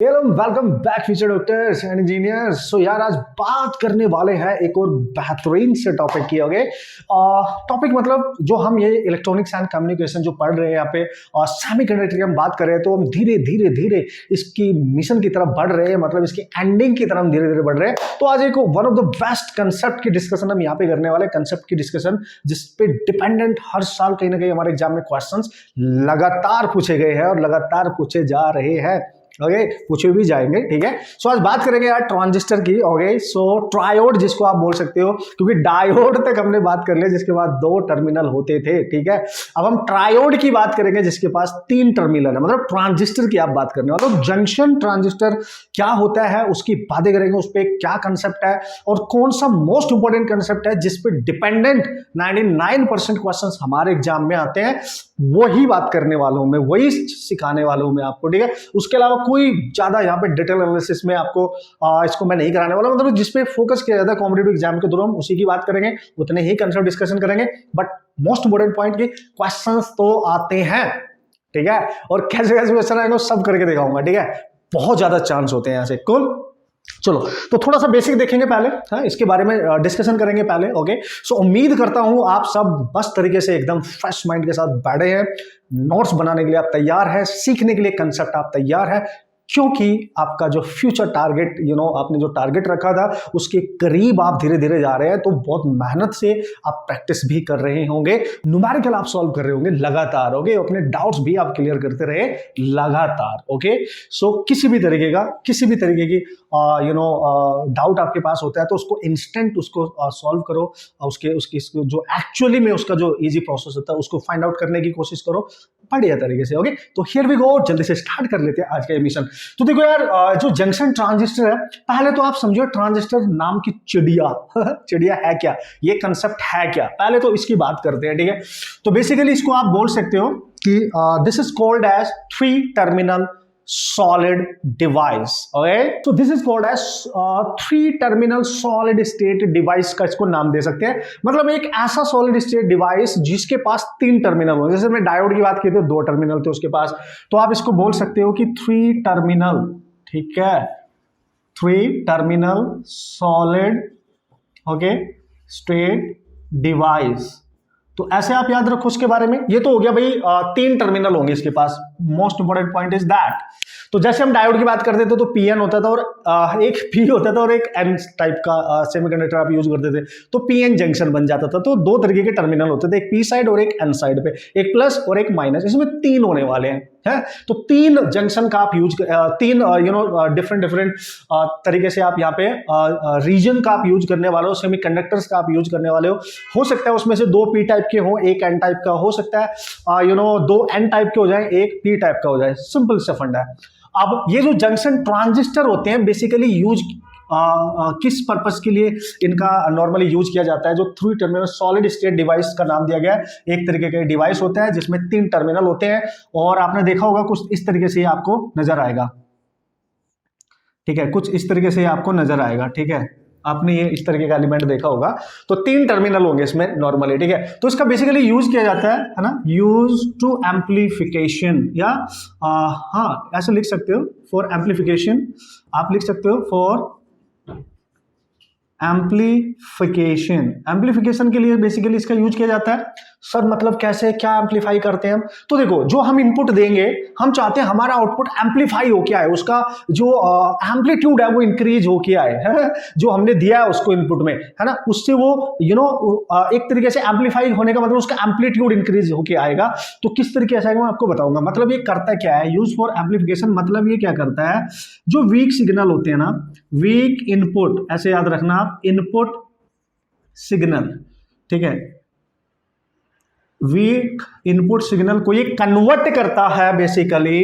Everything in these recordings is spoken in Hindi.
Hello welcome back future doctors and engineers. So यार आज बात करने वाले हैं एक और बेहतरीन से टॉपिक की। ओके, टॉपिक मतलब जो हम ये इलेक्ट्रॉनिक्स एंड कम्युनिकेशन जो पढ़ रहे हैं यहाँ पे सेमीकंडक्टर की हम बात कर रहे हैं, तो हम धीरे धीरे धीरे इसकी मिशन की तरफ बढ़ रहे हैं, मतलब इसकी एंडिंग की तरफ धीरे धीरे बढ़ रहे हैं। तो आज एक one of the best concept की डिस्कशन हम यहाँ पे करने वाले, कंसेप्ट की डिस्कशन जिसपे डिपेंडेंट हर साल कहीं ना कहीं हमारे एग्जाम में क्वेश्चंस लगातार पूछे गए हैं और लगातार पूछे जा रहे हैं। ओके, पूछे भी जाएंगे, ठीक है। सो आज बात करेंगे यार ट्रांजिस्टर की। ओके, सो ट्रायोड जिसको आप बोल सकते हो, क्योंकि डायोड तक हमने बात कर लिया जिसके बाद 2 टर्मिनल होते थे, ठीक है। अब हम ट्रायोड की बात करेंगे जिसके पास 3 टर्मिनल है, मतलब ट्रांजिस्टर की आप बात करने वाले हो। जंक्शन ट्रांजिस्टर क्या होता है उसकी बातें करेंगे, उस पर क्या कंसेप्ट है और कौन सा मोस्ट इंपॉर्टेंट कंसेप्ट है जिसपे डिपेंडेंट 99% क्वेश्चंस हमारे एग्जाम में आते हैं, वही बात करने वाला हूं मैं, वही सिखाने वाला हूं मैं आपको, ठीक है। उसके अलावा कोई ज्यादा यहाँ पे डिटेल एनालिसिस में आपको इसको मैं नहीं कराने वाला, मतलब जिस पे फोकस किया जाता है कॉम्पिटिटिव एग्जाम के दौरान उसी की बात करेंगे, उतने ही कंसेप्ट डिस्कशन करेंगे। बट मोस्ट इंपोर्टेंट पॉइंट की क्वेश्चंस तो आते हैं, ठीक है, और कैसे कैसे क्वेश्चन आएंगे सब करके दिखाऊंगा, ठीक है। बहुत ज्यादा चांस होते हैं यहाँ से। कुल चलो तो थोड़ा सा बेसिक देखेंगे पहले, हाँ, इसके बारे में डिस्कशन करेंगे पहले। ओके, सो उम्मीद करता हूं आप सब मस्त तरीके से एकदम फ्रेश माइंड के साथ बैठे हैं, नोट्स बनाने के लिए आप तैयार हैं, सीखने के लिए कंसेप्ट आप तैयार हैं, क्योंकि आपका जो फ्यूचर टारगेट आपने जो टारगेट रखा था उसके करीब आप धीरे धीरे जा रहे हैं। तो बहुत मेहनत से आप प्रैक्टिस भी कर रहे होंगे, न्यूमेरिकल आप सॉल्व कर रहे होंगे लगातार। ओके, अपने डाउट्स भी आप क्लियर करते रहे लगातार। ओके, सो किसी भी तरीके की डाउट आपके पास होता है तो उसको इंस्टेंट उसको सॉल्व करो, उसकी जो एक्चुअली में उसका जो इजी प्रोसेस होता है उसको फाइंड आउट करने की कोशिश करो बढ़िया तरीके से। ओके, तो हियर वी गो, जल्दी से स्टार्ट कर लेते हैं आज का मिशन। तो देखो यार, जो जंक्शन ट्रांजिस्टर है, पहले तो आप समझो ट्रांजिस्टर नाम की चिड़िया चिड़िया है क्या, ये कंसेप्ट है क्या, पहले तो इसकी बात करते हैं, ठीक है। तो बेसिकली इसको आप बोल सकते हो कि this is called as 3 terminal solid device। okay, so this is called as 3 terminal solid state device का इसको नाम दे सकते हैं। मतलब एक ऐसा solid state device जिसके पास 3 टर्मिनल हो। जैसे मैं डायोड की बात की थी, 2 टर्मिनल थे उसके पास, तो आप इसको बोल सकते हो कि 3 टर्मिनल, ठीक है, 3 terminal solid okay state device. तो ऐसे आप याद रखो उसके बारे में। ये तो हो गया भाई, 3 टर्मिनल होंगे इसके पास। Most important point is that. तो जैसे हम डायोड की बात करते थे तो पीएन होता था और एक पी होता था और एक एन टाइप का सेमीकंडक्टर आप यूज करते थे, तो पीएन जंक्शन बन जाता था। तो 2 तरीके के टर्मिनल होते थे, एक पी साइड और एक एन साइड पे, एक प्लस और एक माइनस, इसमें 3 होने वाले हैं, है। तो 3 जंक्शन का आप यूज 3 डिफरेंट तरीके से आप यहाँ पे रीजन का आप यूज करने वाले हो, सेमीकंडक्टर्स का आप यूज करने वाले हो सकता है उसमें से 2 पी टाइप के हो, एक एन टाइप का हो सकता है, 2 एन टाइप के हो जाए, एक पी टाइप का हो जाए, सिंपल सा फंडा है। अब ये जो जंक्शन ट्रांजिस्टर होते हैं बेसिकली यूज किस पर्पस के लिए इनका नॉर्मली यूज किया जाता है, जो 3 टर्मिनल सॉलिड स्टेट डिवाइस का नाम दिया गया है। एक तरीके का डिवाइस होता है जिसमें 3 टर्मिनल होते हैं और आपने देखा होगा कुछ इस तरीके से आपको नजर आएगा, ठीक है, कुछ इस तरीके से आपको नजर आएगा, ठीक है, आपने ये इस तरीके का एलिमेंट देखा होगा। तो 3 टर्मिनल होंगे इसमें नॉर्मली, ठीक है। तो इसका बेसिकली यूज किया जाता है ना, यूज टू एम्पलीफिकेशन, या हाँ ऐसे लिख सकते हो, फॉर एम्पलीफिकेशन आप लिख सकते हो, फॉर एम्पलीफिकेशन के लिए बेसिकली इसका यूज किया जाता है। सर मतलब कैसे, क्या एम्पलीफाई करते हैं हम? तो देखो, जो हम इनपुट देंगे, हम चाहते हैं हमारा आउटपुट एम्पलीफाई होके आए, उसका जो एम्पलीट्यूड है वो इंक्रीज होके आए, है जो हमने दिया है उसको इनपुट में, है ना, उससे वो एक तरीके से एम्पलीफाई होने का मतलब उसका एम्पलीट्यूड इंक्रीज होके आएगा। तो किस तरीके से आएगा मैं आपको बताऊंगा। मतलब ये करता क्या है, यूज फॉर एम्पलीफिकेशन, मतलब ये क्या करता है, जो वीक सिग्नल होते हैं ना, वीक इनपुट, ऐसे याद रखना आप, इनपुट सिग्नल, ठीक है, वीक इनपुट सिग्नल को ये कन्वर्ट करता है बेसिकली,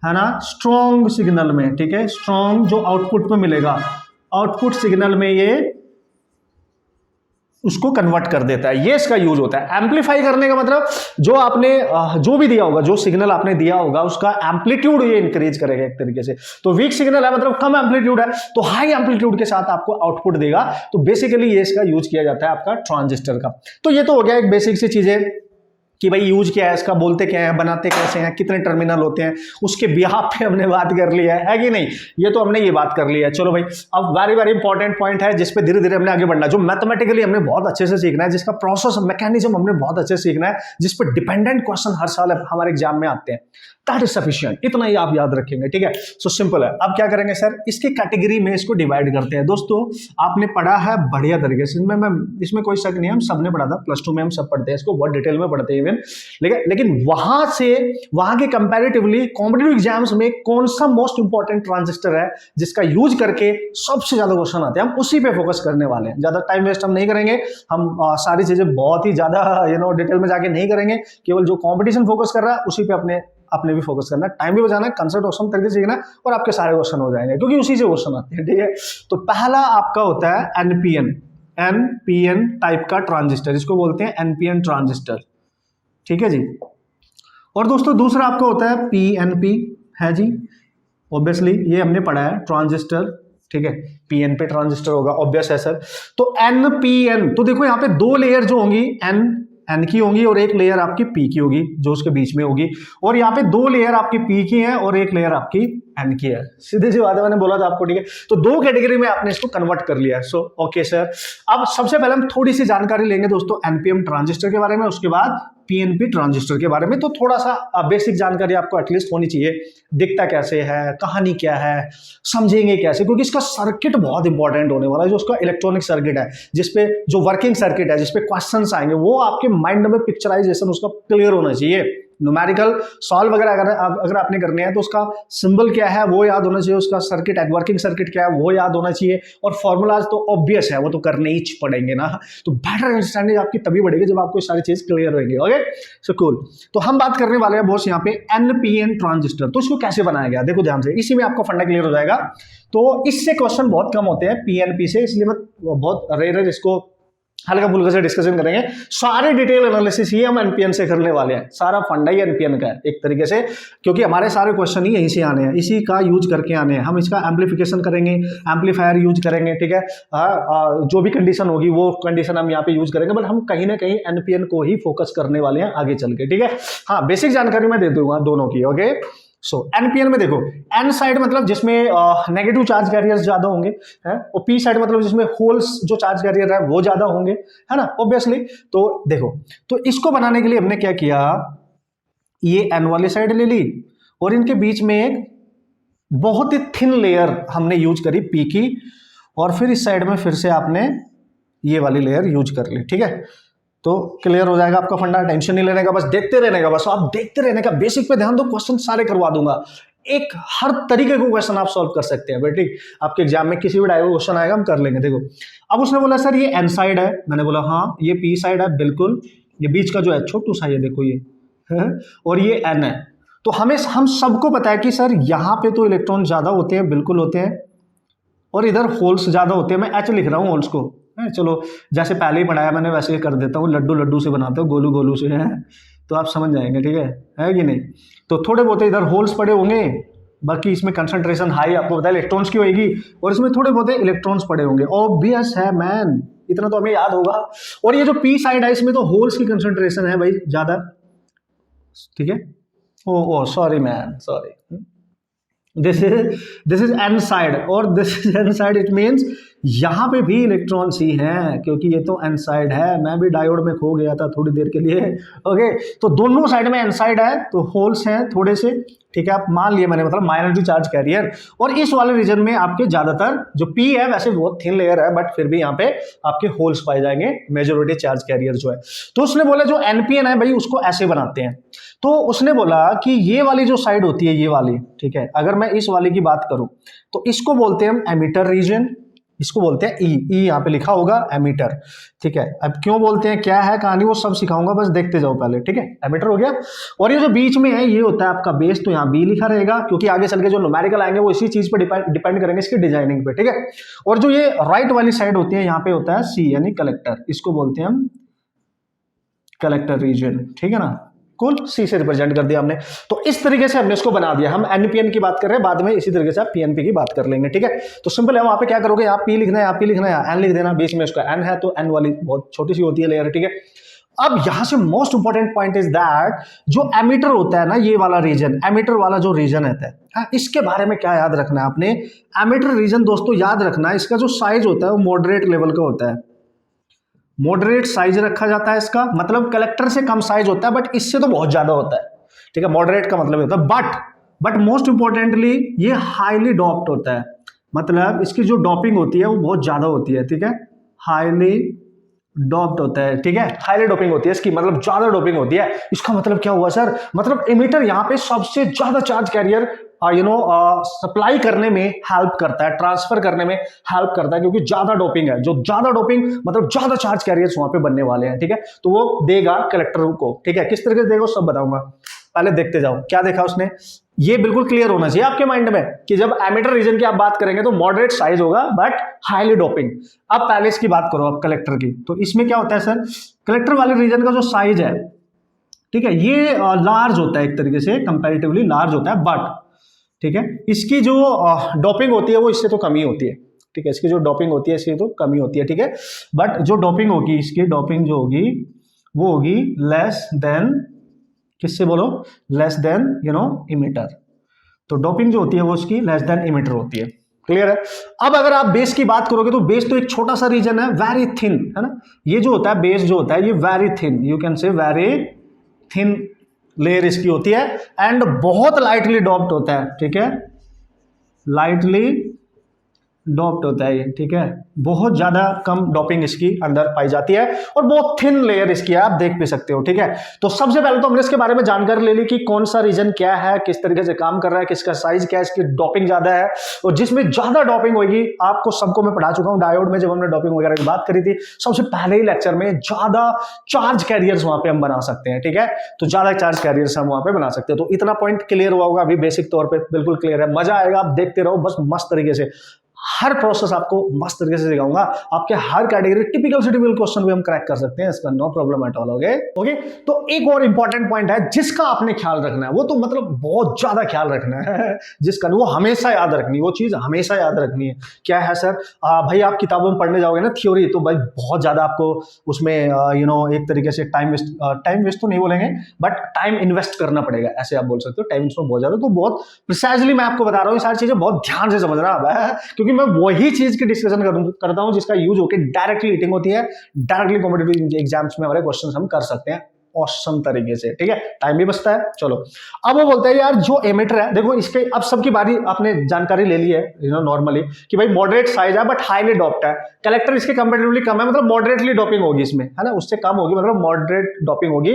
है ना, स्ट्रॉन्ग सिग्नल में, ठीक है, स्ट्रॉन्ग जो आउटपुट में मिलेगा, आउटपुट सिग्नल में ये उसको कन्वर्ट कर देता है। ये इसका यूज होता है। एम्पलीफाई करने का मतलब जो आपने जो भी दिया होगा, जो सिग्नल आपने दिया होगा उसका एम्पलीट्यूड ये इंक्रीज करेगा एक तरीके से। तो वीक सिग्नल है मतलब कम एम्पलीट्यूड है, तो हाई एम्पलीट्यूड के साथ आपको आउटपुट देगा। तो बेसिकली ये इसका यूज किया जाता है आपका ट्रांजिस्टर का। तो ये तो हो गया एक बेसिक सी चीजें। कि भाई यूज क्या है इसका, बोलते क्या है, बनाते कैसे हैं, कितने टर्मिनल होते हैं, उसके बिहाफ पे हमने बात कर लिया है कि नहीं? ये तो हमने ये बात कर लिया है। चलो भाई, अब वेरी वेरी इंपॉर्टेंट पॉइंट है जिस पे धीरे धीरे हमने आगे बढ़ना है, जो मैथमेटिकली हमने बहुत अच्छे से सीखना है, जिसका प्रोसेस मैकेनिज्म हमने बहुत अच्छे से सीखना है, जिस पे डिपेंडेंट क्वेश्चन हर साल हमारे एग्जाम में आते हैं। दैट इज सफिशिएंट, इतना ही आप याद रखेंगे, ठीक है? सो सिंपल है। अब क्या करेंगे सर, इसकी कैटेगरी में इसको डिवाइड करते हैं। दोस्तों आपने पढ़ा है बढ़िया तरीके से, इसमें कोई शक नहीं है, हम सबने पढ़ा था, प्लस टू में हम सब पढ़ते हैं इसको, बहुत डिटेल में पढ़ते हैं इवन। लेकिन वहां से वहां के कंपैरेटिवली कॉम्पिटिटिव एग्जाम्स में कौन सा मोस्ट इंपॉर्टेंट ट्रांजिस्टर है जिसका यूज करके सबसे ज्यादा क्वेश्चन आते हैं, हम उसी पे फोकस करने वाले हैं। ज्यादा टाइम वेस्ट हम नहीं करेंगे, हम सारी चीजें बहुत ही ज्यादा डिटेल में जाके नहीं करेंगे, केवल जो कॉम्पिटिशन फोकस कर रहा है उसी पे अपने भी फोकस करना है, टाइम भी बचाना है, कंसेप्ट ऑप्शन तरीके से सीखना और आपके सारे क्वेश्चन हो जाएंगे, क्योंकि उसी से क्वेश्चन आते हैं, ठीक है? तो पहला आपका होता है एनपीएन टाइप का ट्रांजिस्टर, इसको बोलते हैं एनपीएन ट्रांजिस्टर, ठीक है जी। और दोस्तों दूसरा आपका होता है पीएनपी, है जी, ऑब्वियसली ये हमने पढ़ा है ट्रांजिस्टर, ठीक है? पीएन पे ट्रांजिस्टर होगा, ऑब्वियस है सर। तो एनपीएन, तो देखो यहाँ पे दो लेयर जो होंगी, एन की होंगी और एक लेयर आपकी पी की होगी जो उसके बीच में होगी, और यहाँ पे दो लेयर आपकी पी की है और एक लेयर आपकी एन की है। सीधे सी बात है, मैंने बोला था आपको, ठीक है? तो दो कैटेगरी में आपने इसको कन्वर्ट कर लिया है। सो ओके सर, अब सबसे पहले हम थोड़ी सी जानकारी लेंगे दोस्तों एनपीएन ट्रांजिस्टर के बारे में, उसके बाद पीएनपी ट्रांजिस्टर के बारे में। तो थोड़ा सा बेसिक जानकारी आपको एटलीस्ट होनी चाहिए, दिखता कैसे है, कहानी क्या है, समझेंगे कैसे, क्योंकि इसका सर्किट बहुत इंपॉर्टेंट होने वाला है, जो उसका इलेक्ट्रॉनिक सर्किट है, जिसपे जो वर्किंग सर्किट है, जिसपे क्वेश्चंस आएंगे, वो आपके माइंड में पिक्चराइजेशन उसका क्लियर होना चाहिए। न्यूमेरिकल सॉल्व वगैरह अगर आपने करने हैं तो उसका सिंबल क्या है वो याद होना चाहिए, उसका सर्किट वर्किंग सर्किट क्या है वो याद होना चाहिए, और फॉर्मूलाज तो ऑब्वियस है, वो तो करने ही पड़ेंगे ना। तो बेटर अंडरस्टैंडिंग आपकी तभी बढ़ेगी जब आपको सारी चीज क्लियर होंगी। Okay so cool. तो हम बात करने वाले हैं बॉस यहाँ पे एनपीएन ट्रांजिस्टर। तो इसको कैसे बनाया गया, देखो ध्यान से, इसी में आपका फंडा क्लियर हो जाएगा। तो इससे क्वेश्चन बहुत कम होते हैं पीएनपी से, इसलिए मैं बहुत रेयर इसको हल्का फुल्का से डिस्कशन करेंगे। सारे डिटेल एनालिसिस ये हम एनपीएन से करने वाले हैं, सारा फंडा ही एनपीएन का है एक तरीके से, क्योंकि हमारे सारे क्वेश्चन ही यहीं से आने हैं, इसी का यूज करके आने हैं। हम इसका एम्पलीफिकेशन करेंगे, एम्पलीफायर यूज करेंगे, ठीक है? जो भी कंडीशन होगी वो कंडीशन हम यहाँ पे यूज करेंगे, बट हम कहीं ना कहीं एनपीएन को ही फोकस करने वाले हैं आगे चल के, ठीक है? हाँ, बेसिक जानकारी मैं दे दूंगा दोनों की। ओके सो एनपीएन में देखो, एन साइड मतलब जिसमें नेगेटिव चार्ज कैरियर्स ज्यादा होंगे, है, और पी साइड मतलब जिसमें होल्स जो चार्ज कैरियर है वो ज्यादा होंगे, है ना, ऑब्वियसली। तो देखो, तो इसको बनाने के लिए हमने क्या किया, ये एन वाली साइड ले ली और इनके बीच में एक बहुत ही थिन लेयर हमने यूज करी पी की, और फिर इस साइड में फिर से आपने ये वाली लेयर यूज कर ली, ठीक है? तो क्लियर हो जाएगा आपका फंडा, टेंशन नहीं लेने का, बस देखते रहने का, बस आप देखते रहने का, बेसिक पे ध्यान दो, क्वेश्चन सारे करवा दूंगा, एक हर तरीके को क्वेश्चन आप सॉल्व कर सकते हैं बेटी। आपके एग्जाम में किसी भी टाइप का क्वेश्चन आएगा हम कर लेंगे। देखो अब उसने बोला सर ये एन साइड है, मैंने बोला हाँ ये पी साइड है, बिल्कुल, ये बीच का जो है छोटू सा, ये देखो ये है, और ये एन है। तो हम सबको पता है कि सर यहाँ पे तो इलेक्ट्रॉन ज्यादा होते हैं, बिल्कुल होते हैं, और इधर होल्स ज्यादा होते हैं। मैं एच लिख रहा हूँ होल्स को, चलो जैसे पहले ही पढ़ाया मैंने वैसे ही कर देता हूँ, लड्डू लड्डू से बनाते हो, गोलू गोलू से, है तो आप समझ जाएंगे, ठीक है कि नहीं? तो थोड़े बहुत इधर होल्स पड़े होंगे, बाकी इसमें कंसंट्रेशन हाई आपको पता है इलेक्ट्रॉन्स की होगी, और इसमें थोड़े बहुत इलेक्ट्रॉन्स पड़े होंगे, ऑब्वियस है मैन, इतना तो हमें याद होगा। और ये जो पी साइड है इसमें तो होल्स की कंसंट्रेशन है भाई ज्यादा, ठीक है? Oh sorry man, sorry, this is an side, और this is an side, it means यहाँ पे भी इलेक्ट्रॉन्स ही हैं, क्योंकि ये तो एन साइड है। मैं भी डायोड में खो गया था थोड़ी देर के लिए। ओके तो दोनों साइड में एन साइड है, तो होल्स हैं थोड़े से, ठीक है? आप मान लिए मैंने, मतलब माइनॉरिटी चार्ज कैरियर। और इस वाले रीजन में आपके ज्यादातर जो पी है, वैसे बहुत थिन लेयर है, बट फिर भी यहाँ पे आपके होल्स पाए जाएंगे, मेजोरिटी चार्ज कैरियर जो है। तो उसने बोला जो एनपीएन है भाई उसको ऐसे बनाते हैं। तो उसने बोला कि ये वाली जो साइड होती है, ये वाली, ठीक है, अगर मैं इस वाली की बात करूं तो इसको बोलते हैं हम एमिटर रीजन, इसको बोलते हैं ई यहाँ पे लिखा होगा एमीटर, ठीक है? अब क्यों बोलते हैं, क्या है कहानी, वो सब सिखाऊंगा, बस देखते जाओ पहले, ठीक है? एमीटर हो गया। और ये जो बीच में है ये होता है आपका बेस, तो यहाँ बी लिखा रहेगा, क्योंकि आगे चल के जो न्यूमेरिकल आएंगे वो इसी चीज पे डिपेंड करेंगे, इसकी डिजाइनिंग पे, ठीक है? और जो ये राइट वाली साइड होती है यहाँ पे होता है सी, यानी कलेक्टर, इसको बोलते हैं हम कलेक्टर रीजन, ठीक है ना? कुल सी से रिप्रेजेंट कर दिया हमने। तो इस तरीके से हमने इसको बना दिया। हम एनपीएन की बात कर रहे हैं, बाद में इसी तरीके से आप पीएनपी की बात कर लेंगे, ठीक है? तो सिंपल है, वहां पे क्या करोगे, आप पी लिखना है, आप पी लिखना है, एन लिख देना, बीच में उसका एन है तो एन वाली बहुत छोटी सी होती है लेयर, ठीक है? अब यहां से most important point is that जो एमिटर होता है ना, ये वाला रीजन, एमिटर वाला जो रीजन रहता है, हाँ, इसके बारे में क्या याद रखना है आपने। एमिटर रीजन दोस्तों याद रखना है, इसका जो साइज होता है वो मॉडरेट लेवल का होता है, मॉडरेट साइज रखा जाता है इसका, मतलब कलेक्टर से कम साइज होता है, बट इससे तो बहुत ज्यादा होता है, ठीक है। मॉडरेट का मतलब होता है, बट मोस्ट इंपॉर्टेंटली ये हाईली डॉप्ड होता है, मतलब इसकी जो डॉपिंग होती है वो बहुत ज्यादा होती है, ठीक है। हाईली डॉप्ड होता है, ठीक है, हाईली डोपिंग होती है इसकी, मतलब ज्यादा डोपिंग होती है। इसका मतलब क्या हुआ सर, मतलब एमिटर यहाँ पे सबसे ज्यादा चार्ज कैरियर सप्लाई करने में हेल्प करता है, ट्रांसफर करने में हेल्प करता है, क्योंकि ज्यादा डोपिंग है, जो ज्यादा डोपिंग मतलब ज्यादा चार्ज कैरियर्स वहां पे बनने वाले हैं, ठीक है। तो वो देगा कलेक्टर को, ठीक है। किस तरीके से देगा सब बताऊंगा, पहले देखते जाओ क्या देखा उसने। ये बिल्कुल क्लियर होना चाहिए आपके माइंड में कि जब एमिटर रीजन की आप बात करेंगे तो मॉडरेट साइज होगा बट हाईली डोपिंग। अब पहले इसकी बात करो अब कलेक्टर की, तो इसमें क्या होता है सर, कलेक्टर वाले रीजन का जो साइज है, ठीक है, ये लार्ज होता है, एक तरीके से कंपैरेटिवली लार्ज होता है, बट ठीक है, इसकी जो डोपिंग होती है वो इससे तो कम ही होती है, ठीक है। इसकी जो डोपिंग होती है इससे तो कम ही होती है, ठीक है। बट जो डोपिंग होगी, इसकी डोपिंग जो होगी वो होगी लेस देन, किससे बोलो, लेस देन इमिटर। तो डोपिंग जो होती है वो उसकी लेस देन इमिटर होती है, क्लियर है। अब अगर आप बेस की बात करोगे तो बेस तो एक छोटा सा रीजन है, वेरी थिन, है ना। ये जो होता है बेस जो होता है ये very thin, you can say very thin layer इसकी होती है, एंड बहुत लाइटली डॉप्ड होता है, ठीक है, लाइटली डॉप्ड होता है ये, ठीक है। बहुत ज्यादा कम डॉपिंग इसकी अंदर पाई जाती है और बहुत थिन लेयर इसकी है, आप देख भी सकते हो, ठीक है। तो सबसे पहले तो हमने इसके बारे में जानकारी ले ली कि कौन सा रीजन क्या है, किस तरीके से काम कर रहा है, किसका साइज क्या है, इसकी डॉपिंग ज्यादा है, और जिसमें ज्यादा डॉपिंग होगी, आपको सबको मैं पढ़ा चुका हूं डायोड में, जब हमने डॉपिंग वगैरह की बात करी थी सबसे पहले ही लेक्चर में, ज्यादा चार्ज कैरियर्स वहां पे हम बना सकते हैं, ठीक है। तो ज्यादा चार्ज कैरियर्स हम वहां पे बना सकते हैं। तो इतना पॉइंट क्लियर हुआ होगा अभी, बेसिक तौर पर बिल्कुल क्लियर है, मजा आएगा, आप देखते रहो बस मस्त तरीके से, हर प्रोसेस आपको मस्त तरीके से सिखाऊंगा, आपके हर कैटेगरी टिपिकल से टिपिकल क्वेश्चन भी हम क्रैक कर सकते हैं, इसका no problem at all, okay. तो एक और इंपॉर्टेंट पॉइंट है जिसका आपने ख्याल रखना है, वो तो मतलब बहुत ज्यादा ख्याल रखना है जिसका वो हमेशा याद रखनी है, वो चीज हमेशा याद रखनी है। क्या है सर, भाई आप किताबों में पढ़ने जाओगे ना थ्योरी, तो भाई बहुत ज्यादा आपको उसमें एक तरीके से टाइम वेस्ट तो नहीं बोलेंगे, बट टाइम इन्वेस्ट करना पड़ेगा, ऐसे आप बोल सकते हो, टाइम इसमें बहुत ज्यादा। तो बहुत प्रिसाइजली मैं आपको बता रहा हूँ, ये सारी चीजें बहुत ध्यान से समझना है, क्योंकि मैं वही चीज की डिस्कशन करता हूं जिसका यूज होकर डायरेक्टली हीटिंग होती है, डायरेक्टली कॉम्पिटिटिव एग्जाम्स में हमारे क्वेश्चन हम कर सकते हैं ऑसम तरीके से, ठीक है, टाइम भी बचता है। चलो अब वो बोलता है यार जो एमिटर है, देखो इसके अब सबकी बारी आपने जानकारी ले ली है नॉर्मली कि भाई मॉडरेट साइज है बट हाईली डॉप्ड है, कलेक्टर इसके कंपैरेटिवली कम है, मतलब मॉडरेटली डॉपिंग होगी इसमें, है ना, उससे कम होगी, मतलब मॉडरेट डॉपिंग होगी,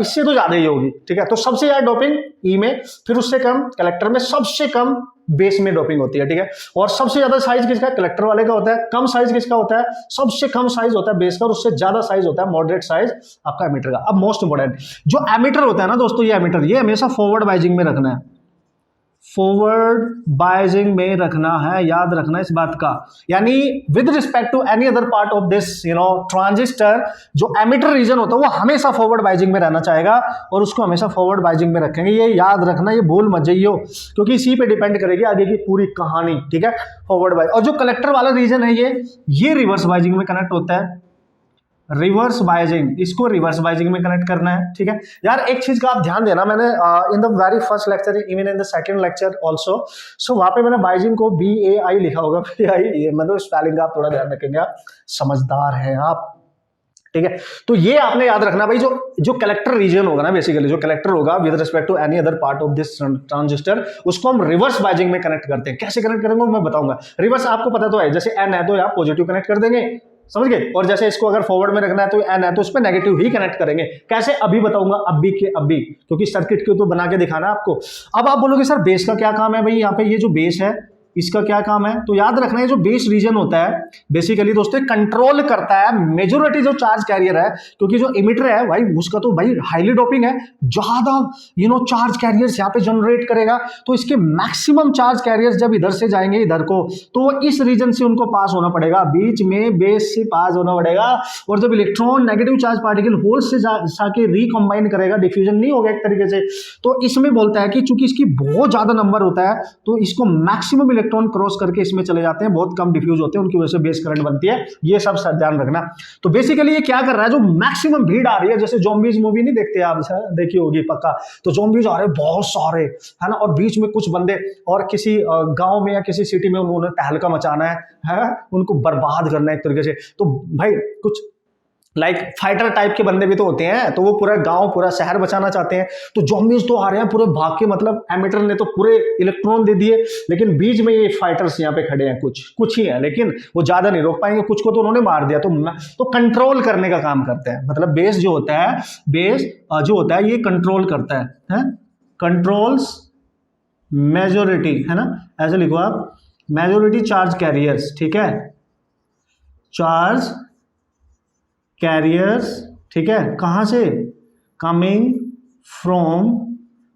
इससे तो ज्यादा ही होगी, ठीक है। तो सबसे ज्यादा डॉपिंग ई में, फिर उससे कम कलेक्टर में, सबसे कम बेस में डॉपिंग होती है, ठीक है। और सबसे ज्यादा साइज किसका, कलेक्टर वाले का होता है, कम साइज किसका होता है, सबसे कम साइज होता है बेस का, और उससे ज्यादा साइज होता है मॉडरेट साइज आपका एमीटर का। अब मोस्ट इंपोर्टेंट जो एमीटर होता है ना दोस्तों, ये एमीटर ये हमेशा फॉरवर्ड बाइजिंग में रखना है, फॉरवर्ड बाइजिंग में रखना है, याद रखना इस बात का, यानी with respect to any other part of this transistor, जो एमिटर रीजन होता है वो हमेशा फॉरवर्ड बाइजिंग में रहना चाहेगा, और उसको हमेशा फॉरवर्ड बाइजिंग में रखेंगे, ये याद रखना, ये भूल मत जाइयो, क्योंकि इसी पे डिपेंड करेगी आगे की पूरी कहानी, ठीक है। फॉरवर्ड बाइजिंग, और जो कलेक्टर वाला रीजन है ये रिवर्स बाइजिंग में कनेक्ट होता है, रिवर्स बाइजिंग, इसको रिवर्स बाइजिंग में कनेक्ट करना है, ठीक है। यार एक चीज का आप ध्यान देना, मैंने in the very first lecture, even in the second lecture also, so वहां पे मैंने बाइजिंग को BAI लिखा होगा, ये मतलब स्पेलिंग का आप थोड़ा ध्यान रखेंगे, आप समझदार हैं आप, ठीक है। तो ये आपने याद रखना भाई, जो कलेक्टर रीजन होगा ना, बेसिकली जो कलेक्टर होगा with respect to any other part of this transistor, उसको हम रिवर्स बाइजिंग में कनेक्ट करते हैं। कैसे कनेक्ट करेंगे मैं बताऊंगा। रिवर्स आपको पता तो है, जैसे N है तो आप पॉजिटिव कनेक्ट कर देंगे, समझ गए, और जैसे इसको अगर फॉरवर्ड में रखना है तो N है तो उस पर नेगेटिव ही कनेक्ट करेंगे। कैसे अभी बताऊंगा, अभी क्योंकि सर्किट को तो बना के दिखाना आपको। अब आप बोलोगे सर बेस का क्या काम है भाई, यहाँ पे ये जो बेस है इसका क्या काम है, तो याद रखना है जो बेस रीजन होता है बेसिकली दोस्तों कंट्रोल करता है मेजॉरिटी जो चार्ज कैरियर है, क्योंकि जो इमिटर है भाई उसका तो भाई हाईली डोपिंग है, ज्यादा चार्ज कैरियर्स यहाँ पे जनरेट करेगा, तो इसके मैक्सिमम चार्ज कैरियर्स जब इधर से जाएंगे इधर को, तो वो इस रीजन से उनको पास होना पड़ेगा, बीच में बेस से पास होना पड़ेगा, और जब electron negative charge particle hole से जाके रिकंबाइन करेगा, डिफ्यूजन नहीं होगा एक तरीके से, तो इसमें बोलता है कि चूंकि इसकी बहुत ज्यादा नंबर होता है तो इसको मैक्सिमम इलेक्ट्रॉन क्रॉस करके इसमें चले जाते हैं, बहुत कम डिफ्यूज होते हैं, उनकी वजह से बेस करंट बनती है। ये सब ध्यान रखना। तो बेसिकली ये क्या कर रहा है, जो मैक्सिमम भीड़ आ रही है, जैसे ज़ॉम्बीज मूवी नहीं देखते आप, देखी होगी पक्का, तो ज़ॉम्बीज आ रहे हैं बहुत सारे, है ना, और बीच में कुछ बंदे और किसी गांव में या किसी सिटी में उन्होंने तहलका मचाना है, उनको बर्बाद करना है एक तरीके से। तो भाई कुछ लाइक फाइटर टाइप के बंदे भी तो होते हैं, तो वो पूरा गांव पूरा शहर बचाना चाहते हैं। तो ज़ॉम्बीज तो आ रहे हैं पूरे भाग के, मतलब एमिटर ने तो पूरे इलेक्ट्रॉन दे दिए, लेकिन बीच में ये फाइटर्स यहाँ पे खड़े हैं, कुछ ही हैं, लेकिन वो ज्यादा नहीं रोक पाएंगे, कुछ को तो उन्होंने मार दिया। तो कंट्रोल करने का काम करते हैं, मतलब बेस जो होता है, बेस जो होता है ये कंट्रोल करता है? कंट्रोल्स मेजोरिटी, है ना, ऐसे लिखो आप, मेजोरिटी चार्ज कैरियर्स, ठीक है, चार्ज कैरियर्स, ठीक है, कहां से, कमिंग फ्रॉम,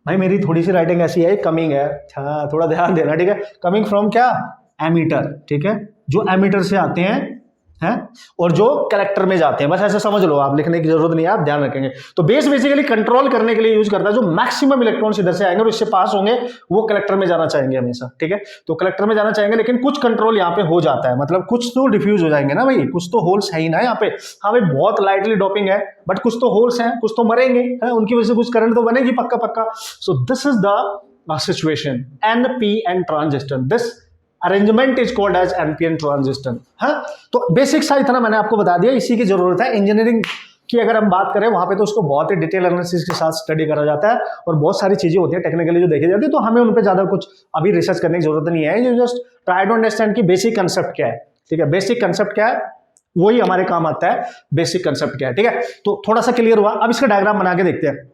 भाई मेरी थोड़ी सी राइटिंग ऐसी है, कमिंग है, हाँ थोड़ा ध्यान देना, ठीक है, कमिंग फ्रॉम क्या, एमीटर, ठीक है, जो एमीटर से आते हैं और जो कलेक्टर में जाते हैं, बस ऐसे समझ लो आप, लिखने की जरूरत नहीं है, आप ध्यान रखेंगे। तो बेस बेसिकली कंट्रोल करने के लिए यूज करता है, जो मैक्सिमम इलेक्ट्रॉन्स इधर से आएंगे और इससे पास होंगे वो कलेक्टर में जाना चाहेंगे हमेशा, ठीक है, तो कलेक्टर में जाना चाहेंगे, लेकिन कुछ कंट्रोल यहाँ पे हो जाता है, मतलब कुछ तो डिफ्यूज हो जाएंगे ना भाई, कुछ तो होल्स है ही ना यहाँ पे। हाँ भाई बहुत लाइटली डोपिंग है, बट कुछ तो होल्स हैं, कुछ तो मरेंगे, उनकी वजह से कुछ करंट तो बनेगी पक्का पक्का। So this is the situation, NPN transistor, this arrangement is called as NPN transistor. हाँ, तो बेसिक सा इतना मैंने आपको बता दिया, इसी की जरूरत है। इंजीनियरिंग की अगर हम बात करें वहां पे तो उसको बहुत ही डिटेल एनालिसिस के साथ स्टडी करा जाता है और बहुत सारी चीजें होती है टेक्निकली जो देखी जाती है, तो हमें उन पे ज्यादा कुछ अभी रिसर्च करने की जरूरत नहीं है। You just try to understand कि बेसिक कंसेप्ट क्या है, ठीक है, बेसिक कंसेप्ट क्या है वही हमारे काम आता है, बेसिक कंसेप्ट क्या है, ठीक है। तो थोड़ा सा क्लियर हुआ। अब इसका डायग्राम बना के देखते हैं।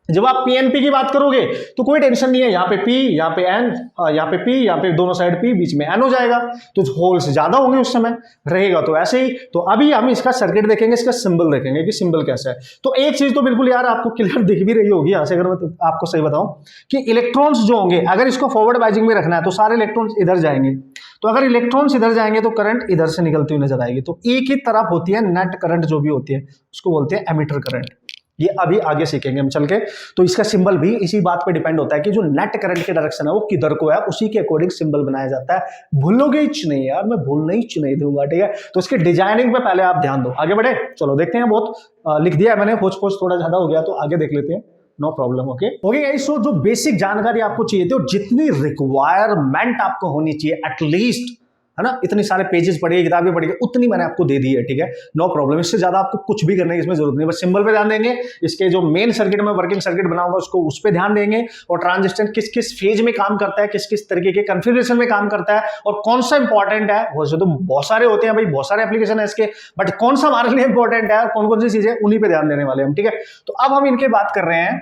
जब आप PNP की बात करोगे तो कोई टेंशन नहीं है, यहाँ पे P, यहाँ पे N, यहाँ पे P, यहाँ पे दोनों साइड P, बीच में N हो जाएगा, तो होल्स ज्यादा होंगे उस समय, रहेगा तो ऐसे ही। तो अभी हम इसका सर्किट देखेंगे, इसका सिंबल देखेंगे कि सिंबल कैसा है। तो एक चीज तो बिल्कुल यार आपको क्लियर दिख भी रही होगी यहाँ से, अगर मैं आपको सही बताऊं कि इलेक्ट्रॉन्स जो होंगे, अगर इसको फॉरवर्ड बाइजिंग में रखना है तो सारे इलेक्ट्रॉन्स इधर जाएंगे, तो अगर इलेक्ट्रॉन्स इधर जाएंगे तो करंट इधर से निकलती हुई नजर आएगी। तो एक ही तरफ होती है नेट करंट, जो भी होती है उसको बोलते हैं एमिटर करंट। ये अभी आगे सीखेंगे हम चल के। तो इसका सिंबल भी इसी बात पे डिपेंड होता है कि जो नेट करंट के डायरेक्शन है वो किधर को है, उसी के अकॉर्डिंग सिंबल बनाया जाता है। भूलोगे ही नहीं यार, मैं भूलने ही नहीं दूंगा, ठीक है। तो इसके डिजाइनिंग पे पहले आप ध्यान दो। आगे बढ़े, चलो देखते हैं। बहुत लिख दिया है मैंने, पोच थोड़ा ज्यादा हो गया तो आगे देख लेते हैं, नो प्रॉब्लम। ओके गाइस, सो जो बेसिक जानकारी आपको चाहिए थी और जितनी रिक्वायरमेंट आपको होनी चाहिए एटलीस्ट, है ना, इतनी सारे पेजेस पढ़िए, किताबें पढ़िए, उतनी मैंने आपको दे दी है, ठीक है, नो प्रॉब्लम। इससे ज्यादा आपको कुछ भी करने की इसमें जरूरत नहीं, बस सिंबल पे ध्यान देंगे। इसके जो मेन सर्किट में वर्किंग सर्किट बनाऊंगा उसको उस पे ध्यान देंगे, और ट्रांजिस्टर किस किस फेज में काम करता है, किस किस तरीके के कॉन्फ़िगरेशन में काम करता है और कौन सा इंपॉर्टेंट है। वैसे तो बहुत सारे होते हैं भाई, बहुत सारे एप्लीकेशन है इसके, बट कौन सा हमारे लिए इंपॉर्टेंट है, कौन कौन सी चीजें, उन्हीं पे ध्यान देने वाले हम, ठीक है। तो अब हम इनके बात कर रहे हैं,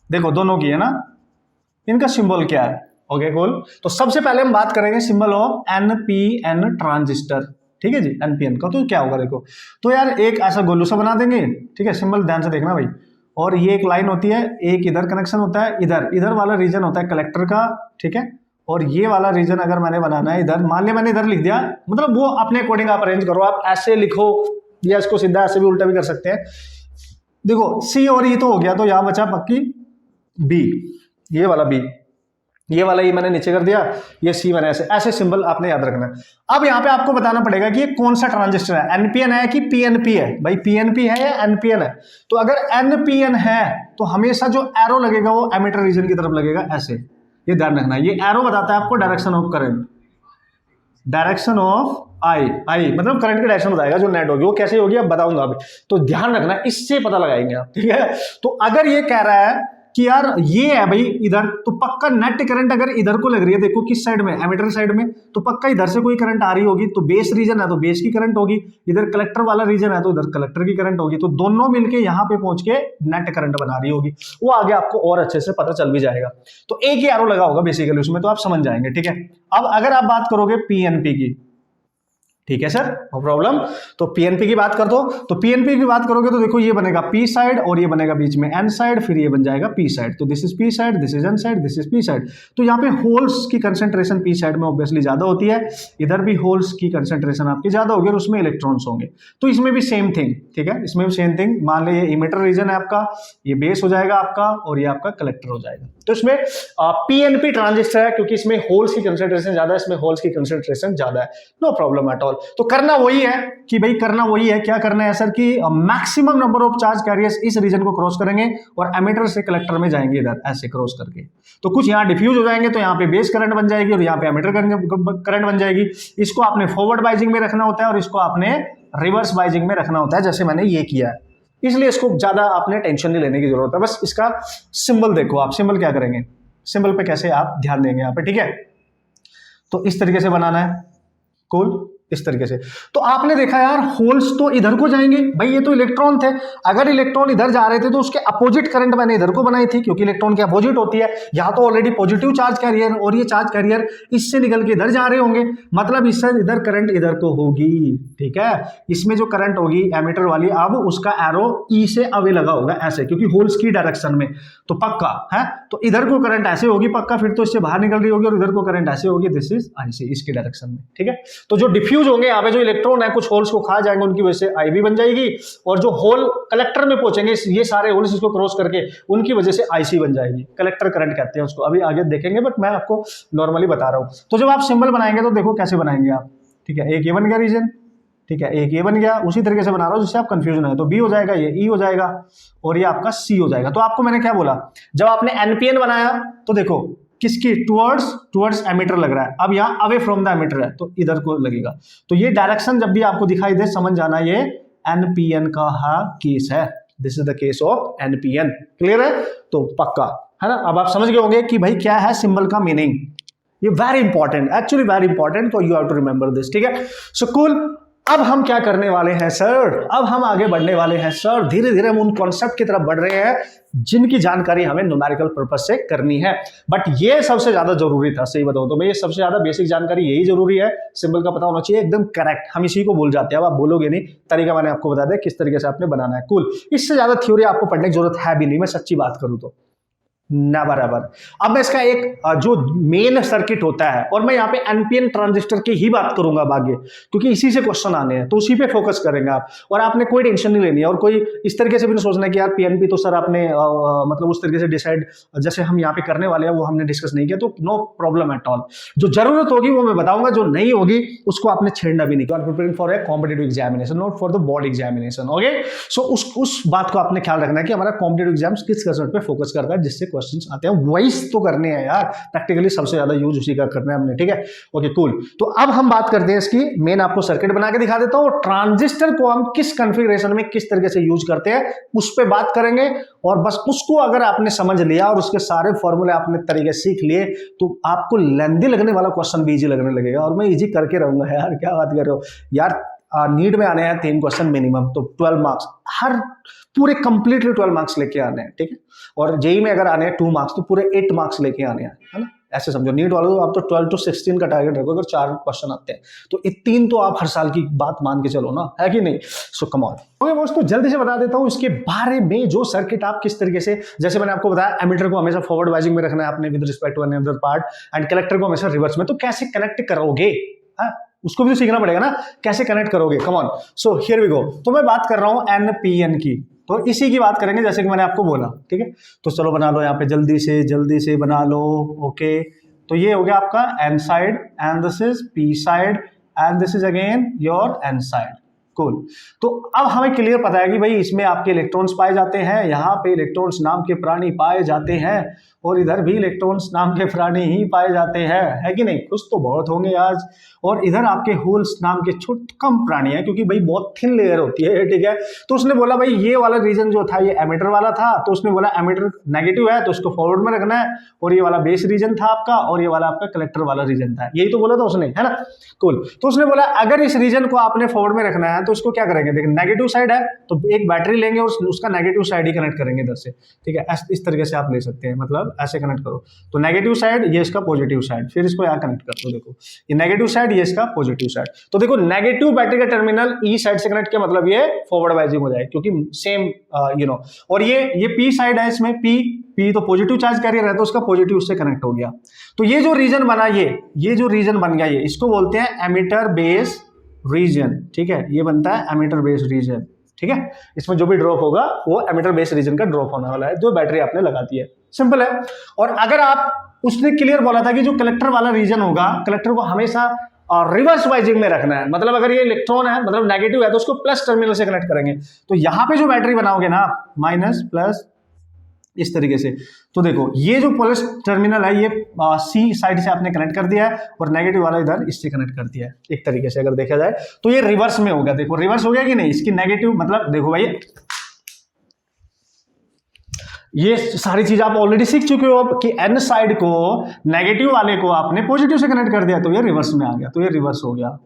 देखो दोनों की, है ना, इनका सिंबल क्या है। Okay cool. तो सबसे पहले हम बात करेंगे सिंबल ऑफ NPN ट्रांजिस्टर, ठीक है जी, NPN का। तो क्या होगा देखो, तो यार एक ऐसा गोलू सा बना देंगे, ठीक है, सिंबल ध्यान से देखना भाई। और ये एक लाइन होती है, एक इधर कनेक्शन होता है, इधर वाला रीजन होता है कलेक्टर का, ठीक है। और ये वाला रीजन अगर मैंने बनाना है इधर, मान लिया मैंने इधर लिख दिया, मतलब वो अपने अकॉर्डिंग आप अरेंज करो, आप ऐसे लिखो या इसको सीधा ऐसे भी उल्टा भी कर सकते हैं। देखो C और E तो हो गया, तो यहां बचा पक्की B, ये वाला B, ये वाला ये मैंने नीचे कर दिया, ये C मैंने ऐसे सिंबल आपने याद रखना है। अब यहाँ पे आपको बताना पड़ेगा कि ये कौन सा ट्रांजिस्टर है, NPN है कि PNP है। भाई PNP है या NPN है। तो अगर NPN है तो हमेशा जो एरो लगेगा वो एमिटर रीजन की तरफ लगेगा, ऐसे, ये ध्यान रखना। ये एरो बताता है आपको direction of current, direction of I मतलब करंट की डायरेक्शन बताएगा जो नेट होगी, वो कैसे होगी अब बताऊंगा अभी। तो ध्यान रखना, इससे पता लगाएंगे आप, ठीक है। तो अगर ये कह रहा है कि यार ये है भाई इधर, तो पक्का नेट करंट अगर इधर को लग रही है, देखो किस साइड में, एमिटर साइड में, तो पक्का इधर से कोई करंट आ रही होगी, तो बेस रीजन है तो बेस की करंट होगी, इधर कलेक्टर वाला रीजन है तो इधर कलेक्टर की करंट होगी। तो दोनों मिलके यहाँ पे पहुंच के नेट करंट बना रही होगी, वो आगे आपको और अच्छे से पता चल भी जाएगा। तो एक ही एरो लगा होगा बेसिकली उसमें, तो आप समझ जाएंगे, ठीक है। अब अगर आप बात करोगे PNP की, ठीक है सर, नो प्रॉब्लम। तो PNP की बात कर दो, तो PNP की बात करोगे तो देखो ये बनेगा P साइड और ये बनेगा बीच में N साइड, फिर ये बन जाएगा P साइड। तो this is P side, this is N side, this is P side. तो यहाँ पे होल्स की कंसेंट्रेशन P साइड में ऑब्वियसली ज्यादा होती है, इधर भी होल्स की कंसेंट्रेशन आपकी ज्यादा होगी और उसमें इलेक्ट्रॉन्स होंगे। तो इसमें भी सेम थिंग, ठीक है, इसमें भी सेम थिंग। मान लीजिए ये इमिटर रीजन है आपका, ये बेस हो जाएगा आपका और ये आपका कलेक्टर हो जाएगा। तो इसमें पीएनपी ट्रांजिस्टर है क्योंकि इसमें होल्स की कंसेंट्रेशन ज्यादा है, इसमें होल्स की कंसेंट्रेशन ज्यादा है, नो प्रॉब्लम एट ऑल। तो करना वही है कि भाई करना वही है, क्या करना है सर कि maximum number of charge carriers इस रीजन को क्रॉस करेंगे और एमिटर से कलेक्टर में जाएंगे इधर ऐसे क्रॉस करके। तो कुछ यहाँ डिफ्यूज हो जाएंगे तो यहाँ पे बेस करंट बन जाएगी और यहाँ पे एमिटर करंट बन जाएगी। इसको आपने फॉरवर्ड बाइजिंग में रखना होता है और इसको आपने रिवर्स बाइजिंग में रखना होता है, जैसे मैंने ये किया है। इसलिए इसको ज्यादा आपने टेंशन नहीं लेने की जरूरत है, बस इसका सिंबल देखो आप। सिंबल क्या करेंगे, सिंबल पे कैसे आप ध्यान देंगे यहाँ पे, ठीक है। तो इस तरीके से बनाना है, कूल, इस तरीके से। तो आपने देखा यार होल्स तो इधर को जाएंगे, भाई ये तो इलेक्ट्रॉन थे, अगर इलेक्ट्रॉन इधर जा रहे थे तो उसके अपोजिट करंट मैंने इधर को बनाई थी क्योंकि इलेक्ट्रॉन के अपोजिट होती है। यहाँ तो ऑलरेडी पॉजिटिव चार्ज कैरियर और ये चार्ज कैरियर इससे निकल के इधर जा रहे होंगे, मतलब इससे इधर करंट इधर को होगी, ठीक है। इसमें जो करंट होगी एमीटर वाली, अब उसका एरो ई से अवे लगा होगा ऐसे, क्योंकि होल्स की डायरेक्शन में, तो पक्का है। तो इधर को करंट ऐसे होगी पक्का, फिर तो इससे बाहर निकल रही होगी, और इधर को करंट ऐसे होगी, दिस इज आई सी, इसकी डायरेक्शन में, ठीक है। तो जो डिफ्यूज होंगे यहाँ पे जो इलेक्ट्रॉन है कुछ होल्स को खा जाएंगे, उनकी वजह से आईबी बन जाएगी, और जो होल कलेक्टर में पहुंचेंगे ये सारे होल्स इसको क्रॉस करके, उनकी वजह से आईसी बन जाएगी। कलेक्टर करंट कहते हैं उसको, अभी आगे देखेंगे, बट मैं आपको नॉर्मली बता रहा हूं। तो जब आप सिंबल बनाएंगे तो देखो कैसे बनाएंगे आप, ठीक है। एक ये बन गया रीजन, ठीक है, एक ये बन गया, उसी तरीके से बना रहा हूं जिससे आप कंफ्यूजन है। तो बी हो जाएगा, ये ई हो जाएगा, और ये आपका सी हो जाएगा। तो आपको मैंने क्या बोला, जब आपने एनपीएन बनाया तो देखो किसकी टुवर्ड्स एमिटर लग रहा है, अब यहाँ अवे फ्रॉम द एमिटर है तो इधर को लगेगा। तो ये डायरेक्शन जब भी आपको दिखाई दे समझ जाना ये एनपीएन का केस है, this is the case of NPN. Clear है, तो पक्का है ना। अब आप समझ गए होंगे कि भाई क्या है सिंबल का मीनिंग, ये very important, actually very important, तो you have to remember this, ठीक है। सो कूल, अब हम क्या करने वाले हैं सर, अब हम आगे बढ़ने वाले हैं सर, धीरे धीरे हम उन कॉन्सेप्ट की तरफ बढ़ रहे हैं जिनकी जानकारी हमें न्यूमेरिकल पर्पस से करनी है। बट ये सबसे ज्यादा जरूरी था, सही बताऊं तो मैं, ये सबसे ज्यादा बेसिक जानकारी यही जरूरी है, सिंबल का पता होना चाहिए एकदम करेक्ट। हम इसी को भूल जाते हैं, अब आप बोलोगे नहीं, तरीका मैंने आपको बता दिया किस तरीके से आपने बनाना है। कूल, इससे ज्यादा थ्योरी आपको पढ़ने की जरूरत है भी नहीं, मैं सच्ची बात करूं तो ना बराबर। अब मैं इसका एक जो मेन सर्किट होता है, और मैं यहाँ पे एनपीएन ट्रांजिस्टर की ही बात करूंगा आगे, क्योंकि इसी से क्वेश्चन आने हैं, तो उसी पे फोकस करेंगे आप। और आपने कोई टेंशन नहीं लेनी है, और कोई इस तरीके से भी नहीं सोचना है कि यार पीएनपी तो सर आपने मतलब उस तरीके से डिसाइड जैसे हम यहाँ पे करने वाले हैं वो हमने डिस्कस नहीं किया, तो नो प्रॉब्लम एट ऑल। जो जरूरत होगी वो मैं बताऊंगा, जो नहीं होगी उसको आपने छेड़ना भी नहीं। Preparing for a competitive examination, not for the board examination, okay. So उस बात को आपने ख्याल रखना है कि हमारा कॉम्पिटिटिव एग्जाम्स किस कंसेप्ट पे फोकस करता है, जिससे क्वेश्चंस आते हैं वॉइस तो करने हैं यार, प्रैक्टिकली सबसे ज्यादा यूज उसी का करना है हमने, ठीक है। ओके कूल, तो अब हम बात करते हैं इसकी मेन, आपको सर्किट बना के दिखा देता हूं, ट्रांजिस्टर को हम किस कॉन्फ़िगरेशन में किस तरीके से यूज करते हैं उस पे बात करेंगे। और बस उसको अगर आपने समझ लिया और उसके सारे फॉर्मूले आपने तरीके सीख लिए तो आपको लेंदी लगने वाला क्वेश्चन भी इजी लगने लगेगा, और मैं इजी करके रहूंगा यार, क्या बात कर रहे हो यार। नीट में आने हैं 3 क्वेश्चन मिनिमम, तो 12 मार्क्स हर पूरे कंप्लीटली 12 मार्क्स लेके आने हैं, ठीक है। और जेई में अगर आने हैं 2 मार्क्स तो पूरे 8 मार्क्स लेके आने हैं, है ना। ऐसे समझो, नीट वालों तो आप तो 12 to 16 का टारगेट रखो, अगर 4 क्वेश्चन आते हैं तो 3 तो आप हर साल की बात मान के चलो ना, है कि नहीं। सो कम ऑन, ओके दोस्तों, जल्दी से बता देता हूं इसके बारे में, जो सर्किट आप किस तरीके से, जैसे मैंने आपको बताया एमीटर को हमेशा फॉरवर्ड बाइजिंग में रखना है आपने with respect to another part, and collector को हमेशा रिवर्स में। तो कैसे कनेक्ट करोगे, उसको भी तो सीखना पड़ेगा ना, कैसे कनेक्ट करोगे, come on. So here we go. तो मैं बात कर रहा हूं एनपीएन की, तो इसी की बात करेंगे जैसे कि मैंने आपको बोला, ठीक है। तो चलो बना लो यहाँ पे, जल्दी से बना लो, ओके। तो ये हो गया आपका N side, and this is P side, and this is again your N side. Cool, तो अब हमें क्लियर पता है कि भाई इसमें आपके इलेक्ट्रॉन्स पाए जाते हैं, यहाँ पे इलेक्ट्रॉन्स नाम के प्राणी पाए जाते हैं, और इधर भी इलेक्ट्रॉन्स नाम के प्राणी ही पाए जाते हैं, है कि नहीं। कुछ तो बहुत होंगे आज। और इधर आपके होल्स नाम के छोटे कम प्राणी हैं, क्योंकि भाई बहुत थिन लेयर होती है, ठीक है। तो उसने बोला भाई ये वाला रीजन जो था ये एमिटर वाला था, तो उसने बोला एमिटर नेगेटिव है तो उसको फॉरवर्ड में रखना है, और ये वाला बेस रीजन था आपका, और ये वाला आपका कलेक्टर वाला रीजन था, यही तो बोला था उसने, है ना। कूल, तो उसने बोला अगर इस रीजन को आपने फॉरवर्ड में रखना है तो इसको क्या करेंगे, देखिए नेगेटिव साइड है तो एक बैटरी लेंगे और उसका नेगेटिव साइड ही कनेक्ट करेंगे इधर से, ठीक है। इस तरीके से आप ले सकते हैं, मतलब ऐसे कनेक्ट करो, तो नेगेटिव साइड ये इसका पॉजिटिव साइड, फिर इसको यहाँ कनेक्ट कर दो, देखो ये नेगेटिव साइड ये इसका पॉजिटिव साइड। तो देखो नेगेटिव बैटरी का टर्मिनल ई साइड से कनेक्ट किया, मतलब ये फॉरवर्ड बाइजिंग हो जाए, क्योंकि सेम यू नो। और ये पी साइड है, इसमें पी तो पॉजिटिव चार्ज कैरियर है तो उसका पॉजिटिव उससे कनेक्ट हो गया। तो ये जो रीजन बना, ये जो रीजन बन गया, ये इसको बोलते हैं एमिटर बेस रीजन, ठीक है। ये बनता है एमिटर बेस रीजन, ठीक है, इसमें जो भी ड्रॉप होगा वो एमिटर बेस रीजन का ड्रॉप होने वाला है जो बैटरी आपने लगा दी है। सिंपल है। और अगर आप, उसने क्लियर बोला था कि जो कलेक्टर वाला रीजन होगा, कलेक्टर को हमेशा रिवर्स वाइजिंग में रखना है। मतलब अगर ये इलेक्ट्रॉन है, मतलब नेगेटिव है, तो उसको प्लस टर्मिनल से कनेक्ट करेंगे। तो यहां पे जो बैटरी बनाओगे ना आप, माइनस प्लस इस तरीके से, तो देखो ये जो प्लस टर्मिनल है ये सी साइड से आपने कनेक्ट कर दिया है और नेगेटिव वाला इधर इससे कनेक्ट कर दिया है। एक तरीके से अगर देखा जाए तो ये रिवर्स में हो गया। देखो रिवर्स हो गया कि नहीं, इसकी नेगेटिव, मतलब देखो भाई ये सारी चीज आप ऑलरेडी सीख चुके हो कि एन साइड को, नेगेटिव वाले को आपने पॉजिटिव से कनेक्ट कर दिया तो ये रिवर्स में आ गया, तो ये रिवर्स हो गया,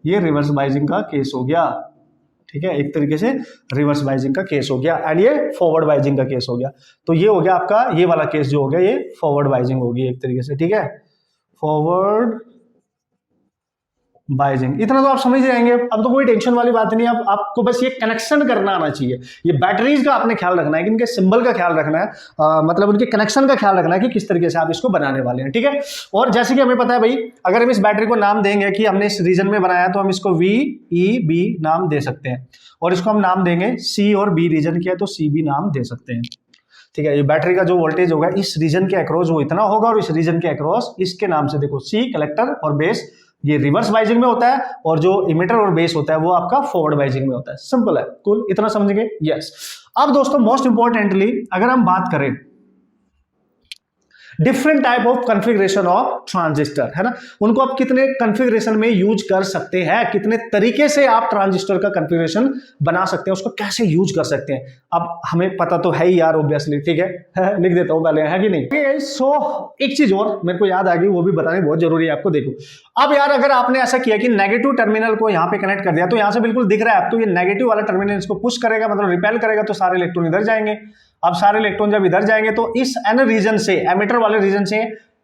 ये रिवर्स बाइजिंग का केस हो गया। ठीक है, एक तरीके से रिवर्स बाइजिंग का केस हो गया एंड ये फॉरवर्ड बाइजिंग का केस हो गया। तो ये हो गया आपका, ये वाला केस जो हो गया ये फॉरवर्ड बाइजिंग होगी एक तरीके से। ठीक है, फॉरवर्ड बाइजिंग, इतना तो आप समझ जाएंगे। अब तो कोई टेंशन वाली बात नहीं है। अब आपको बस ये कनेक्शन करना आना चाहिए। ये बैटरीज का आपने ख्याल रखना है कि इनके सिंबल का ख्याल रखना है, मतलब उनके कनेक्शन का ख्याल रखना है कि किस तरीके से आप इसको बनाने वाले हैं। ठीक है, और जैसे कि हमें पता है भाई, अगर हम इस बैटरी को नाम देंगे कि हमने इस रीजन में बनाया तो हम इसको VEB नाम दे सकते हैं, और इसको हम नाम देंगे C और B रीजन किया तो CB नाम दे सकते हैं। ठीक है, ये बैटरी का जो वोल्टेज होगा इस रीजन के अक्रॉस वो इतना होगा, और इस रीजन के अक्रॉस इसके नाम से देखो C कलेक्टर और बेस, ये रिवर्स बाइजिंग में होता है, और जो इमीटर और बेस होता है वो आपका फॉरवर्ड बाइजिंग में होता है। सिंपल है, कूल, इतना समझ गए? यस। अब दोस्तों मोस्ट इंपॉर्टेंटली अगर हम बात करें different type of configuration of transistor, है ना, उनको आप कितने कॉन्फ़िगरेशन में यूज कर सकते हैं, कितने तरीके से आप ट्रांजिस्टर का कॉन्फ़िगरेशन बना सकते हैं, उसको कैसे यूज कर सकते हैं, अब हमें पता तो है ही यार ऑब्वियसली। ठीक है, लिख देता हूं पहले, है कि नहीं। सो एक चीज और मेरे को याद आ गई, वो भी बतानी बहुत जरूरी है आपको। देखो अब यार, अगर आपने ऐसा किया कि नेगेटिव टर्मिनल को यहां पे कनेक्ट कर दिया, तो यहां से बिल्कुल दिख रहा है आपको, ये नेगेटिव वाला टर्मिनल इसको पुश करेगा, मतलब रिपेल करेगा, तो सारे इलेक्ट्रॉन इधर जाएंगे। अब सारे इलेक्ट्रॉन जब इधर जाएंगे तो इस एन रीजन से, एमिटर वाले रीजन से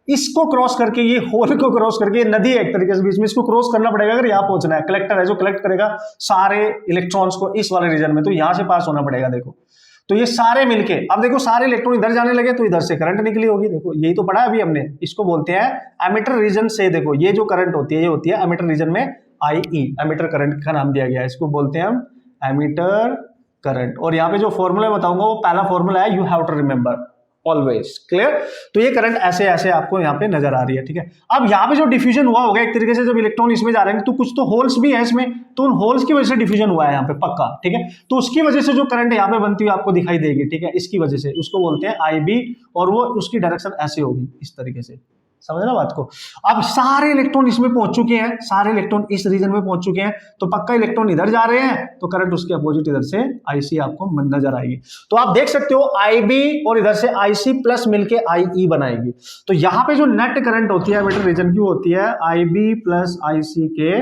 इसको क्रॉस करके, ये होल को क्रॉस करके, ये नदी है एक तरीके से बीच में, इसको क्रॉस करना पड़ेगा अगर यहां पहुंचना है। कलेक्टर है जो कलेक्ट करेगा सारे इलेक्ट्रॉन्स को इस वाले रीजन में, तो यहां से पास होना पड़ेगा। देखो तो ये सारे मिलके, अब देखो सारे इलेक्ट्रॉन इधर जाने लगे तो इधर से करंट निकली होगी। देखो यही तो पढ़ा अभी हमने, इसको बोलते हैं एमिटर रीजन से। देखो ये जो करंट होती है ये होती है एमिटर रीजन में IE, एमिटर करंट का नाम दिया गया है, इसको बोलते हैं हम एमिटर करंट। और यहाँ पे जो फॉर्मूला बताऊंगा वो पहला फॉर्मूला है, you have to remember always, clear. तो ये करंट ऐसे ऐसे आपको यहाँ पे नजर आ रही है। ठीक है, अब यहाँ पे जो डिफ्यूजन हुआ होगा एक तरीके से, जब इलेक्ट्रॉन इसमें जा रहे हैं तो कुछ तो होल्स भी है इसमें, तो उन होल्स की वजह से डिफ्यूजन हुआ है यहाँ पे पक्का। ठीक है, तो उसकी वजह से जो करंट यहाँ पे बनती हुई आपको दिखाई देगी, ठीक है, इसकी वजह से उसको बोलते हैं IB, और वो उसकी डायरेक्शन ऐसे होगी इस तरीके से, समझना बात को। अब सारे इलेक्ट्रॉन इसमें पहुंच चुके हैं, सारे इलेक्ट्रॉन इस रीजन में पहुंच चुके हैं, तो पक्का इलेक्ट्रॉन इधर जा रहे हैं, तो करंट उसके अपोजिट इधर से IC आपको नजर आएगी। तो आप देख सकते हो IB और इधर से IC प्लस मिलके IE बनाएगी। तो यहां पे जो नेट करंट होती है एमिटर रीजन की होती है IB प्लस IC के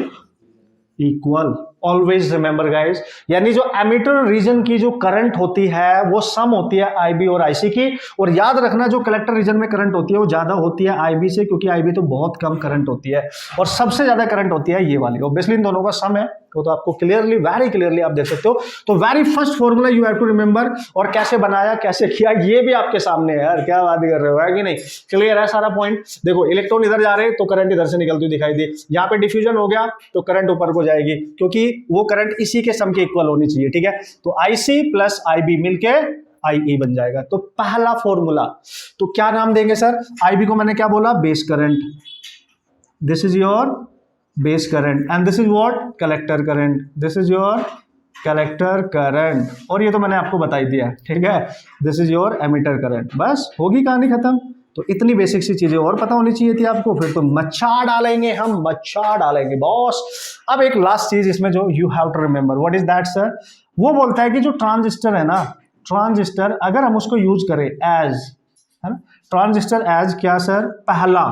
इक्वल। ऑलवेज रिमेंबर गाइस, यानी जो एमिटर रीजन की जो करंट होती है वो सम होती है IB और IC की। और याद रखना जो कलेक्टर रीजन में करंट होती है वो ज्यादा होती है IB से, क्योंकि IB तो बहुत कम करंट होती है, और सबसे ज्यादा करंट होती है ये वाली। ऑब्वियसली इन दोनों का सम है, वो तो आपको क्लियरली, वेरी क्लियरली आप देख सकते हो। तो very first formula you have to remember, और कैसे बनाया कैसे किया ये भी आपके सामने है यार, क्या बात कर रहे हो, है कि नहीं? क्लियर है सारा पॉइंट। देखो इलेक्ट्रॉन इधर जा रहे हैं तो करंट इधर से निकलती हुई दिखाई दी, यहाँ पे डिफ्यूजन हो गया तो करंट ऊपर को जाएगी, क्योंकि वो करंट इसी के सम के इक्वल होनी चाहिए। ठीक है, तो IC प्लस IB मिलके IE बन जाएगा। तो पहला फॉर्मूला, तो क्या नाम देंगे सर? IB को मैंने क्या बोला? Base current, this is your base current, and this is what? Collector current, this is your collector current, और ये तो मैंने आपको बता ही दिया। ठीक है, this is your emitter current. बस होगी कहानी खत्म। तो इतनी बेसिक सी चीजें और पता होनी चाहिए थी आपको, फिर तो मच्छा डालेंगे हम, मच्छा डालेंगे बॉस। अब एक लास्ट चीज इसमें जो you have to remember, what is that sir? वो बोलता है कि जो ट्रांजिस्टर है ना, ट्रांजिस्टर अगर हम उसको यूज करें एज, है ना, ट्रांजिस्टर एज क्या सर? पहला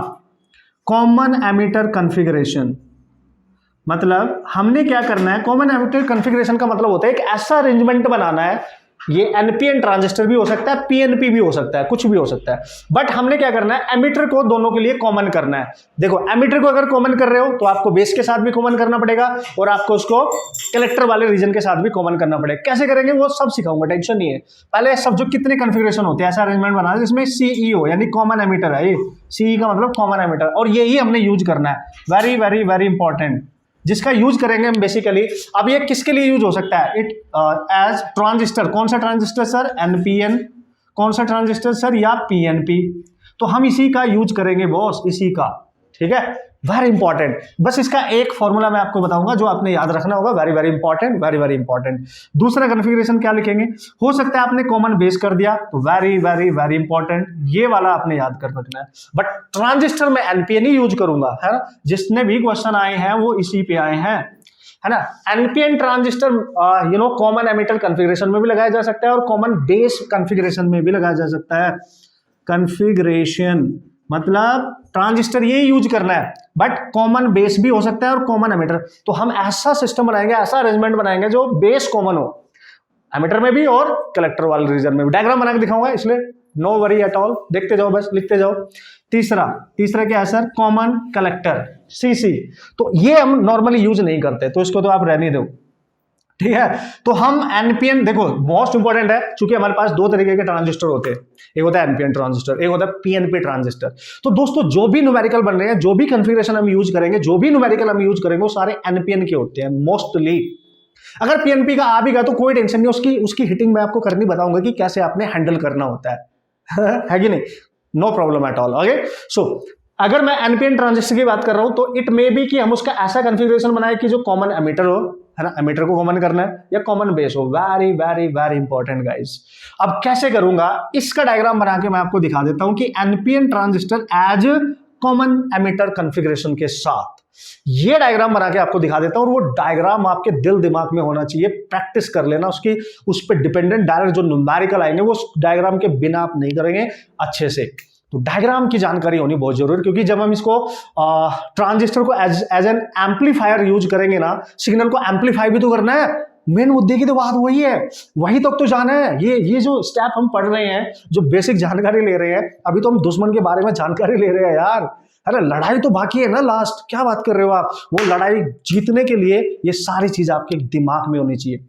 कॉमन एमिटर कॉन्फ़िगरेशन। मतलब हमने क्या करना है, कॉमन एमिटर कॉन्फ़िगरेशन का मतलब होता है एक ऐसा अरेंजमेंट बनाना है, ये NPN ट्रांजिस्टर भी हो सकता है, PNP भी हो सकता है, कुछ भी हो सकता है, बट हमने क्या करना है, एमिटर को दोनों के लिए कॉमन करना है। देखो एमिटर को अगर कॉमन कर रहे हो तो आपको बेस के साथ भी कॉमन करना पड़ेगा, और आपको उसको कलेक्टर वाले रीजन के साथ भी कॉमन करना पड़ेगा। कैसे करेंगे वो सब सिखाऊंगा, टेंशन नहीं है। पहले सब जो कितने कॉन्फ़िगरेशन होते हैं ऐसा अरेंजमेंट बनाना जिसमें CE हो, यानी कॉमन एमिटर है। ये CE का मतलब कॉमन एमिटर, और यही हमने यूज करना है। वेरी वेरी वेरी इंपॉर्टेंट, जिसका यूज करेंगे हम बेसिकली। अब ये किसके लिए यूज हो सकता है? It as transistor. कौन सा ट्रांजिस्टर सर? एनपीएन। कौन सा ट्रांजिस्टर सर? या पीएनपी। तो हम इसी का यूज करेंगे बॉस, इसी का, ठीक है। Very important. बस इसका एक फॉर्मूला मैं आपको बताऊंगा जो आपने याद रखना होगा। Very very important, very very important. दूसरा कॉन्फ़िगरेशन क्या लिखेंगे? हो सकता है आपने कॉमन बेस कर दिया, तो वेरी वेरी वेरी इंपॉर्टेंट, ये वाला आपने याद कर रखना है। बट ट्रांजिस्टर में एनपीएन ही यूज करूंगा, है ना। जितने भी क्वेश्चन आए हैं वो इसी पे आए हैं, है ना। NPN transistor common emitter configuration में भी लगाया जा सकता है और कॉमन बेस कॉन्फ़िगरेशन में भी लगाया जा सकता है। कॉन्फ़िगरेशन मतलब ट्रांजिस्टर ये यूज करना है, बट कॉमन बेस भी हो सकता है और कॉमन एमिटर। तो हम ऐसा सिस्टम बनाएंगे, ऐसा अरेंजमेंट बनाएंगे जो बेस कॉमन हो, एमिटर में भी और कलेक्टर वाले रीजन में भी। डायग्राम बना के दिखाऊंगा, इसलिए नो वरी एट ऑल, देखते जाओ, बस लिखते जाओ। तीसरा क्या है सर? Common collector, CC. तो ये हम नॉर्मली यूज नहीं करते, तो इसको तो आप रहने दो, ठीक है। तो हम एनपीएन, देखो मोस्ट इंपॉर्टेंट है, क्योंकि हमारे पास दो तरीके के ट्रांजिस्टर होते हैं, एक होता है एनपीएन ट्रांजिस्टर, एक होता है पीएनपी ट्रांजिस्टर। तो दोस्तों जो भी न्यूमेरिकल बन रहे हैं, जो भी कॉन्फ़िगरेशन हम यूज करेंगे, जो भी न्यूमेरिकल हम यूज करेंगे, वो सारे एनपीएन के होते हैं मोस्टली। अगर पीएनपी का आ भी गया तो कोई टेंशन नहीं, उसकी हिटिंग मैं आपको करनी बताऊंगा कि कैसे आपने हैंडल करना होता है है कि नहीं, no problem at all. Okay, so अगर मैं एनपीएन ट्रांजिस्टर की बात कर रहा हूं तो इट मे बी कि हम उसका ऐसा कॉन्फ़िगरेशन बनाए कि जो कॉमन एमिटर हो, है ना, एमिटर को कॉमन करना है, या कॉमन बेस हो। Very very very important guys. अब कैसे करूंगा, इसका डायग्राम बना के मैं आपको दिखा देता हूं कि NPN transistor as common emitter configuration के साथ ये डायग्राम बना के आपको दिखा देता हूं। और वो डायग्राम आपके दिल दिमाग में होना चाहिए, प्रैक्टिस कर लेना उसकी, उस पर डिपेंडेंट डायरेक्ट जो न्यूमेरिकल आएंगे वो डायग्राम के बिना आप नहीं करेंगे अच्छे से। तो डायग्राम की जानकारी होनी बहुत जरूरी है, क्योंकि जब हम इसको ट्रांजिस्टर को एज एन एम्पलीफायर यूज करेंगे ना, सिग्नल को एम्पलीफाई भी तो करना है। मेन मुद्दे की तो बात वही है, वही तक तो जाना है। ये जो स्टेप हम पढ़ रहे हैं, जो बेसिक जानकारी ले रहे हैं, अभी तो हम दुश्मन के बारे में जानकारी ले रहे हैं यार। अरे लड़ाई तो बाकी है ना, लास्ट क्या बात कर रहे हो आप। वो लड़ाई जीतने के लिए ये सारी चीज आपके दिमाग में होनी चाहिए।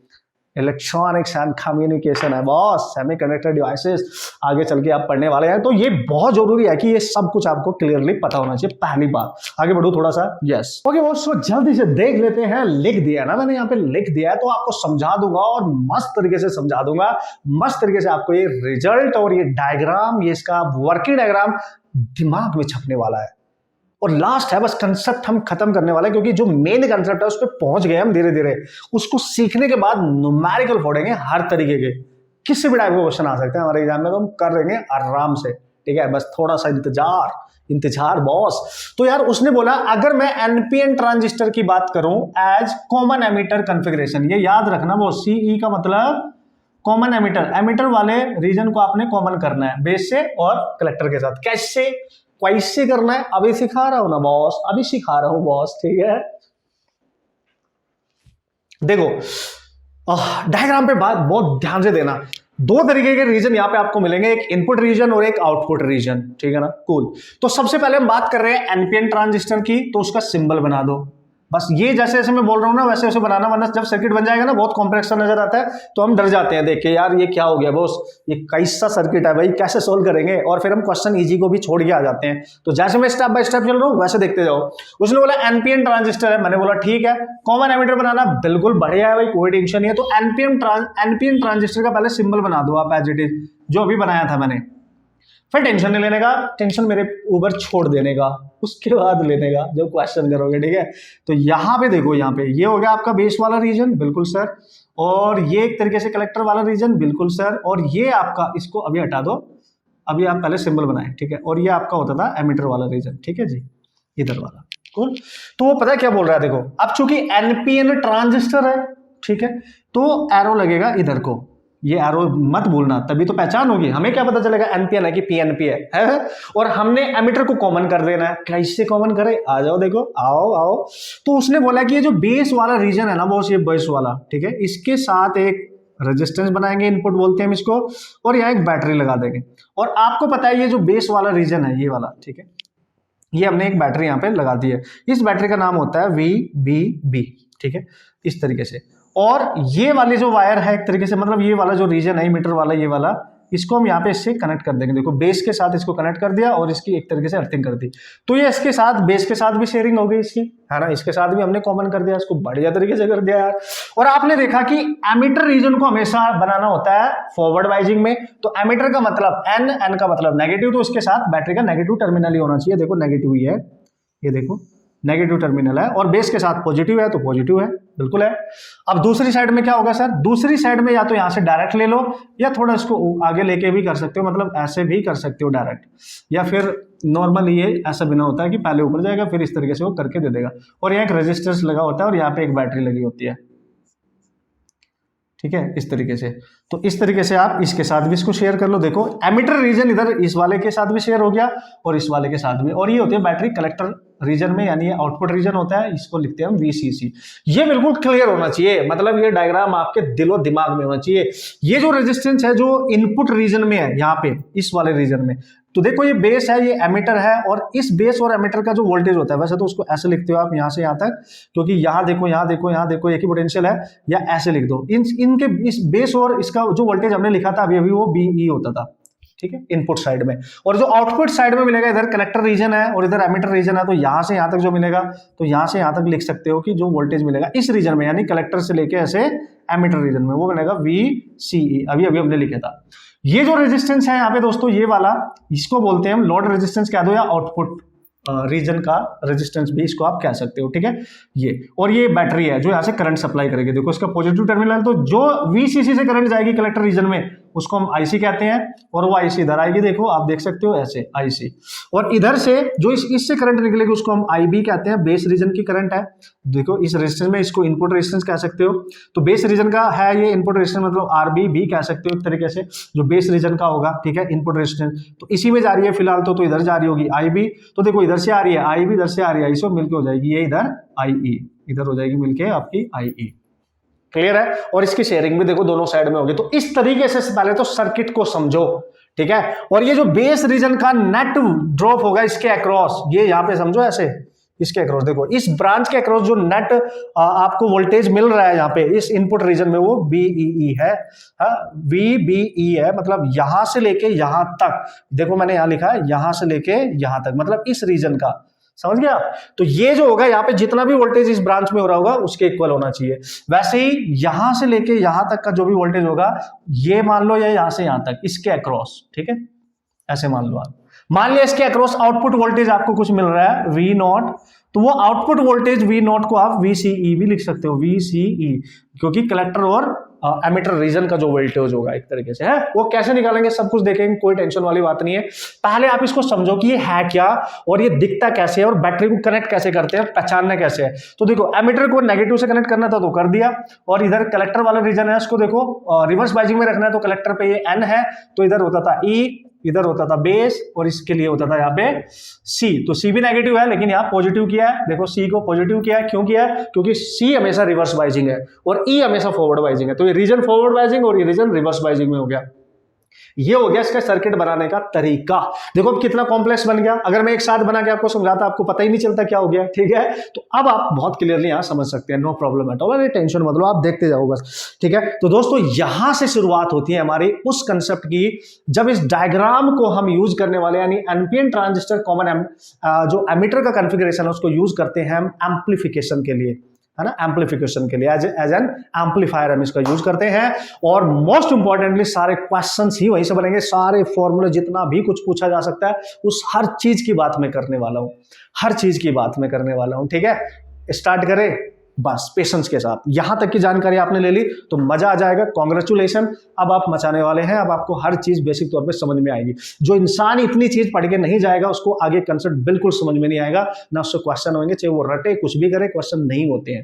इलेक्ट्रॉनिक्स एंड कम्युनिकेशन है बॉस, सेमीकंडक्टर डिवाइसेस, आगे चल के आप पढ़ने वाले हैं, तो ये बहुत जरूरी है कि ये सब कुछ आपको क्लियरली पता होना चाहिए। पहली बात, आगे बढ़ो थोड़ा सा। यस, ओके बॉस, तो जल्दी से देख लेते हैं। लिख दिया ना मैंने, यहाँ पे लिख दिया है, तो आपको समझा दूंगा और मस्त तरीके से समझा दूंगा। मस्त तरीके से आपको ये रिजल्ट और ये डायग्राम, ये इसका वर्किंग डायग्राम दिमाग में छपने वाला है। और लास्ट है बस कंसेप्ट हम खत्म करने वाले हैं, क्योंकि जो मेन कंसेप्ट है उस पर पहुंच गए हम धीरे धीरे। उसको सीखने के बाद न्यूमेरिकल फोड़ेंगे हर तरीके के, किसी भी टाइप का क्वेश्चन आ सकते हैं हमारे एग्जाम में, तो हम कर देंगे आराम से, ठीक है। बस थोड़ा सा इंतजार बॉस। तो यार उसने बोला अगर मैं एनपीएन ट्रांजिस्टर की बात करूं एज कॉमन एमिटर कॉन्फ़िगरेशन, ये याद रखना वो सीई का मतलब कॉमन एमिटर, एमिटर वाले रीजन को आपने कॉमन करना है बेस से और कलेक्टर के साथ। कैसे करना है अभी सिखा रहा हूं ना बॉस, अभी सिखा रहा हूं बॉस, ठीक है। देखो डायग्राम पे बात बहुत ध्यान से देना। दो तरीके के रीजन यहां पे आपको मिलेंगे, एक इनपुट रीजन और एक आउटपुट रीजन, ठीक है ना, कूल। तो सबसे पहले हम बात कर रहे हैं एनपीएन ट्रांजिस्टर की, तो उसका सिंबल बना दो। बस ये जैसे जैसे मैं बोल रहा हूँ ना वैसे वैसे बनाना, वरना जब सर्किट बन जाएगा ना बहुत कॉम्प्लेक्स सा नजर आता है, तो हम डर जाते हैं देख के, यार ये क्या हो गया बॉस, ये कैसा सर्किट है भाई, कैसे सोल्व करेंगे, और फिर हम क्वेश्चन इजी को भी छोड़ के आ जाते हैं। तो जैसे मैं स्टेप बाय स्टेप चल रहा हूँ वैसे देखते जाओ। उसने बोला एनपीएन ट्रांजिस्टर है, मैंने बोला ठीक है। कॉमन एमिटर बनाना बिल्कुल बढ़िया है भाई, कोई टेंशन नहीं है। तो एनपीएन ट्रांजिस्टर का पहले सिंबल बना दो आप एज इट इज, जो अभी बनाया था मैंने। फिर टेंशन नहीं लेने का, टेंशन मेरे ऊपर छोड़ देने का, उसके बाद लेने का जब क्वेश्चन करोगे, ठीक है। तो यहाँ पे देखो, यहाँ पे ये हो गया आपका बेस वाला रीजन, बिल्कुल सर। और ये एक तरीके से कलेक्टर वाला रीजन, बिल्कुल सर। और ये आपका, इसको अभी हटा दो, अभी आप पहले सिंबल बनाए, ठीक है। और ये आपका होता था एमिटर वाला रीजन, ठीक है जी, इधर वाला, कूल। तो वो पता क्या बोल रहा है, देखो अब चूंकि एनपीएन ट्रांजिस्टर है, ठीक है, तो एरो लगेगा इधर को, ये एरो मत भूलना, तभी तो पहचान होगी। हमें क्या पता चलेगा एनपीएन है कि पीएनपी है? और हमने एमिटर को कॉमन कर देना है। कैसे कॉमन करें, आ जाओ देखो, आओ। तो उसने बोला कि ये जो बेस वाला रीजन है ना बॉस, ये बेस वाला, ठीक है, इसके साथ एक रेजिस्टेंस बनाएंगे, इनपुट बोलते हैं हम इसको, और यहाँ एक बैटरी लगा देंगे। और आपको पता है ये जो बेस वाला रीजन है, ये वाला, ठीक है, ये हमने एक बैटरी यहाँ पे लगा दी है। इस बैटरी का नाम होता है VBB, ठीक है, इस तरीके से। और ये वाली जो वायर है एक तरीके से, मतलब ये वाला जो रीजन है मीटर वाला, ये वाला, इसको हम यहाँ पे इससे कनेक्ट कर देंगे। देखो बेस के साथ इसको कनेक्ट कर दिया और इसकी एक तरीके से अर्थिंग कर दी, तो ये इसके साथ बेस के साथ भी शेयरिंग हो गई इसकी, है ना, इसके साथ भी हमने कॉमन कर दिया, इसको बढ़िया तरीके से कर दिया यार। और आपने देखा कि एमिटर रीजन को हमेशा बनाना होता है फॉरवर्ड वाइजिंग में, तो एमिटर का मतलब एन का मतलब नेगेटिव, तो इसके साथ बैटरी का नेगेटिव टर्मिनल ही होना चाहिए। देखो नेगेटिव ही है, ये देखो नेगेटिव टर्मिनल है, और बेस के साथ पॉजिटिव है तो पॉजिटिव है, बिल्कुल है। अब दूसरी साइड में क्या होगा सर, दूसरी साइड में या तो यहां से डायरेक्ट ले लो या थोड़ा इसको आगे लेके भी कर सकते हो, मतलब ऐसे भी कर सकते हो डायरेक्ट, या फिर नॉर्मल ये ऐसा बिना होता है कि पहले ऊपर जाएगा फिर इस तरीके से वो करके दे देगा, और यहाँ एक रेजिस्टेंस लगा होता है और यहाँ पे एक बैटरी लगी होती है, ठीक है, इस तरीके से। तो इस तरीके से आप इसके साथ भी इसको शेयर कर लो। देखो एमिटर रीजन इधर इस वाले के साथ भी शेयर हो गया और इस वाले के साथ भी, और ये होती है बैटरी कलेक्टर रीजन में, यानी ये आउटपुट रीजन होता है, इसको लिखते हैं हम VCC। ये बिल्कुल क्लियर होना चाहिए, मतलब ये डायग्राम आपके दिलो दिमाग में होना चाहिए। ये जो रेजिस्टेंस है जो इनपुट रीजन में है, यहाँ पे इस वाले रीजन में, तो देखो ये बेस है, ये एमिटर है, और इस बेस और एमिटर का जो वोल्टेज होता है, वैसे तो उसको ऐसे लिखते हो आप यहाँ से यहाँ तक, क्योंकि यहाँ देखो यहाँ देखो यहाँ देखो एक ही पोटेंशियल है, या ऐसे लिख दो। इनके इस बेस और इसका जो वोल्टेज हमने लिखा था अभी अभी वो BE होता था, ठीक है, इनपुट साइड में। और जो आउटपुट साइड में मिलेगा, इधर कलेक्टर रीजन है और इधर एमिटर रीजन है, तो यहां से यहां तक जो मिलेगा, तो यहां से यहां तक लिख सकते हो कि जो वोल्टेज मिलेगा इस रीजन में, यानी कलेक्टर से लेके ऐसे एमिटर रीजन में, वो मिलेगा VCE। अभी अभी हमने लिखा था। ये जो रेजिस्टेंस है यहाँ पे दोस्तों, ये वाला, इसको बोलते हैं हम लोड रेजिस्टेंस कह दो या आउटपुट रीजन का रेजिस्टेंस भी इसको आप कह सकते हो, ठीक है। ये और ये बैटरी है जो यहाँ से करंट सप्लाई करेगी। देखो इसका पॉजिटिव टर्मिनल, तो जो VCC से करंट जाएगी कलेक्टर रीजन में उसको हम IC कहते हैं, और वो IC इधर आएगी, देखो आप देख सकते हो ऐसे IC, और इधर से जो इससे करंट निकलेगी उसको हम IB कहते हैं, बेस रीजन की करंट है। देखो इस रेजिस्टेंस में इसको इनपुट रेजिस्टेंस कह सकते हो, तो बेस रीजन का है ये इनपुट रेजिस्टेंस, मतलब RB भी कह सकते हो एक तरीके से, जो बेस रीजन का होगा, ठीक है, इनपुट रेजिस्टेंस। तो इसी में जा रही है फिलहाल, तो इधर जा रही होगी IB, तो देखो इधर से आ रही है IB, इधर से आ रही है IC, मिलकर हो जाएगी ये इधर IE, इधर हो जाएगी मिलके आपकी IE। क्लियर है। और इसकी शेयरिंग भी देखो दोनों साइड में होगी। तो इस तरीके से पहले तो सर्किट को समझो, ठीक है। और ये जो बेस रीजन का नेट ड्रॉप होगा इसके अक्रॉस, ये यहां पे समझो ऐसे, इसके अक्रॉस देखो, इस ब्रांच के अक्रॉस जो नेट आपको वोल्टेज मिल रहा है यहाँ पे इस इनपुट रीजन में, वो VEE है, VBE है, मतलब यहां से लेके यहां तक। देखो मैंने यहां लिखा है यहां से लेके यहां तक, मतलब इस रीजन का, समझ गया। तो ये जो होगा यहाँ पे जितना भी वोल्टेज इस ब्रांच में हो रहा होगा उसके इक्वल होना चाहिए। वैसे ही यहां से लेके यहां तक का जो भी वोल्टेज होगा, ये मान लो या यहां से यहां तक इसके अक्रॉस, ठीक है, ऐसे मान लो आप। मान लिया इसके अक्रॉस आउटपुट वोल्टेज आपको कुछ मिल रहा है V0, तो वो आउटपुट वोल्टेज V0 को आप VCE भी लिख सकते हो, VCE, क्योंकि कलेक्टर और एमिटर रीजन का जो वोल्टेज होगा एक तरीके से है। वो कैसे निकालेंगे सब कुछ देखेंगे, कोई टेंशन वाली बात नहीं है। पहले आप इसको समझो कि ये है क्या और ये दिखता कैसे है और बैटरी को कनेक्ट कैसे करते हैं, पहचानना कैसे है। तो देखो एमिटर को नेगेटिव से कनेक्ट करना था तो कर दिया, और इधर कलेक्टर वाला रीजन है उसको देखो रिवर्स बाइजिंग में रखना है, तो कलेक्टर पे ये N है, तो इधर होता था E, इधर होता था बेस, और इसके लिए होता था यहाँ पे C। तो C भी नेगेटिव है लेकिन यहाँ पॉजिटिव किया है, देखो C को पॉजिटिव किया है, क्यों किया है, क्योंकि C हमेशा रिवर्स बाइजिंग है और E हमेशा फॉरवर्ड बाइजिंग है। तो ये रीजन फॉरवर्ड बाइजिंग और ये रीजन रिवर्स बाइजिंग में हो गया। ये हो गया इसका सर्किट बनाने का तरीका। देखो अब कितना कॉम्प्लेक्स बन गया। अगर मैं एक साथ बना के आपको समझाता आपको पता ही नहीं चलता क्या हो गया, ठीक है। तो अब आप बहुत क्लियरली यहां समझ सकते हैं, no problem at all, tension मत लो, आप देखते जाओ बस, ठीक है। तो दोस्तों यहां से शुरुआत होती है हमारी उस कंसेप्ट की जब इस डायग्राम को हम यूज करने वाले, यानी एनपीएन ट्रांजिस्टर कॉमन जो एमिटर का कॉन्फ़िगरेशन है उसको यूज करते हैं हम एम्प्लीफिकेशन के लिए, है ना, एम्प्लीफिकेशन के लिए एज एन एम्पलीफायर हम इसका यूज करते हैं। और मोस्ट इंपॉर्टेंटली सारे क्वेश्चंस ही वहीं से बनेंगे, सारे फॉर्मूले जितना भी कुछ पूछा जा सकता है उस हर चीज की बात मैं करने वाला हूं, हर चीज की बात मैं करने वाला हूं, ठीक है। स्टार्ट करें बस पेशेंस के साथ। यहां तक की जानकारी आपने ले ली तो मजा आ जाएगा, कॉन्ग्रेचुलेशन, अब आप मचाने वाले हैं। अब आपको हर चीज बेसिक तौर पे समझ में आएगी। जो इंसान इतनी चीज पढ़ के नहीं जाएगा उसको आगे कंसेप्ट बिल्कुल समझ में नहीं आएगा, ना उससे क्वेश्चन होंगे, चाहे वो रटे कुछ भी करे, क्वेश्चन नहीं होते हैं,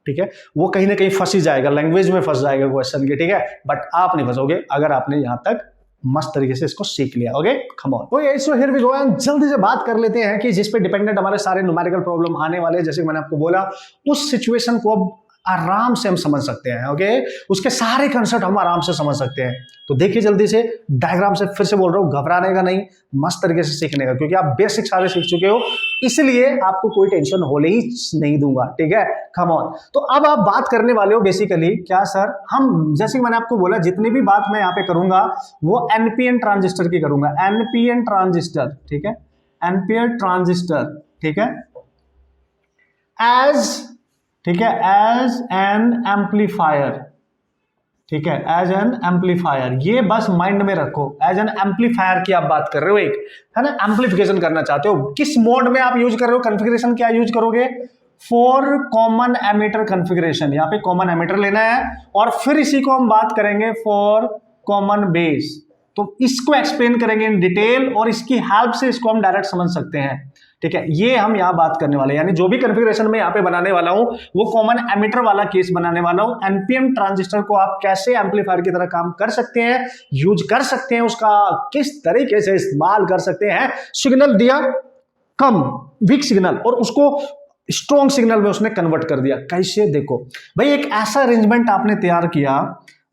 ठीक है। वो कहीं ना कहीं फंस ही जाएगा, लैंग्वेज में फंस जाएगा क्वेश्चन के, ठीक है। बट आप नहीं फंसोगे अगर आपने यहां तक मस्त तरीके से इसको सीख लिया। Okay come on, okay so here we go and जल्दी से बात कर लेते हैं कि जिस पे डिपेंडेंट हमारे सारे न्यूमेरिकल प्रॉब्लम आने वाले हैं। जैसे मैंने आपको बोला उस सिचुएशन को अब आराम से हम समझ सकते हैं। ओके, उसके सारे कंसेप्ट हम आराम से समझ सकते हैं। तो देखिए जल्दी से डायग्राम से, फिर से बोल रहा हूँ, घबराने का नहीं, मस्त तरीके से सीखने का, क्योंकि आप बेसिक सारे सीख चुके हो, इसलिए आपको कोई टेंशन होने ही नहीं दूंगा। ठीक है, कम ऑन। तो अब आप बात करने वाले हो बेसिकली क्या सर, हम जैसे कि मैंने आपको बोला जितनी भी बात मैं यहाँ पे करूंगा वो एनपीएन ट्रांजिस्टर की करूंगा। एनपीएन ट्रांजिस्टर, ठीक है, एनपीएन ट्रांजिस्टर, ठीक है, एज, ठीक है, एज एन एम्पलीफायर, ठीक है, एज एन एम्पलीफायर। ये बस माइंड में रखो, एज एन एम्पलीफायर की आप बात कर रहे हो, एक है ना, एम्पलीफिकेशन करना चाहते हो। किस मोड में आप यूज कर रहे हो, कॉन्फ़िगरेशन क्या यूज करोगे, फॉर कॉमन एमिटर कॉन्फ़िगरेशन। यहाँ पे कॉमन एमिटर लेना है और फिर इसी को हम बात करेंगे फॉर कॉमन बेस। तो इसको एक्सप्लेन करेंगे इन डिटेल और इसकी हेल्प से इसको हम डायरेक्ट समझ सकते हैं। ठीक है, ये हम यहाँ बात करने वाले हैं, यानी जो भी कॉन्फ़िगरेशन मैं यहाँ पे बनाने वाला हूँ वो कॉमन एमिटर वाला केस बनाने वाला हूँ। एनपीएन ट्रांजिस्टर को आप कैसे एम्पलीफायर की तरह काम कर सकते हैं, यूज कर सकते हैं, उसका किस तरीके से इस्तेमाल कर सकते हैं। सिग्नल दिया कम, वीक सिग्नल, और उसको स्ट्रॉन्ग सिग्नल में उसने कन्वर्ट कर दिया। कैसे, देखो भाई, एक ऐसा अरेंजमेंट आपने तैयार किया,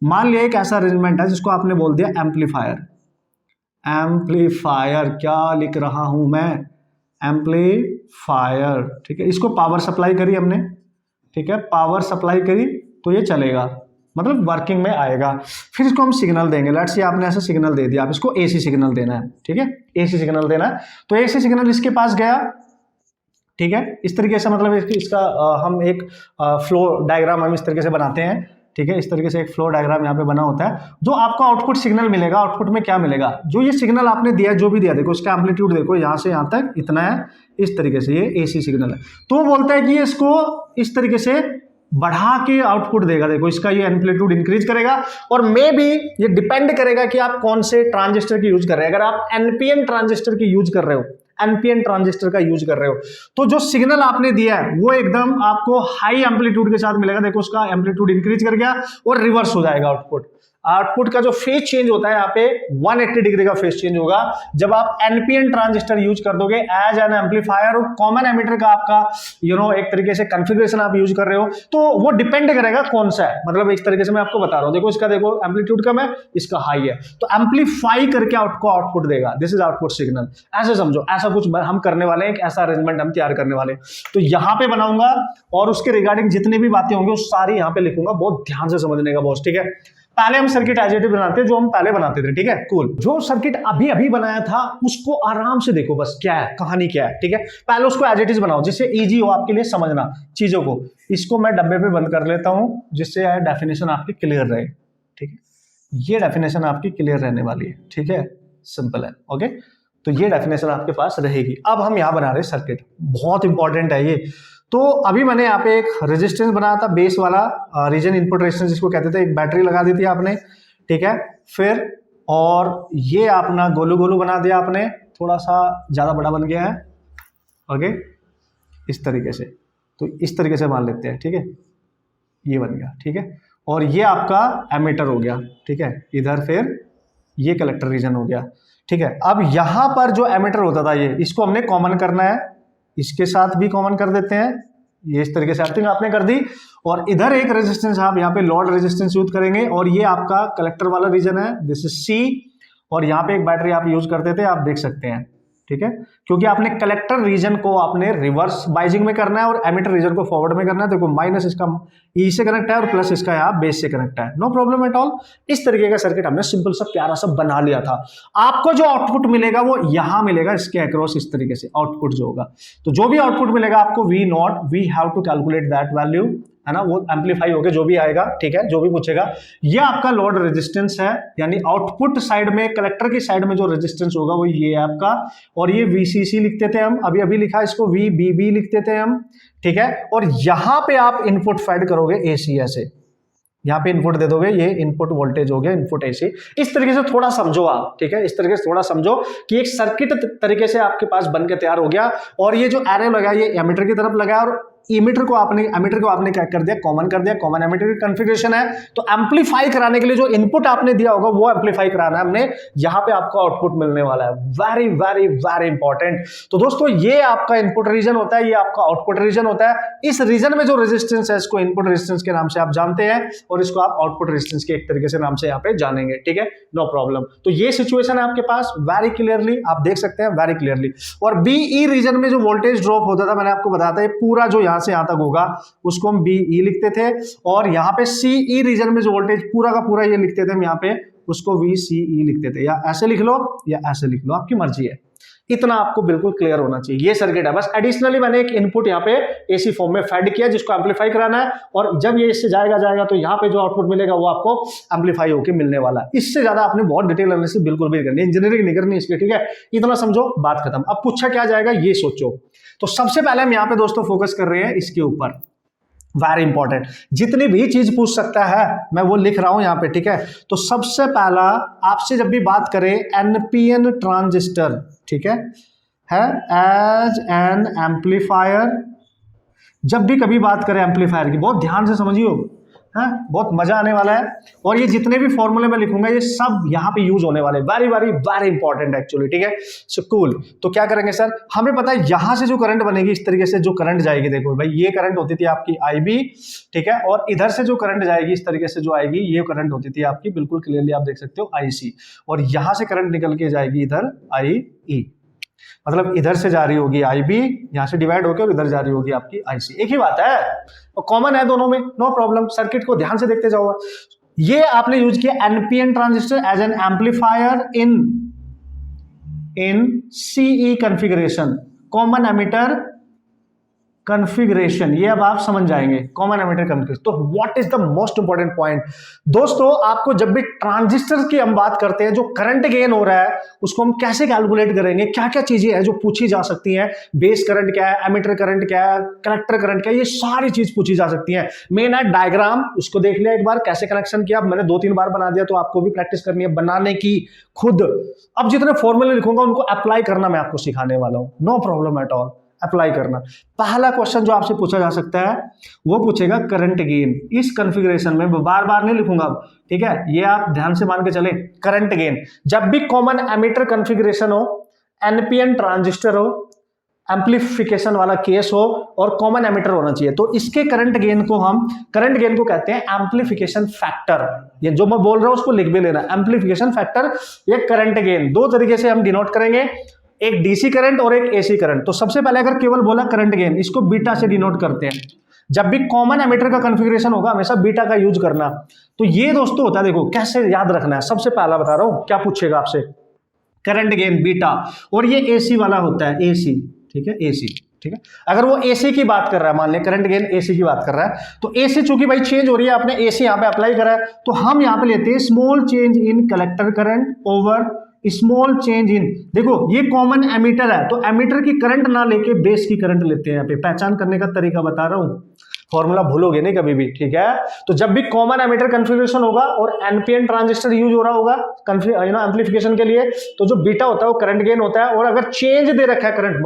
मान लिया एक ऐसा अरेंजमेंट है जिसको आपने बोल दिया एम्पलीफायर। एम्पलीफायर क्या लिख रहा हूं मैं, एम्पलीफायर, ठीक है, इसको पावर सप्लाई करी हमने, ठीक है, पावर सप्लाई करी तो ये चलेगा, मतलब वर्किंग में आएगा। फिर इसको हम सिग्नल देंगे, लेट्स से आपने ऐसा सिग्नल दे दिया, आप इसको एसी सिग्नल देना है, ठीक है, एसी सिग्नल देना है। तो एसी सिग्नल इसके पास गया, ठीक है, इस तरीके से, मतलब इसका हम एक फ्लो डायग्राम हम इस तरीके से बनाते हैं, ठीक है, इस तरीके से एक फ्लो डायग्राम यहाँ पे बना होता है। जो आपको आउटपुट सिग्नल मिलेगा, आउटपुट में क्या मिलेगा, जो ये सिग्नल आपने दिया, जो भी दिया, देखो इसका एम्पलीट्यूड देखो, यहाँ से यहाँ तक इतना है, इस तरीके से ये एसी सिग्नल है। तो वो बोलता है कि इसको इस तरीके से बढ़ा के आउटपुट देगा, देखो इसका ये एम्पलीट्यूड इंक्रीज करेगा। और मे भी ये डिपेंड करेगा कि आप कौन से ट्रांजिस्टर की यूज कर रहे हैं। अगर आप एनपीएन ट्रांजिस्टर की यूज कर रहे हो, एनपीएन ट्रांजिस्टर का यूज कर रहे हो, तो जो सिग्नल आपने दिया है वो एकदम आपको हाई एम्पलीट्यूड के साथ मिलेगा। देखो उसका एम्पलीट्यूड इंक्रीज कर गया और रिवर्स हो जाएगा आउटपुट। आउटपुट का जो फेज चेंज होता है यहाँ पे 180 डिग्री का फेज चेंज होगा जब आप एनपीएन ट्रांजिस्टर यूज कर दोगे एज एन एम्पलीफायर। और कॉमन एमिटर का आपका एक तरीके से कॉन्फ़िगरेशन आप यूज कर रहे हो, तो वो डिपेंड करेगा कौन सा है। मतलब इस तरीके से मैं आपको बता रहा हूँ, देखो इसका देखो एम्पलीट्यूड कम है, इसका हाई है, तो एम्पलीफाई करके आपको आउटपुट देगा। दिस इज आउटपुट सिग्नल, ऐसे समझो, ऐसा कुछ हम करने वाले हैं, एक ऐसा अरेंजमेंट हम तैयार करने वाले हैं। तो यहाँ पे बनाऊंगा और उसके रिगार्डिंग जितनी भी बातें होंगी वो सारी यहाँ पे लिखूंगा, बहुत ध्यान से समझने का बॉस, ठीक है। पहले हम सर्किट एज इट इज बनाते हैं जो हम पहले बनाते थे, ठीक है, कूल। जो सर्किट अभी अभी बनाया था उसको आराम से देखो, बस क्या है कहानी क्या है, ठीक है। पहले उसको एज इट इज बनाओ जिससे इजी हो आपके लिए समझना चीजों को। इसको मैं डब्बे पे बंद कर लेता हूं जिससे डेफिनेशन आपकी क्लियर रहे, ठीक है। ये डेफिनेशन आपकी क्लियर रहने वाली है, ठीक है, सिंपल है, ओके। तो ये डेफिनेशन आपके पास रहेगी। अब हम यहाँ बना रहे हैं सर्किट, बहुत इंपॉर्टेंट है ये। तो अभी मैंने यहाँ पे एक रेजिस्टेंस बनाया था, बेस वाला रीजन इनपुट रेजिस्टेंस जिसको कहते थे, एक बैटरी लगा दी थी आपने, ठीक है। फिर और ये अपना गोलू गोलू बना दिया आपने, थोड़ा सा ज़्यादा बड़ा बन गया है, ओके, इस तरीके से। तो इस तरीके से मान लेते हैं, ठीक है, ये बन गया, ठीक है। और ये आपका एमीटर हो गया, ठीक है, इधर फिर ये कलेक्टर रीजन हो गया, ठीक है। अब यहाँ पर जो एमीटर होता था ये, इसको हमने कॉमन करना है, इसके साथ भी कॉमन कर देते हैं, ये इस तरीके से अर्थिंग आपने कर दी। और इधर एक रेजिस्टेंस आप यहाँ पे लोड रेजिस्टेंस यूज करेंगे और ये आपका कलेक्टर वाला रीजन है, दिस इज सी। और यहाँ पे एक बैटरी आप यूज करते थे, आप देख सकते हैं, ठीक है, क्योंकि आपने कलेक्टर रीजन को आपने रिवर्स बाइजिंग में करना है और एमिटर रीजन को फॉरवर्ड में करना है। देखो माइनस इसका ई से कनेक्ट है और प्लस इसका यहाँ बेस से कनेक्ट है, नो प्रॉब्लम एट ऑल। इस तरीके का सर्किट हमने सिंपल सा प्यारा सा बना लिया था। आपको जो आउटपुट मिलेगा वो यहाँ मिलेगा, इसके अक्रॉस इस तरीके से आउटपुट जो होगा। तो जो भी आउटपुट मिलेगा आपको we not, we have to calculate that value, है ना, वो एम्पलीफाई होके जो भी आएगा, ठीक है, जो भी पूछेगा। ये आपका लोड रेजिस्टेंस है, यानी आउटपुट साइड में, कलेक्टर की साइड में जो रेजिस्टेंस होगा वो ये है आपका। और ये VCC लिखते थे हम, अभी अभी लिखा इसको VBB लिखते थे हम, ठीक है। और यहां पे आप इनपुट फेड करोगे AC से, यहाँ पे इनपुट दे दोगे, ये इनपुट वोल्टेज हो गया, इनपुट AC। इस तरीके से थोड़ा समझो आप, ठीक है, इस तरीके से थोड़ा समझो कि एक सर्किट तरीके से आपके पास बन के तैयार हो गया। और ये जो एरे लगा ये एमीटर की तरफ लगा और एमीटर को आपने क्या कर दिया, कॉमन कर दिया, कॉमन एमीटर की कॉन्फ़िगरेशन है। तो एम्पलीफाई कराने के लिए जो इनपुट आपने दिया होगा वो एम्पलीफाई कराना है हमने, यहां पे आपको आउटपुट मिलने वाला है। Very very very important. तो दोस्तों ये आपका इनपुट रीजन होता है, ये आपका आउटपुट रीजन होता है। इस रीजन में जो रेजिस्टेंस है इसको इनपुट रेजिस्टेंस के नाम से आप जानते हैं और इसको आप आउटपुट रेजिस्टेंस के एक तरीके से नाम से यहाँ पे जानेंगे, ठीक है, नो प्रॉब्लम। तो ये सिचुएशन है आपके पास, वेरी क्लियरली आप देख सकते हैं, वेरी क्लियरली। और बीई रीजन में जो वोल्टेज ड्रॉप होता था, मैंने आपको बताया था, ये पूरा जो यहां से यहां तक होगा उसको हम बीई लिखते थे, और यहाँ पे सीई रीजन में जो वोल्टेज पूरा का पूरा ये लिखते थे हम यहाँ पे उसको वीसीई लिखते थे, या ऐसे लिख लो या ऐसे लिख लो, आपकी मर्जी है। इतना आपको बिल्कुल क्लियर होना चाहिए। ये सर्किट है, बस एडिशनली मैंने एक इनपुट यहाँ पे एसी फॉर्म में फेड किया जिसको एम्पलीफाई कराना है, और जब ये इससे जाएगा तो यहाँ पे जो आउटपुट मिलेगा वो आपको एम्पलीफाई होकर मिलने वाला है। इससे ज्यादा आपने बहुत डिटेल एनालिसिस बिल्कुल भी करनी है, इंजीनियरिंग नहीं करनी इसकी, ठीक है, इतना समझो, बात खत्म। अब पूछा क्या जाएगा ये सोचो। तो सबसे पहले हम यहाँ पे दोस्तों फोकस कर रहे हैं इसके ऊपर, वेरी इंपॉर्टेंट। जितनी भी चीज पूछ सकता है मैं वो लिख रहा हूं यहां पे, ठीक है। तो सबसे पहला आपसे जब भी बात करें एनपीएन ट्रांजिस्टर, ठीक है एज एन एम्पलीफायर, जब भी कभी बात करें एम्पलीफायर की, बहुत ध्यान से समझियो, है बहुत मजा आने वाला है। और ये जितने भी फॉर्मूले में लिखूंगा ये सब यहाँ पे यूज होने वाले, very very very important actually, ठीक है। So cool. तो क्या करेंगे सर, हमें पता है यहां से जो करंट बनेगी, इस तरीके से जो करंट जाएगी, देखो भाई ये करंट होती थी आपकी IB, ठीक है, और इधर से जो करंट जाएगी इस तरीके से जो आएगी ये करंट होती थी आपकी, बिल्कुल क्लियरली आप देख सकते हो, IC, और यहां से करंट निकल के जाएगी इधर IE, मतलब इधर से जा रही होगी IB, यहां से डिवाइड होकर और इधर जा रही होगी आपकी IC, एक ही बात है और कॉमन है दोनों में, नो प्रॉब्लम। सर्किट को ध्यान से देखते जाओ। ये आपने यूज किया NPN transistor as an amplifier in CE configuration, common emitter configuration, ये अब आप समझ जाएंगे, कॉमन एमिटर कॉन्फ़िगरेशन। तो what is the most important point दोस्तों, आपको जब भी ट्रांजिस्टर की हम बात करते हैं, जो करंट गेन हो रहा है उसको हम कैसे कैलकुलेट करेंगे, क्या क्या चीजें हैं जो पूछी जा सकती हैं, बेस करंट क्या है, एमिटर करंट क्या है, कलेक्टर करंट क्या है, ये सारी चीज पूछी जा सकती है। मेन है डायग्राम, उसको देख लिया एक बार कैसे कनेक्शन किया, मैंने 2-3 बार बना दिया, तो आपको भी प्रैक्टिस करनी है बनाने की खुद। अब जितने फॉर्मूले लिखूंगा उनको अप्लाई करना मैं आपको सिखाने वाला हूं, no problem at all, apply करना। पहला क्वेश्चन जो आपसे पूछा जा सकता है वो पूछेगा करंट गेन, इस कॉन्फ़िगरेशन में बार बार नहीं लिखूंगा अब, ठीक है, ये आप ध्यान से मान के चले। करंट गेन जब भी कॉमन एमिटर कॉन्फ़िगरेशन हो, एनपीएन ट्रांजिस्टर हो, एम्पलीफिकेशन वाला केस हो और कॉमन एमिटर होना चाहिए, तो इसके करंट गेन को कहते हैं एम्पलीफिकेशन फैक्टर। ये जो मैं बोल रहा हूं उसको लिख भी लेना, एम्पलीफिकेशन फैक्टर, ये करंट गेन दो तरीके से हम डिनोट करेंगे, एक डीसी करंट और एक एसी करंट। तो सबसे पहले अगर केवल बोला करंट गेन, इसको बीटा से डिनोट करते हैं। जब भी कॉमन एमिटर का कॉन्फ़िगरेशन होगा हमेशा बीटा का यूज करना। तो ये दोस्तों होता है, देखो कैसे याद रखना है, सबसे पहला बता रहा हूं क्या पूछेगा आपसे, करंट गेन बीटा, और ये एसी वाला होता है एसी, ठीक है, एसी, ठीक है। अगर वो एसी की बात कर रहा है, मान ले करंट गेन एसी की बात कर रहा है, तो एसी चूंकि भाई चेंज हो रही है, आपने एसी यहां पे अप्लाई करा है, तो हम यहां पे लेते हैं small change in collector current over small change इन, देखो ये कॉमन एमीटर है तो एमीटर की करंट ना लेके बेस की करंट लेते हैं। यहाँ पे पहचान करने का तरीका बता रहा हूं, फॉर्मूला भूलोगे नहीं कभी भी, ठीक है। तो जब भी कॉमन एमिटर कॉन्फ़िगरेशन होगा और एनपीएन ट्रांजिस्टर यूज हो रहा होगा एम्पलीफिकेशन के लिए, तो जो बीटा होता है वो करंट गेन होता है। और अगर चेंज दे रखा है करंट,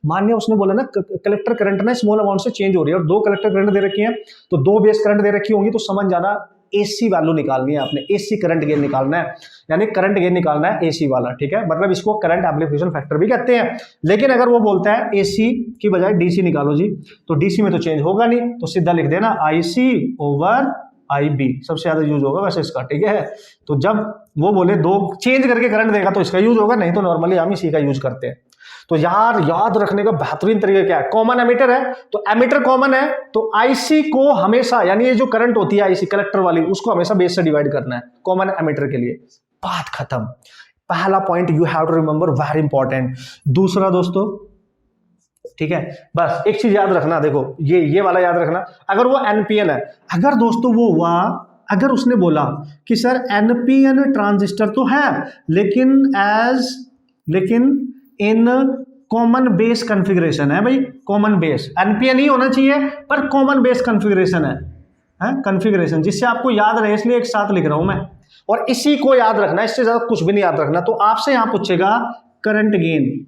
मान्य उसने बोला ना कलेक्टर करंट ना स्मॉल अमाउंट से चेंज हो रही है, और 2 कलेक्टर करंट दे रखी है, तो 2 बेस करंट दे रखी होंगी, तो समझ जाना एसी वैल्यू निकालनी है आपने, एसी करंट गेन निकालना है, यानी करंट गेन निकालना है एसी वाला, ठीक है। मतलब इसको करंट एम्पलीफिकेशन फैक्टर भी कहते हैं। लेकिन अगर वो बोलता है एसी की बजाय डीसी निकालो जी, तो डीसी में तो चेंज होगा नहीं, तो सीधा लिख देना आईसी ओवर IB, सबसे ज्यादा यूज होगा वैसे इसका, ठीक है। तो जब वो बोले 2 चेंज करके करंट देगा तो इसका यूज होगा, नहीं तो नॉर्मली हम इसी का यूज करते हैं। तो यार याद रखने का बेहतरीन तरीका क्या है, कॉमन एमिटर है तो एमिटर कॉमन है, तो आईसी को हमेशा, यानी ये जो करंट होती है आईसी कलेक्टर वाली, उसको हमेशा बेस से डिवाइड करना है कॉमन एमिटर के लिए, बात खत्म। पहला point you have to remember, very important. दूसरा दोस्तों, ठीक है, बस एक चीज याद रखना, देखो ये वाला याद रखना, अगर वो एनपीएन है, अगर दोस्तों वो हुआ, अगर उसने बोला कि सर एनपीएन ट्रांजिस्टर तो है लेकिन इन कॉमन बेस कॉन्फ़िगरेशन है, भाई कॉमन बेस, एनपीएन ही होना चाहिए पर कॉमन बेस कॉन्फ़िगरेशन है कॉन्फ़िगरेशन, जिससे आपको याद रहे, इसलिए एक साथ लिख रहा हूं मैं, और इसी को याद रखना, इससे ज्यादा कुछ भी नहीं याद रखना। तो आपसे यहां पूछेगा करंट गेन,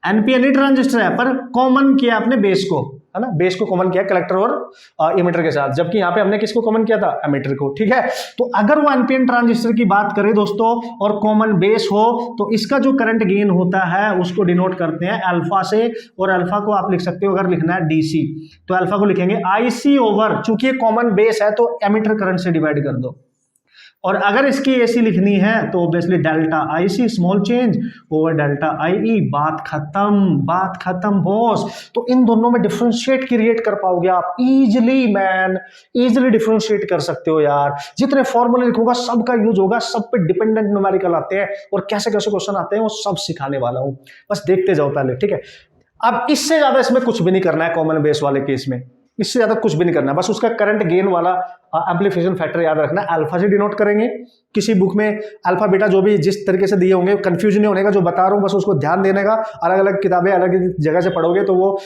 एनपीएन ही ट्रांजिस्टर है पर कॉमन किया आपने बेस को, है ना, बेस को कॉमन किया कलेक्टर और इमीटर के साथ, जबकि यहाँ पे हमने किसको कॉमन किया था, एमीटर को। ठीक है, तो अगर वो एनपीएन ट्रांजिस्टर की बात करें दोस्तों और कॉमन बेस हो तो इसका जो करंट गेन होता है उसको डिनोट करते हैं अल्फा से, और अल्फा को आप लिख सकते हो, अगर लिखना है डीसी तो अल्फा को लिखेंगे आईसी ओवर, चूंकि ये कॉमन बेस है तो एमीटर करंट से डिवाइड कर दो, और अगर इसकी एसी लिखनी है तो obviously delta IC small change over delta IE, बात खत्म बॉस। तो इन दोनों में डिफरेंशिएट क्रिएट कर पाओगे आप इजीली, मैन इजीली डिफरेंशिएट कर सकते हो यार। जितने फॉर्मूले लिखोगा सबका यूज होगा, सब पे डिपेंडेंट न्यूमेरिकल आते हैं और कैसे कैसे क्वेश्चन आते हैं वो सब सिखाने वाला हूं, बस देखते जाओ पहले। ठीक है, अब इससे ज्यादा इसमें कुछ भी नहीं करना है कॉमन बेस वाले केस में, इससे ज्यादा कुछ भी नहीं करना है, बस उसका करंट गेन वाला एम्पलीफिकेशन फैक्टर याद रखना है, अल्फा से डिनोट करेंगे। किसी बुक में अल्फा बीटा जो भी जिस तरीके से दिए होंगे कंफ्यूजन नहीं होने का, जो बता रहा हूं बस उसको ध्यान देने का। अलग अलग किताबें अलग जगह से पढ़ोगे तो वो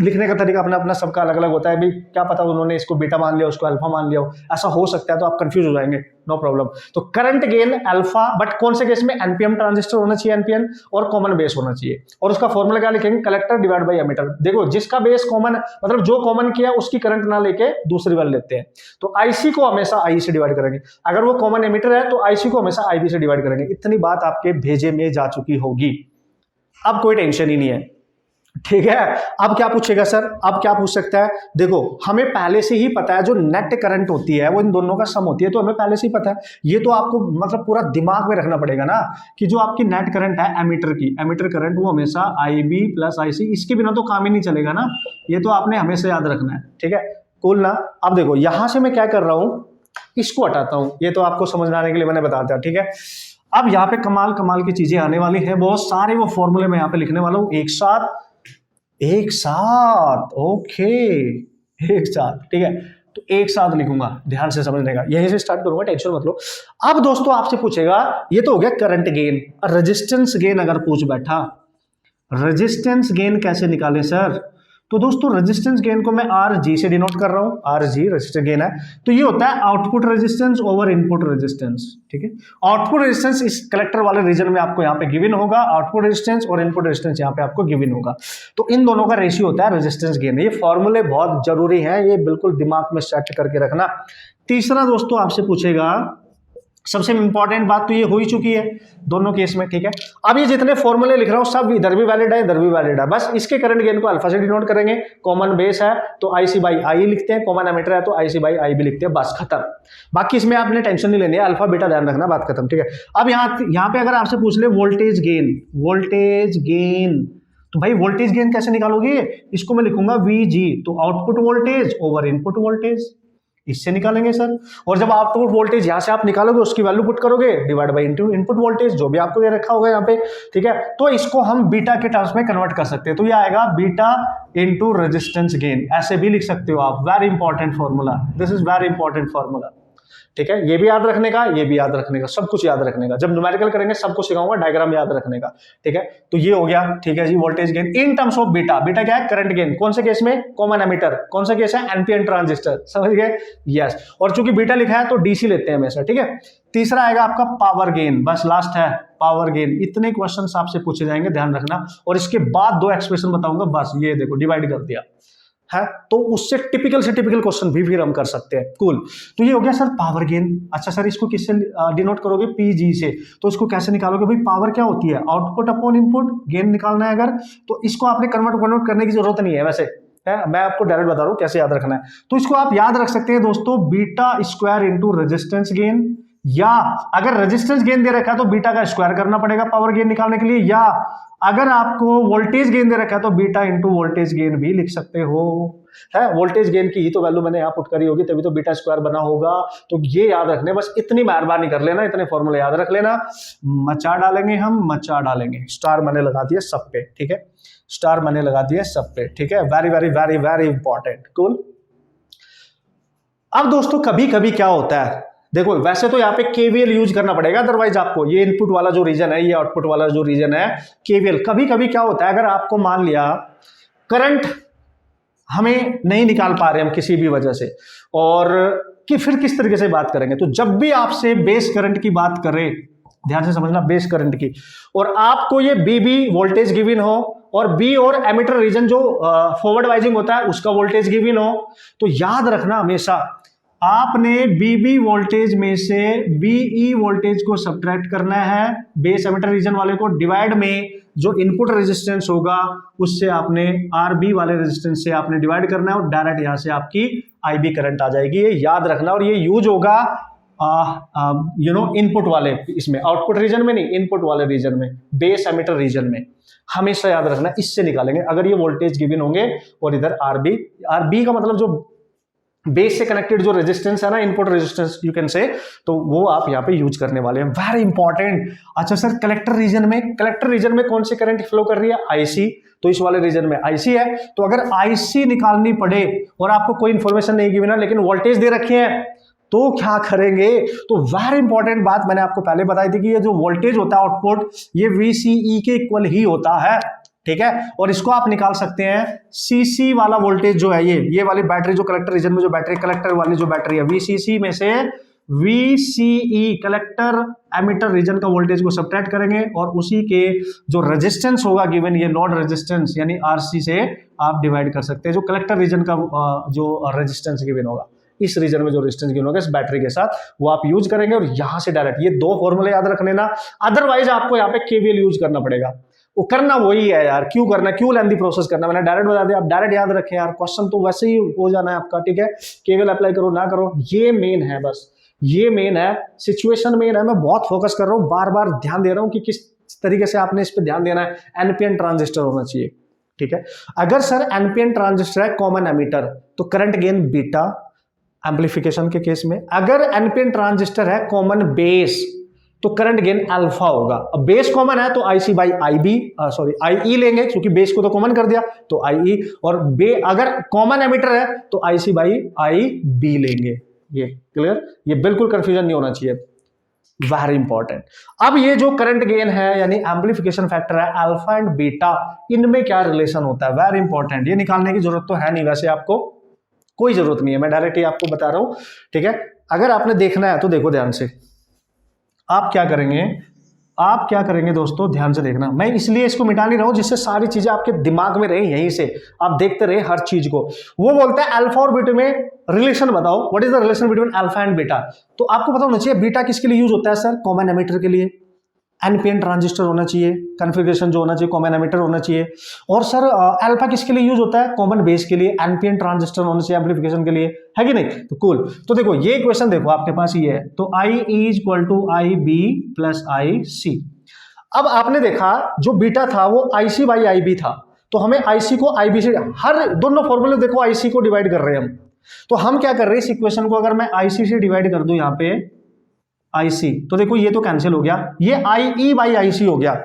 लिखने का तरीका अपना अपना सबका अलग अलग होता है, भी क्या पता उन्होंने इसको बीटा मान लिया उसको अल्फा मान लिया हो, ऐसा हो सकता है, तो आप कंफ्यूज हो जाएंगे, नो प्रॉब्लम। तो करंट गेन अल्फा, बट कौन से केस में, एनपीएम ट्रांजिस्टर होना चाहिए, एनपीएन और कॉमन बेस होना चाहिए, और उसका फॉर्मूला क्या लिखेंगे, कलेक्टर डिवाइड बाई एमीटर। देखो जिसका बेस कॉमन, मतलब जो कॉमन किया उसकी करंट ना लेके दूसरी वाली लेते हैं, तो आईसी को हमेशा आई से डिवाइड करेंगे, अगर वो कॉमन एमीटर है तो आईसी को हमेशा आईबी से डिवाइड करेंगे। इतनी बात आपके भेजे में जा चुकी होगी, अब कोई टेंशन ही नहीं है। ठीक है, अब क्या पूछेगा सर, अब क्या पूछ सकता है, देखो हमें पहले से ही पता है जो नेट करंट होती है वो इन दोनों का सम होती है, तो हमें पहले से ही पता है। ये तो आपको मतलब पूरा दिमाग में रखना पड़ेगा ना कि जो आपकी नेट करंट है एमीटर की, एमीटर करंट वो हमेशा आईबी प्लस आईसी, इसके बिना तो काम ही नहीं चलेगा ना, ये तो आपने हमेशा याद रखना है। ठीक है, कूल ना। अब देखो यहां से मैं क्या कर रहा हूं, इसको हटाता हूं, ये तो आपको समझ आने के लिए मैंने बता दिया। ठीक है, अब यहाँ पे कमाल कमाल की चीजें आने वाली है, बहुत सारे वो फॉर्मूले मैं यहाँ पे लिखने वाला हूं एक साथ ओके, एक साथ। ठीक है, तो एक साथ लिखूंगा, ध्यान से समझने का, यहीं से स्टार्ट करूंगा, टेंशन मत लो। अब दोस्तों आपसे पूछेगा, ये तो हो गया करंट गेन, रेजिस्टेंस गेन अगर पूछ बैठा, रेजिस्टेंस गेन कैसे निकालें सर, तो दोस्तों रेजिस्टेंस गेन को मैं आर जी से डिनोट कर रहा हूं, आर जी रेजिस्टेंस गेन है, तो ये होता है output resistance over input resistance. ठीक है, आउटपुट रेजिस्टेंस इस कलेक्टर वाले रीजन में आपको यहाँ पे गिवन होगा, आउटपुट रेजिस्टेंस और इनपुट रेजिस्टेंस यहाँ पे आपको गिवन होगा, तो इन दोनों का रेशियो होता है रेजिस्टेंस गेन। ये फॉर्मूले बहुत जरूरी है, ये बिल्कुल दिमाग में सेट करके रखना। तीसरा दोस्तों आपसे पूछेगा, सबसे इंपॉर्टेंट बात तो ये हो ही चुकी है दोनों केस में। ठीक है, अब ये जितने फॉर्मूले लिख रहा हूं सब इधर भी वैलिड है इधर भी वैलिड है, बस इसके करंट गेन को अल्फा से डिनोट करेंगे, कॉमन बेस है तो आईसी बाई आई लिखते हैं, कॉमन एमीटर है तो आईसी बाई आई भी लिखते हैं, बस खत्म। बाकी इसमें आपने टेंशन नहीं लेनी है, अल्फा बीटा ध्यान रखना, बात खत्म। ठीक है, अब यहाँ पे अगर आपसे पूछ ले वोल्टेज गेन, तो भाई वोल्टेज गेन कैसे निकालोगे, इसको मैं लिखूंगा वीजी, तो output voltage over input voltage, इससे निकालेंगे सर। और जब आउटपुट वोल्टेज यहां से आप निकालोगे उसकी वैल्यू पुट करोगे, डिवाइड बाय इनपुट वोल्टेज जो भी आपको दे रखा होगा यहाँ पे। ठीक है, तो इसको हम बीटा के टर्म्स में कन्वर्ट कर सकते हैं, तो ये आएगा बीटा इनटू रेजिस्टेंस गेन, ऐसे भी लिख सकते हो आप। Very important formula, this is very important formula. ठीक है, ये भी याद रखने का, ये भी याद रखने का, सब कुछ याद रखने का, जब न्यूमेरिकल करेंगे सबको सिखाऊंगा, डायग्राम याद रखने का। ठीक है, तो ये हो गया। ठीक है जी, voltage gain in terms of beta, beta क्या है, करंट गेन, कौन से केस में, कॉमन एमीटर, कौन सा केस है, एनपीएन ट्रांजिस्टर, समझ गए, यस। और चूंकि बीटा लिखा है तो डीसी लेते हैं हमेशा। ठीक है, तीसरा आएगा आपका पावर गेन, बस लास्ट है पावर गेन। इतने क्वेश्चंस आपसे पूछे जाएंगे, ध्यान रखना, और इसके बाद दो एक्सप्रेशन बताऊंगा, बस ये देखो डिवाइड कर दिया है, तो उससे टिपिकल से टिपिकल क्वेश्चन भी फिर हम कर सकते हैं। कूल, तो ये हो गया सर पावर गेन। अच्छा सर इसको किससे डिनोट करोगे, पीजी से, तो इसको कैसे निकालोगे, भाई पावर क्या होती है, आउटपुट अपॉन इनपुट, गेन निकालना है अगर, तो इसको आपने कन्वर्ट करने की जरूरत नहीं है वैसे है, मैं आपको डायरेक्ट बता रहा हूं कैसे याद रखना है। तो इसको आप याद रख सकते हैं दोस्तों, beta square into resistance gain, या अगर रेजिस्टेंस गेन दे रखा है तो बीटा का स्क्वायर करना पड़ेगा पावर गेन निकालने के लिए, या अगर आपको वोल्टेज गेन दे रखा है तो बीटा इंटू वोल्टेज गेन भी लिख सकते हो। है, वोल्टेज गेन की ही तो वैल्यू मैंने यहाँ पुट करी होगी, तभी तो बीटा स्क्वायर बना होगा। तो ये याद रखने, बस इतनी मेहरबानी कर लेना, इतने फॉर्मूले याद रख लेना। मचा डालेंगे हम, मचा डालेंगे, स्टार मैंने लगा दिए सब पे। ठीक है, स्टार मैंने लगा दिए सब पे। ठीक है, very very very very important. Cool, अब दोस्तों कभी कभी क्या होता है, देखो वैसे तो यहाँ पे केवीएल यूज करना पड़ेगा, अदरवाइज आपको ये इनपुट वाला जो रीजन है, ये आउटपुट वाला जो रीजन है, केवीएल। कभी कभी क्या होता है, अगर आपको मान लिया करंट हमें नहीं निकाल पा रहे हम किसी भी वजह से, और कि फिर किस तरीके से बात करेंगे, तो जब भी आपसे बेस करंट की बात करें, ध्यान से समझना, बेस करंट की, और आपको ये बीबी वोल्टेज गिवन हो और बी और एमिटर रीजन जो फॉरवर्ड वाइजिंग होता है उसका वोल्टेज गिवन हो, तो याद रखना हमेशा आपने बीबी वोल्टेज में से बीई वोल्टेज को सब्ट्रैक्ट करना है, बेस एमिटर रीजन वाले को, डिवाइड में जो इनपुट रेजिस्टेंस होगा उससे आपने आरबी वाले रेजिस्टेंस से आपने डिवाइड करना है और डायरेक्ट यहां से आपकी आईबी करंट आ जाएगी। ये याद रखना, और ये यूज होगा इनपुट वाले, इसमें आउटपुट रीजन में नहीं, इनपुट वाले रीजन में, बेस एमिटर रीजन में हमेशा याद रखना, इससे निकालेंगे अगर ये वोल्टेज गिवन होंगे। और इधर आरबी का मतलब जो बेस से कनेक्टेड जो रेजिस्टेंस है ना, input resistance you can say, तो वो आप यहाँ पे यूज करने वाले हैं, वेरी इंपॉर्टेंट। अच्छा सर कलेक्टर रीजन में कौन सी करंट फ्लो कर रही है? आईसी, तो इस वाले रीजन में आईसी है, तो अगर आईसी निकालनी पड़े और आपको कोई इंफॉर्मेशन नहीं गिवन है लेकिन वोल्टेज दे रखे हैं, तो क्या करेंगे? तो वेरी इंपॉर्टेंट बात मैंने आपको पहले बताई थी कि ये जो वोल्टेज होता है आउटपुट, ये VCE के इक्वल ही होता है, ठीक है। और इसको आप निकाल सकते हैं सीसी वाला वोल्टेज जो है, ये वाली बैटरी जो कलेक्टर रीजन में जो बैटरी, कलेक्टर वाली जो बैटरी है, VCC में से VCE कलेक्टर एमिटर रीजन का वोल्टेज को सब्ट्रैक्ट करेंगे और उसी के जो रेजिस्टेंस होगा गिवन, ये लोड रेजिस्टेंस यानी RC से आप डिवाइड कर सकते हैं, जो कलेक्टर रीजन का जो रेजिस्टेंस गिवन होगा, इस रीजन में जो रेजिस्टेंस गिवन होगा इस बैटरी के साथ, वो आप यूज करेंगे। और यहां से डायरेक्ट ये दो फॉर्मूले याद रख लेना, अदरवाइज आपको यहाँ पे KVL यूज करना पड़ेगा। वो करना वही है यार, क्यों करना, क्यों लेंथी प्रोसेस करना, मैंने डायरेक्ट बता दिया, आप डायरेक्ट याद रखें यार, क्वेश्चन तो वैसे ही हो जाना है आपका, ठीक है। केवल अप्लाई करो ना करो, ये मेन है, बस ये मेन है, सिचुएशन मेन है। मैं बहुत फोकस कर रहा हूं, बार बार ध्यान दे रहा हूं कि किस तरीके से आपने इस पर ध्यान देना है। एनपीएन ट्रांजिस्टर होना चाहिए, ठीक है। अगर सर एनपीएन ट्रांजिस्टर है कॉमन एमीटर, तो करंट गेन बीटा एम्पलीफिकेशन के केस में। अगर एनपीएन ट्रांजिस्टर है कॉमन बेस, तो करंट गेन अल्फा होगा। अब बेस कॉमन है तो IC बाई IE लेंगे, क्योंकि बेस को तो कॉमन कर दिया तो IE, और अगर कॉमन एमिटर है तो IC बाई IB लेंगे। ये क्लियर, ये बिल्कुल कंफ्यूजन नहीं होना चाहिए, वेरी इंपॉर्टेंट। अब ये जो करंट गेन है यानी एम्पलीफिकेशन फैक्टर है, अल्फा एंड बीटा, इनमें क्या रिलेशन होता है, वेरी इंपॉर्टेंट। ये निकालने की जरूरत तो है नहीं, वैसे आपको कोई जरूरत नहीं है, मैं डायरेक्ट ही आपको बता रहा हूं, ठीक है। अगर आपने देखना है तो देखो ध्यान से, आप क्या करेंगे दोस्तों, ध्यान से देखना। मैं इसलिए इसको मिटा नहीं रहा हूं जिससे सारी चीजें आपके दिमाग में रहे, यहीं से आप देखते रहे हर चीज को। वो बोलता है अल्फा और बीटा में रिलेशन बताओ, what is the relation between alpha and beta. तो आपको पता होना चाहिए बीटा किसके लिए यूज होता है सर, कॉमन एमिटर के लिए। एनपीएन ट्रांजिस्टर होना चाहिए, कॉन्फ़िगरेशन जो होना चाहिए कॉमन एमिटर होना चाहिए। और सर अल्फा किसके लिए यूज होता है, कॉमन बेस के लिए। एनपीएन ट्रांजिस्टर होना चाहिए एम्पलीफिकेशन के लिए, है कि नहीं। तो कूल, तो देखो ये इक्वेशन देखो आपके पास ये है, तो I is equal to IB plus IC। अब आपने देखा जो बीटा था वो IC बाई IB था, तो हमें IC को IB से, हर दोनों फॉर्मूले देखो IC को डिवाइड कर रहे हैं हम। तो हम क्या कर रहे हैं, इस इक्वेशन को अगर मैं IC से डिवाइड कर दूं यहाँ पे IC, तो देखो ये तो कैंसिल हो गया, ये IE बाई IC हो गया,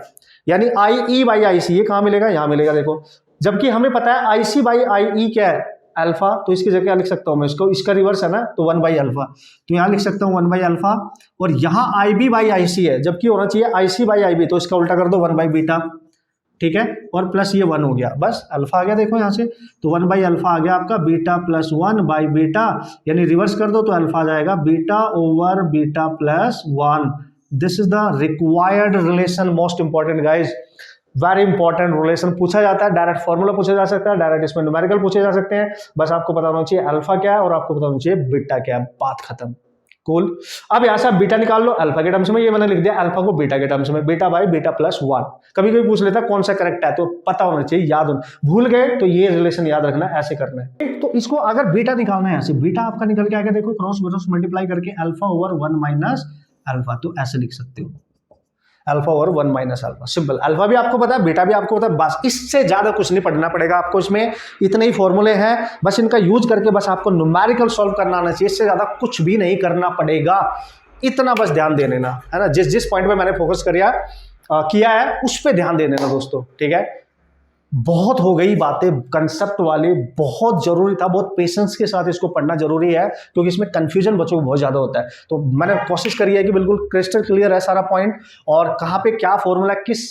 यानी IE बाई IC, ये कहां मिलेगा, यहां मिलेगा देखो। जबकि हमें पता है IC बाई IE क्या है, अल्फा, तो इसकी जगह लिख सकता हूं मैं इसको, इसका रिवर्स है ना, तो 1 बाई अल्फा, तो यहां लिख सकता हूं 1 बाई अल्फा। और यहां IB बाई IC है, जबकि होना चाहिए IC बाई IB, तो इसका उल्टा कर दो 1 बाई बीटा, ठीक है। और प्लस ये 1 हो गया, बस अल्फा आ गया देखो यहां से, तो 1 बाई अल्फा आ गया आपका, बीटा प्लस 1 बाई बीटा, यानी रिवर्स कर दो तो अल्फा आ जाएगा, beta over beta plus 1। This is the required relation, most important guys, very important relation. पूछा जाता है, डायरेक्ट फॉर्मूला पूछा जा सकता है, डायरेक्ट इसमें न्यूमेरिकल पूछे जा सकते हैं, बस आपको पता होना चाहिए अल्फा क्या है और आपको पता होना चाहिए बीटा क्या है, बात खत्म। कूल। अब यहां से आप बीटा निकाल लो अल्फा के टर्म्स में, ये मैंने लिख दिया अल्फा को बीटा के टर्म्स में, बीटा बाई बीटा प्लस 1। कभी कभी पूछ लेता कौन सा करेक्ट है, तो पता होना चाहिए, याद होना, भूल गए तो ये रिलेशन याद रखना, ऐसे करना है। तो इसको अगर बीटा निकालना है ऐसे, बीटा आपका निकल के आ गया देखो, क्रॉस मल्टीप्लाई करके अल्फा ओवर 1 माइनस अल्फा, तो ऐसे लिख सकते हो, alpha over 1 minus alpha, simple. Alpha भी आपको पता है, बीटा भी आपको पता है, बस इससे ज्यादा कुछ नहीं पढ़ना पड़ेगा आपको, इसमें इतने ही फॉर्मूले हैं, बस इनका यूज करके बस आपको न्यूमेरिकल सॉल्व करना आना चाहिए, इससे ज्यादा कुछ भी नहीं करना पड़ेगा, इतना बस ध्यान दे लेना, है ना। जिस पॉइंट पे मैंने फोकस किया है उस पे ध्यान दे लेना दोस्तों, ठीक है। बहुत हो गई बातें कंसेप्ट वाली, बहुत जरूरी था, बहुत पेशेंस के साथ इसको पढ़ना जरूरी है, क्योंकि इसमें कंफ्यूजन बच्चों को बहुत ज्यादा होता है। तो मैंने कोशिश करी है कि बिल्कुल क्रिस्टल क्लियर है सारा पॉइंट, और कहाँ पे क्या फॉर्मूला किस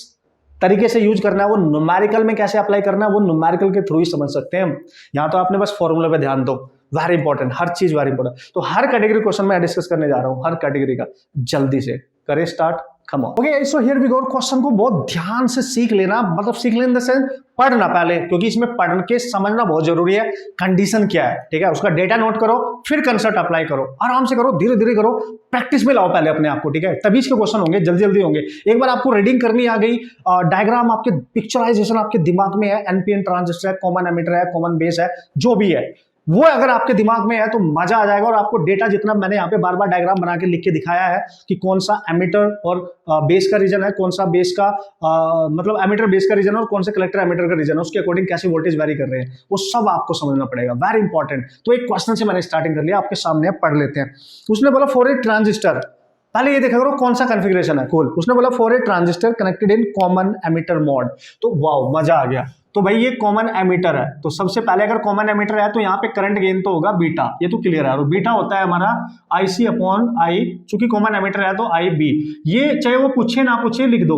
तरीके से यूज करना है, वो न्यूमेरिकल में कैसे अप्लाई करना है, वो न्यूमेरिकल के थ्रू ही समझ सकते हैं हम। यहाँ तो आपने बस फॉर्मूला पे ध्यान दो, वेरी इंपॉर्टेंट, हर चीज वेरी इंपॉर्टेंट। तो हर कैटेगरी क्वेश्चन मैं डिस्कस करने जा रहा हूँ, हर कैटेगरी का, जल्दी से करें start, Come on. Okay, so here we go. Question को बहुत ध्यान से सीख लेना, मतलब सीख लेने इन द सेंस पढ़ना पहले, क्योंकि इसमें पढ़ के समझना बहुत जरूरी है। कंडीशन क्या है, ठीक है, उसका डेटा नोट करो, फिर कंसेप्ट अप्लाई करो, आराम से करो, धीरे धीरे करो, प्रैक्टिस में लाओ पहले अपने आप को, ठीक है, तभी इसके क्वेश्चन होंगे, जल्दी जल्दी होंगे। एक बार आपको रीडिंग करनी आ गई, डायग्राम आपके, पिक्चराइजेशन आपके दिमाग में है, एनपीएन ट्रांजिस्टर है, कॉमन एमिटर है, कॉमन बेस है, जो भी है वो अगर आपके दिमाग में है तो मजा आ जाएगा। और आपको डेटा जितना मैंने यहाँ पे बार बार डायग्राम बना के लिख के दिखाया है कि कौन सा एमिटर और बेस का रीजन है, कौन सा बेस का मतलब एमिटर बेस का रीजन है, और कौन सा कलेक्टर एमिटर का रीजन है, उसके अकॉर्डिंग कैसे वोल्टेज वेरी कर रहे हैं, वो सब आपको समझना पड़ेगा, वेरी इंपॉर्टेंट। तो एक क्वेश्चन से मैंने स्टार्टिंग कर लिया, आपके सामने पढ़ लेते हैं। उसने बोला फॉर ए ट्रांजिस्टर, पहले ये देखा करो कौन सा कॉन्फ़िगरेशन है, कूल। उसने बोला for a transistor connected in common emitter mode, तो वाओ मजा आ गया। तो भाई ये कॉमन एमिटर है, तो सबसे पहले अगर कॉमन एमिटर है तो यहाँ पे करंट गेन तो होगा बीटा, ये तो क्लियर है, और बीटा होता है हमारा IC अपॉन आई, चूंकि कॉमन एमिटर है तो IB। ये चाहे वो पूछे ना पूछे लिख दो,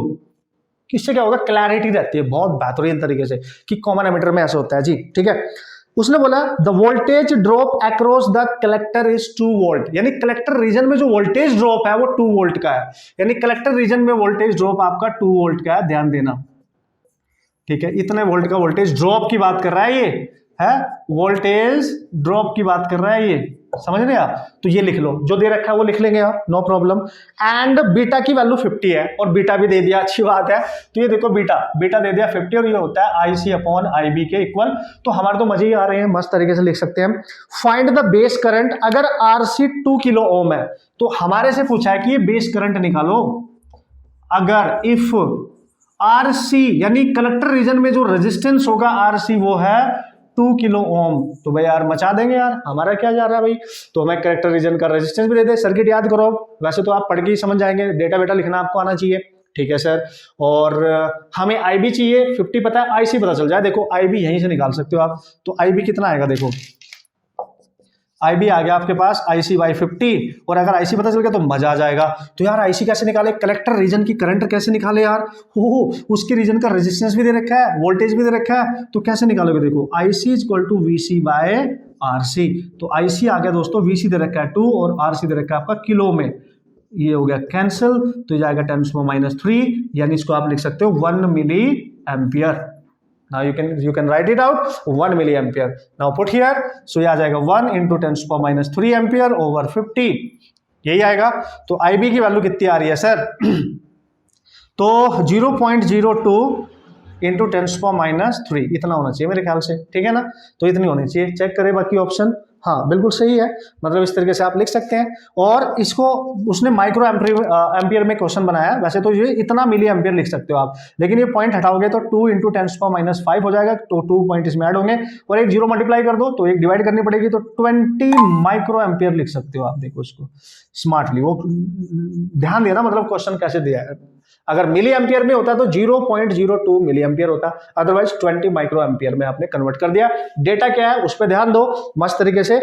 किससे क्या होगा, क्लैरिटी रहती है बहुत बेहतरीन तरीके से कि कॉमन एमिटर में ऐसे होता है जी, ठीक है। उसने बोला the voltage drop across the collector is 2 volt, यानी कलेक्टर रीजन में जो वोल्टेज ड्रॉप है वो 2 वोल्ट का है, यानी कलेक्टर रीजन में वोल्टेज ड्रॉप आपका 2 वोल्ट का है, ध्यान देना, ठीक है। इतने वोल्ट का वोल्टेज ड्रॉप की बात कर रहा है, ये है वोल्टेज ड्रॉप की बात कर रहा है, ये समझ रहे आप। तो ये लिख लो, जो दे रखा है वो लिख लेंगे आप, नो प्रॉब्लम। एंड बीटा की वैल्यू 50 है, और बीटा भी दे दिया, अच्छी बात है। तो ये देखो बीटा दे दिया 50, और ये होता है IC अपॉन IB के इक्वल। तो हमारे तो मजे ही आ रहे हैं, मस्त तरीके से लिख सकते हैं। फाइंड द बेस करंट, अगर RC 2 किलो ओम है तो हमारे से पूछा है कि ये बेस करंट निकालो। अगर इफ RC यानी कलेक्टर रीजन में जो रेजिस्टेंस होगा RC वो है 2 किलो ओम, तो भाई यार मचा देंगे यार, हमारा क्या जा रहा है भाई। तो हमें कलेक्टर रीजन का रेजिस्टेंस भी दे दे, सर्किट याद करो, वैसे तो आप पढ़ के ही समझ जाएंगे, डेटा वेटा लिखना आपको आना चाहिए, ठीक है सर। और हमें IB चाहिए 50 पता है, IC पता चल जाए, देखो IB यहीं से निकाल सकते हो आप। तो IB कितना आएगा, देखो IB आ गया आपके पास IC बाई 50, और अगर IC पता चल गया तो मजा आ जाएगा। तो यार IC कैसे निकाले, कलेक्टर रीजन की करंट कैसे निकाले यार, हो उसके रीजन का रेजिस्टेंस भी दे रखा है, वोल्टेज भी दे रखा है, तो कैसे निकालोगे, देखो IC is equal to VC by RC। तो IC आ गया दोस्तों, VC दे रखा है 2 और RC दे रखा है आपका किलो में, ये हो गया कैंसिल, तो ये जाएगा 10⁻³ यानी इसको आप लिख सकते हो 1 milli ampere. Now you can write it out 1 milliampere. Now put here, so ये आ जाएगा 1 into 10⁻³ एम्पियर ओवर 50, यही आएगा। तो IB की वैल्यू कितनी आ रही है सर, तो 0.02 इंटू 10⁻³ इतना होना चाहिए मेरे ख्याल से, ठीक है ना। तो इतनी होनी चाहिए, चेक करें बाकी ऑप्शन, हाँ बिल्कुल सही है, मतलब इस तरीके से आप लिख सकते हैं। और इसको उसने माइक्रो एम्पियर में क्वेश्चन बनाया, वैसे तो ये इतना मिली एम्पियर लिख सकते हो आप, लेकिन ये पॉइंट हटाओगे तो 2 इंटू 10⁻5 हो जाएगा, तो 2 पॉइंट इसमें ऐड होंगे, और एक 0 मल्टीप्लाई कर दो तो एक डिवाइड करनी पड़ेगी, तो 20 माइक्रो एम्पियर लिख सकते हो आप। देखो इसको स्मार्टली, वो ध्यान देना, मतलब क्वेश्चन कैसे दिया है। अगर मिली एम्पियर में होता तो 0.02 मिली एम्पियर होता, अदरवाइज 20 माइक्रो एम्पियर में आपने कन्वर्ट कर दिया। डेटा क्या है उस पर ध्यान दो, मस्त तरीके से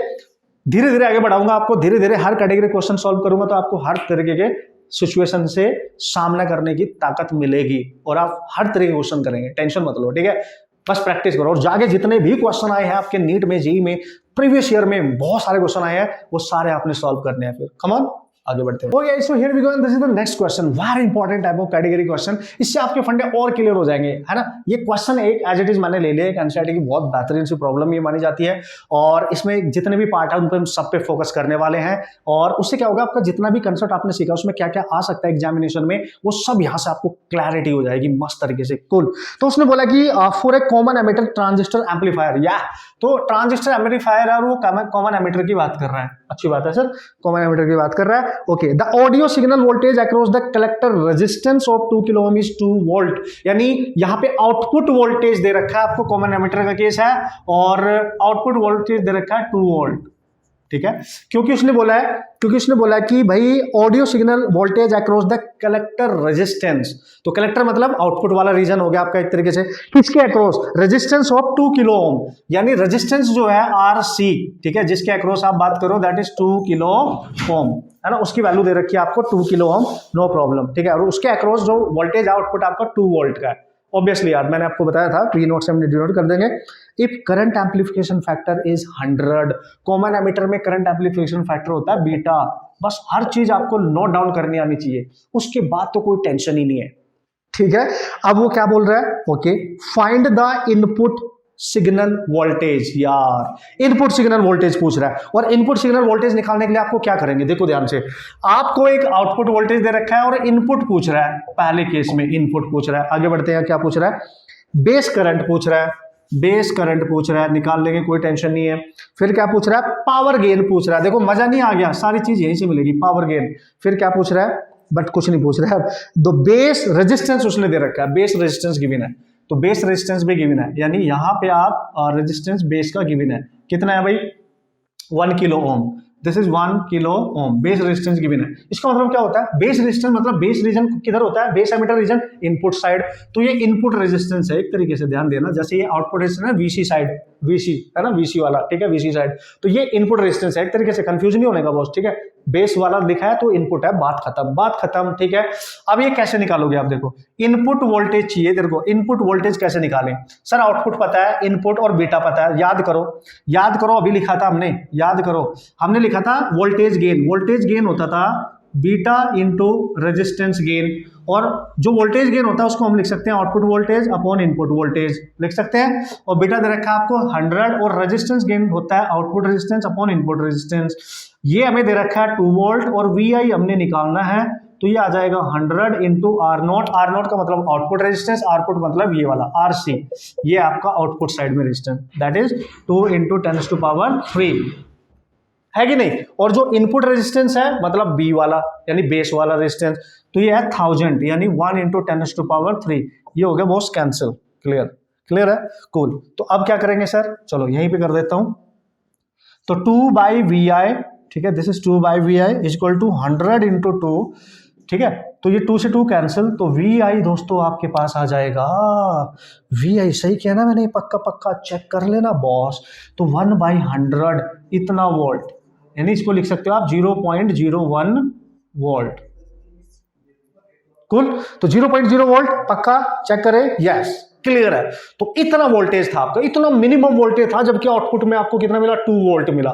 धीरे धीरे आगे बढ़ाऊंगा आपको, धीरे धीरे हर कैटेगरी क्वेश्चन सॉल्व करूंगा, तो आपको हर तरीके के सिचुएशन से सामना करने की ताकत मिलेगी, और आप हर तरह के क्वेश्चन करेंगे, टेंशन मत लो, ठीक है। बस प्रैक्टिस करो, और जाके जितने भी क्वेश्चन आए हैं आपके नीट में, जेईई में, प्रीवियस ईयर में बहुत सारे क्वेश्चन आए हैं, वो सारे आपने सॉल्व करने हैं। फिर कम ऑन आगे बढ़ते हैं। Okay, so here we go, this is the next question, very important type of category question, इससे आपके फंडे और क्लियर हो जाएंगे, है ना। ये क्वेश्चन एक एज इट इज मैंने ले लिया, एक एनसीईआरटी की बहुत बेहतरीन सी प्रॉब्लम ये मानी जाती है, और इसमें जितने भी पार्ट है उन पर हम सब पे फोकस करने वाले हैं, और उससे क्या होगा, आपका जितना भी कंसेप्ट आपने सीखा उसमें क्या क्या आ सकता है एग्जामिनेशन में, वो सब यहाँ से आपको क्लैरिटी हो जाएगी मस्त तरीके से, कूल। तो उसने बोला कि for a common emitter transistor amplifier, या तो ट्रांजिस्टर एम्पलीफायर है, वो कॉमन एमिटर की बात कर रहा है, अच्छी बात है सर, कॉमन एमिटर की बात कर रहा है। Okay, the audio signal voltage across the collector resistance of 2 kilo ohm is 2 volt, यानी यहां पे आउटपुट वोल्टेज दे रखा है आपको, कॉमन एमिटर का केस है, और आउटपुट वोल्टेज दे रखा है 2 वोल्ट, ठीक है। क्योंकि उसने बोला कि भाई audio signal voltage across the collector resistance, तो कलेक्टर मतलब आउटपुट वाला रीजन हो गया आपका एक तरीके से, किसके across, resistance of 2 kilo ohm, यानी रेजिस्टेंस जो है RC, ठीक है, जिसके अक्रॉस आप बात करो दैट इज 2 किलो ओम, है ना, उसकी वैल्यू दे रखी है आपको 2 किलो ओम, नो प्रॉब्लम, ठीक है। और उसके अक्रॉस जो वोल्टेज आउटपुट आपका 2 वोल्ट का है, ऑब्वियसली यार मैंने आपको बताया था, प्री नोट से हम डिनोट कर देंगे। If current amplification factor is 100, common emitter में करंट एम्पलीफिकेशन फैक्टर होता है बीटा। बस हर चीज आपको नोट डाउन करनी आनी चाहिए, उसके बाद तो कोई टेंशन ही नहीं है, ठीक है। अब वो क्या बोल रहा है, okay, find the input signal voltage. यार इनपुट सिग्नल वोल्टेज पूछ रहा है, और इनपुट सिग्नल वोल्टेज निकालने के लिए आपको क्या करेंगे, देखो ध्यान से, आपको एक आउटपुट वोल्टेज दे रखा है और इनपुट पूछ रहा है। पहले केस में इनपुट पूछ रहा है, आगे बढ़ते हैं, क्या पूछ रहा है, बेस करंट पूछ रहा है, बेस करंट पूछ रहा है, निकाल लेंगे कोई टेंशन नहीं है। फिर क्या पूछ रहा है, पावर गेन पूछ रहा है। देखो मजा नहीं आ गया, सारी चीज यहीं से मिलेगी, पावर गेन। फिर क्या पूछ रहा है, बट कुछ नहीं पूछ रहा है, तो बेस रेजिस्टेंस उसने दे रखा है, बेस रेजिस्टेंस गिवन है, तो बेस रेजिस्टेंस भी गिवन है, यानी यहां पे आप रेजिस्टेंस बेस का गिवन है, कितना है भाई, 1 kilo ohm. This is 1 kilo ohm, base resistance given है। इसका मतलब क्या होता है, बेस रेजिस्टेंस मतलब बेस रीजन किधर होता है, base emitter region input side, तो ये इनपुट रेजिस्टेंस है एक तरीके से, ध्यान देना, जैसे ये आउटपुट रेजिस्टेंस है वीसी साइड, वीसी है ना, वीसी वाला, ठीक है, वीसी साइड, तो ये इनपुट रेजिस्टेंस है एक तरीके से, कंफ्यूज नहीं होने का बॉस, ठीक है। बेस वाला लिखा है तो इनपुट है, बात खत्म, बात खत्म, ठीक है। अब ये कैसे निकालोगे आप, देखो इनपुट वोल्टेज चाहिए तेरे को, इनपुट वोल्टेज कैसे निकालें, सर आउटपुट पता है, इनपुट और बीटा पता है, याद करो, याद करो, अभी लिखा था हमने, याद करो, हमने लिखा था वोल्टेज गेन, वोल्टेज गेन होता था बीटा इंटू रेजिस्टेंस गेन, और जो वोल्टेज गेन होता है उसको हम लिख सकते हैं output voltage upon input voltage, लिख सकते हैं। और बीटा दे रखा है आपको 100, और रेजिस्टेंस गेन होता है output resistance upon input resistance, ये हमें दे रखा है 2 वोल्ट, और वी आई हमने निकालना है, तो ये आ जाएगा 100 into R naught, R naught का मतलब आउटपुट रेजिस्टेंस, आउटपुट मतलब ये वाला आर सी, ये आपका आउटपुट साइड में रेजिस्टेंस, दैट इज 2 इंटू 10⁻³ है कि नहीं। और जो इनपुट रेजिस्टेंस है मतलब बी वाला, यानी बेस वाला रेजिस्टेंस, तो ये है 1000, यानी 1 इंटू 10⁻³, ये हो गया बॉस कैंसिल, क्लियर, क्लियर है, कूल। तो अब क्या करेंगे सर, चलो यहीं पे कर देता हूं, तो 2/Vi, ठीक है, this is 2/Vi is equal to 100 into 2, ठीक है, तो ये 2 से 2 कैंसिल, तो Vi दोस्तों आपके पास आ जाएगा, Vi सही किया ना मैंने, पक्का पक्का चेक कर लेना बॉस, तो 1/100 इतना वोल्ट, यानी इसको लिख सकते हो आप 0.01 वोल्ट, कूल। तो 0.0 वोल्ट पक्का चेक करें, यस क्लियर है। तो इतना वोल्टेज था आपका, इतना मिनिमम वोल्टेज था, जबकि आउटपुट में आपको कितना मिला, 2 वोल्ट मिला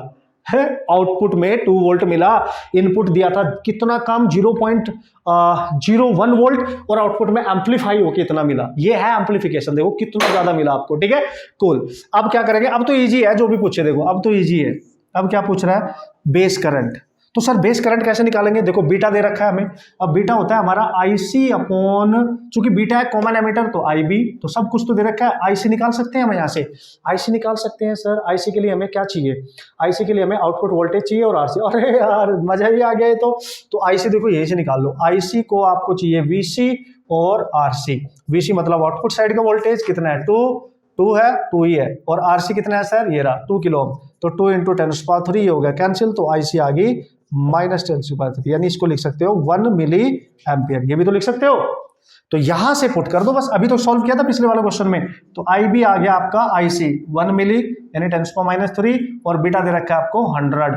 है, आउटपुट में 2 वोल्ट मिला, इनपुट दिया था कितना कम, 0.01 वोल्ट, और आउटपुट में एम्पलीफाई होकर इतना मिला, ये है एम्पलीफिकेशन, देखो कितना ज्यादा मिला आपको, ठीक है, कूल। अब क्या करेंगे, अब तो इजी है, जो भी पूछे देखो, अब तो इजी है। अब क्या पूछ रहा है, बेस करंट, तो सर बेस करंट कैसे निकालेंगे, देखो बीटा दे रखा है हमें, अब बीटा होता है हमारा आईसी अपॉन, चूंकि बीटा है कॉमन एमीटर तो आईबी, तो सब कुछ तो दे रखा है, आईसी निकाल सकते हैं हम, यहाँ से आईसी निकाल सकते हैं सर। आईसी के लिए हमें क्या चाहिए, आईसी के लिए हमें आउटपुट वोल्टेज चाहिए और आरसी, अरे यार मजा ही आ गया, तो आईसी देखो यहीं से निकाल लो, आईसी को आपको चाहिए वीसी और आरसी, वीसी मतलब आउटपुट साइड का वोल्टेज कितना है, 2 है, 2 ही है, और आरसी कितना है सर, ये रहा 2 किलो, तो 2 इंटू 10⁻³ हो गया कैंसिल, तो आईसी आ गई -10⁻³, यानी इसको लिख सकते हो 1 मिली एम्पियर, ये भी तो लिख सकते हो, तो यहां से पुट कर दो बस। अभी तो सॉल्व किया था पिछले वाले क्वेश्चन में, तो आई बी आ गया आपका आईसी 1 मिली यानी 10⁻³ और बीटा दे रखा है आपको 100,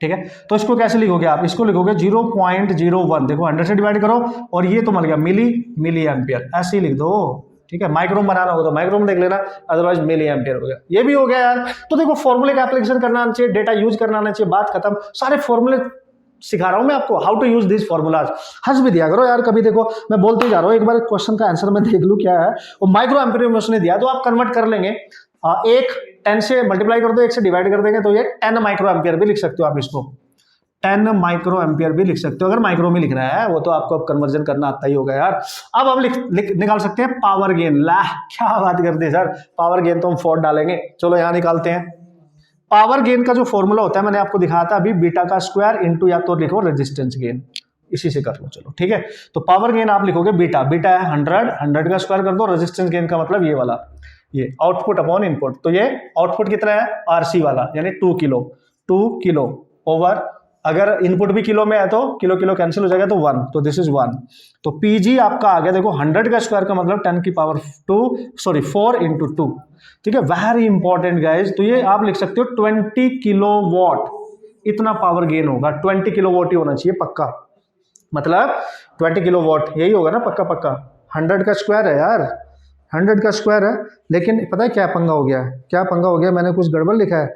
ठीक है। तो इसको कैसे लिखोगे आप, इसको लिखोगे 0.01, देखो 100 से डिवाइड करो और ये तो मिल गया मिली एम्पियर, ऐसे ही लिख दो, ठीक है। माइक्रोम बनाना होगा तो माइक्रोम देख लेना, अदरवाइज मिली एम्पियर हो गया, ये भी हो गया यार। तो देखो फॉर्मूले का एप्लीकेशन करना आना चाहिए, डेटा यूज करना आना चाहिए, बात खत्म। सारे फॉर्मूले सिखा रहा हूं मैं आपको, how to use this formulas. हंस भी दिया करो यार कभी, देखो मैं बोलते जा रहा हूं, एक बार क्वेश्चन का आंसर मैं देख लूं क्या है, वो माइक्रो एम्पियर में उसने दिया, तो आप कन्वर्ट कर लेंगे, एक 10 से मल्टीप्लाई कर दो, 1 से डिवाइड कर देंगे, तो ये 10 माइक्रो एम्पियर भी लिख सकते हो आप, इसको 10 माइक्रो एम्पियर भी लिख सकते हो, अगर माइक्रो में लिखना है, वो तो आपको अब कन्वर्जन करना आता ही होगा यार। अब हम निकाल सकते हैं पावर गेन, ला क्या बात करते हैं सर, पावर गेन तो हम 4 डालेंगे, चलो यहां निकालते हैं। पावर गेन का जो फॉर्मूला होता है मैंने आपको दिखाया था अभी, बीटा का स्क्वायर इंटू या तो लिखो रेजिस्टेंस गेन, इसी से कर लो, चलो ठीक है। तो पावर गेन आप लिखोगे बीटा है 100 का स्क्वायर कर दो, रेजिस्टेंस गेन का मतलब ये वाला, ये आउटपुट अपॉन इनपुट, तो ये आउटपुट कितना है आरसी वाला, यानी 2 किलो ओवर, अगर इनपुट भी किलो में है तो किलो किलो कैंसिल हो जाएगा, तो 1, तो दिस इज 1, तो पीजी आपका आ गया, देखो 100 का स्क्वायर का मतलब 4 इंटू 2, ठीक है। वेरी इंपॉर्टेंट गाइज, तो ये आप लिख सकते हो 20 किलोवाट, इतना पावर गेन होगा, 20 किलोवाट ही होना चाहिए पक्का, मतलब 20 किलोवाट यही होगा ना, पक्का 100 का स्क्वायर है यार, 100 का स्क्वायर है। लेकिन पता है क्या पंगा हो गया है, क्या पंगा हो गया, मैंने कुछ गड़बड़ लिखा है।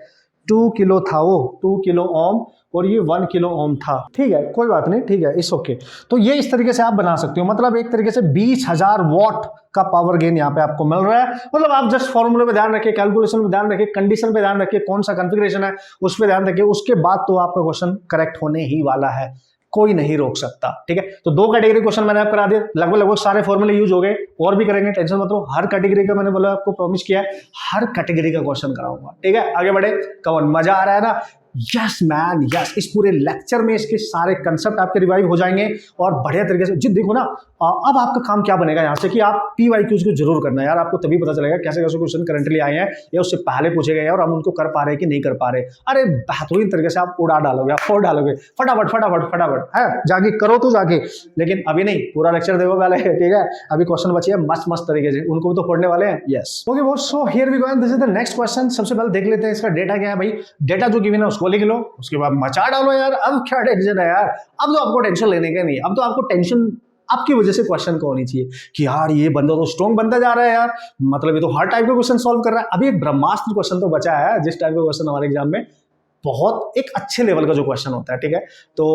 2 किलो था वो, 2 किलो ओम, और ये 1 किलो ओम था। ठीक है, कोई बात नहीं, ठीक है, इट्स ओके। तो ये इस तरीके से आप बना सकते हो, मतलब एक तरीके से 20,000 वॉट का पावर गेन यहाँ पे आपको मिल रहा है। मतलब आप जस्ट फॉर्मूले पे ध्यान रखिए, कैलकुलेशन पे ध्यान रखिए, कंडीशन पे ध्यान रखिए, कौन सा कॉन्फ़िगरेशन है उस पे ध्यान रखिए, उसके बाद तो आपका क्वेश्चन करेक्ट होने ही वाला है, कोई नहीं रोक सकता। ठीक है, तो 2 कैटेगरी क्वेश्चन मैंने आप करा दिया, लगभग सारे फॉर्मूले यूज हो गए, और भी करेंगे, टेंशन मत लो। हर कैटेगरी का मैंने बोला, आपको प्रॉमिस किया है हर कैटेगरी का क्वेश्चन कराऊंगा। ठीक है, आगे बढ़े, कौन मजा आ रहा है ना? यस मैन यस, इस पूरे लेक्चर में इसके सारे कंसेप्ट आपके रिवाइव हो जाएंगे और बढ़िया तरीके से। जी देखो ना, अब आपका काम क्या बनेगा यहाँ से कि आप PYQs को जरूर करना है यार, आपको तभी पता चलेगा कैसे कैसे क्वेश्चन करंटली आए हैं या उससे पहले पूछे गए हैं और हम उनको कर पा रहे हैं कि नहीं कर पा रहे। अरे बेहतरीन तरीके से आप उड़ा डालोगे, आप फोड़ डालोगे, फटाफट फटाफट फटाफट है, जाके करो तो जाके। लेकिन अभी नहीं, पूरा लेक्चर देखो पहले, ठीक है? अभी क्वेश्चन बचे हैं मस्त मस्त तरीके से, उनको भी तो फोड़ने वाले हैं। Yes okay boss, so here we go, this is the next question. सबसे पहले देख लेते हैं इसका डेटा क्या है भाई। डेटा जो गिवन है उसको लिख लो, उसके बाद मचा डालो यार। अब क्या टेंशन है यार, अब तो आपको टेंशन लेने का नहीं, अब तो आपको टेंशन आपकी वजह से क्वेश्चन को होनी चाहिए कि यार ये बंदा तो स्ट्रॉन्ग बनता जा रहा है यार, मतलब ये तो हर टाइप का क्वेश्चन सॉल्व कर रहा है। अभी एक ब्रह्मास्त्र क्वेश्चन तो बचा है, जिस टाइप का क्वेश्चन हमारे एग्जाम में बहुत एक अच्छे लेवल का जो क्वेश्चन होता है। ठीक है, तो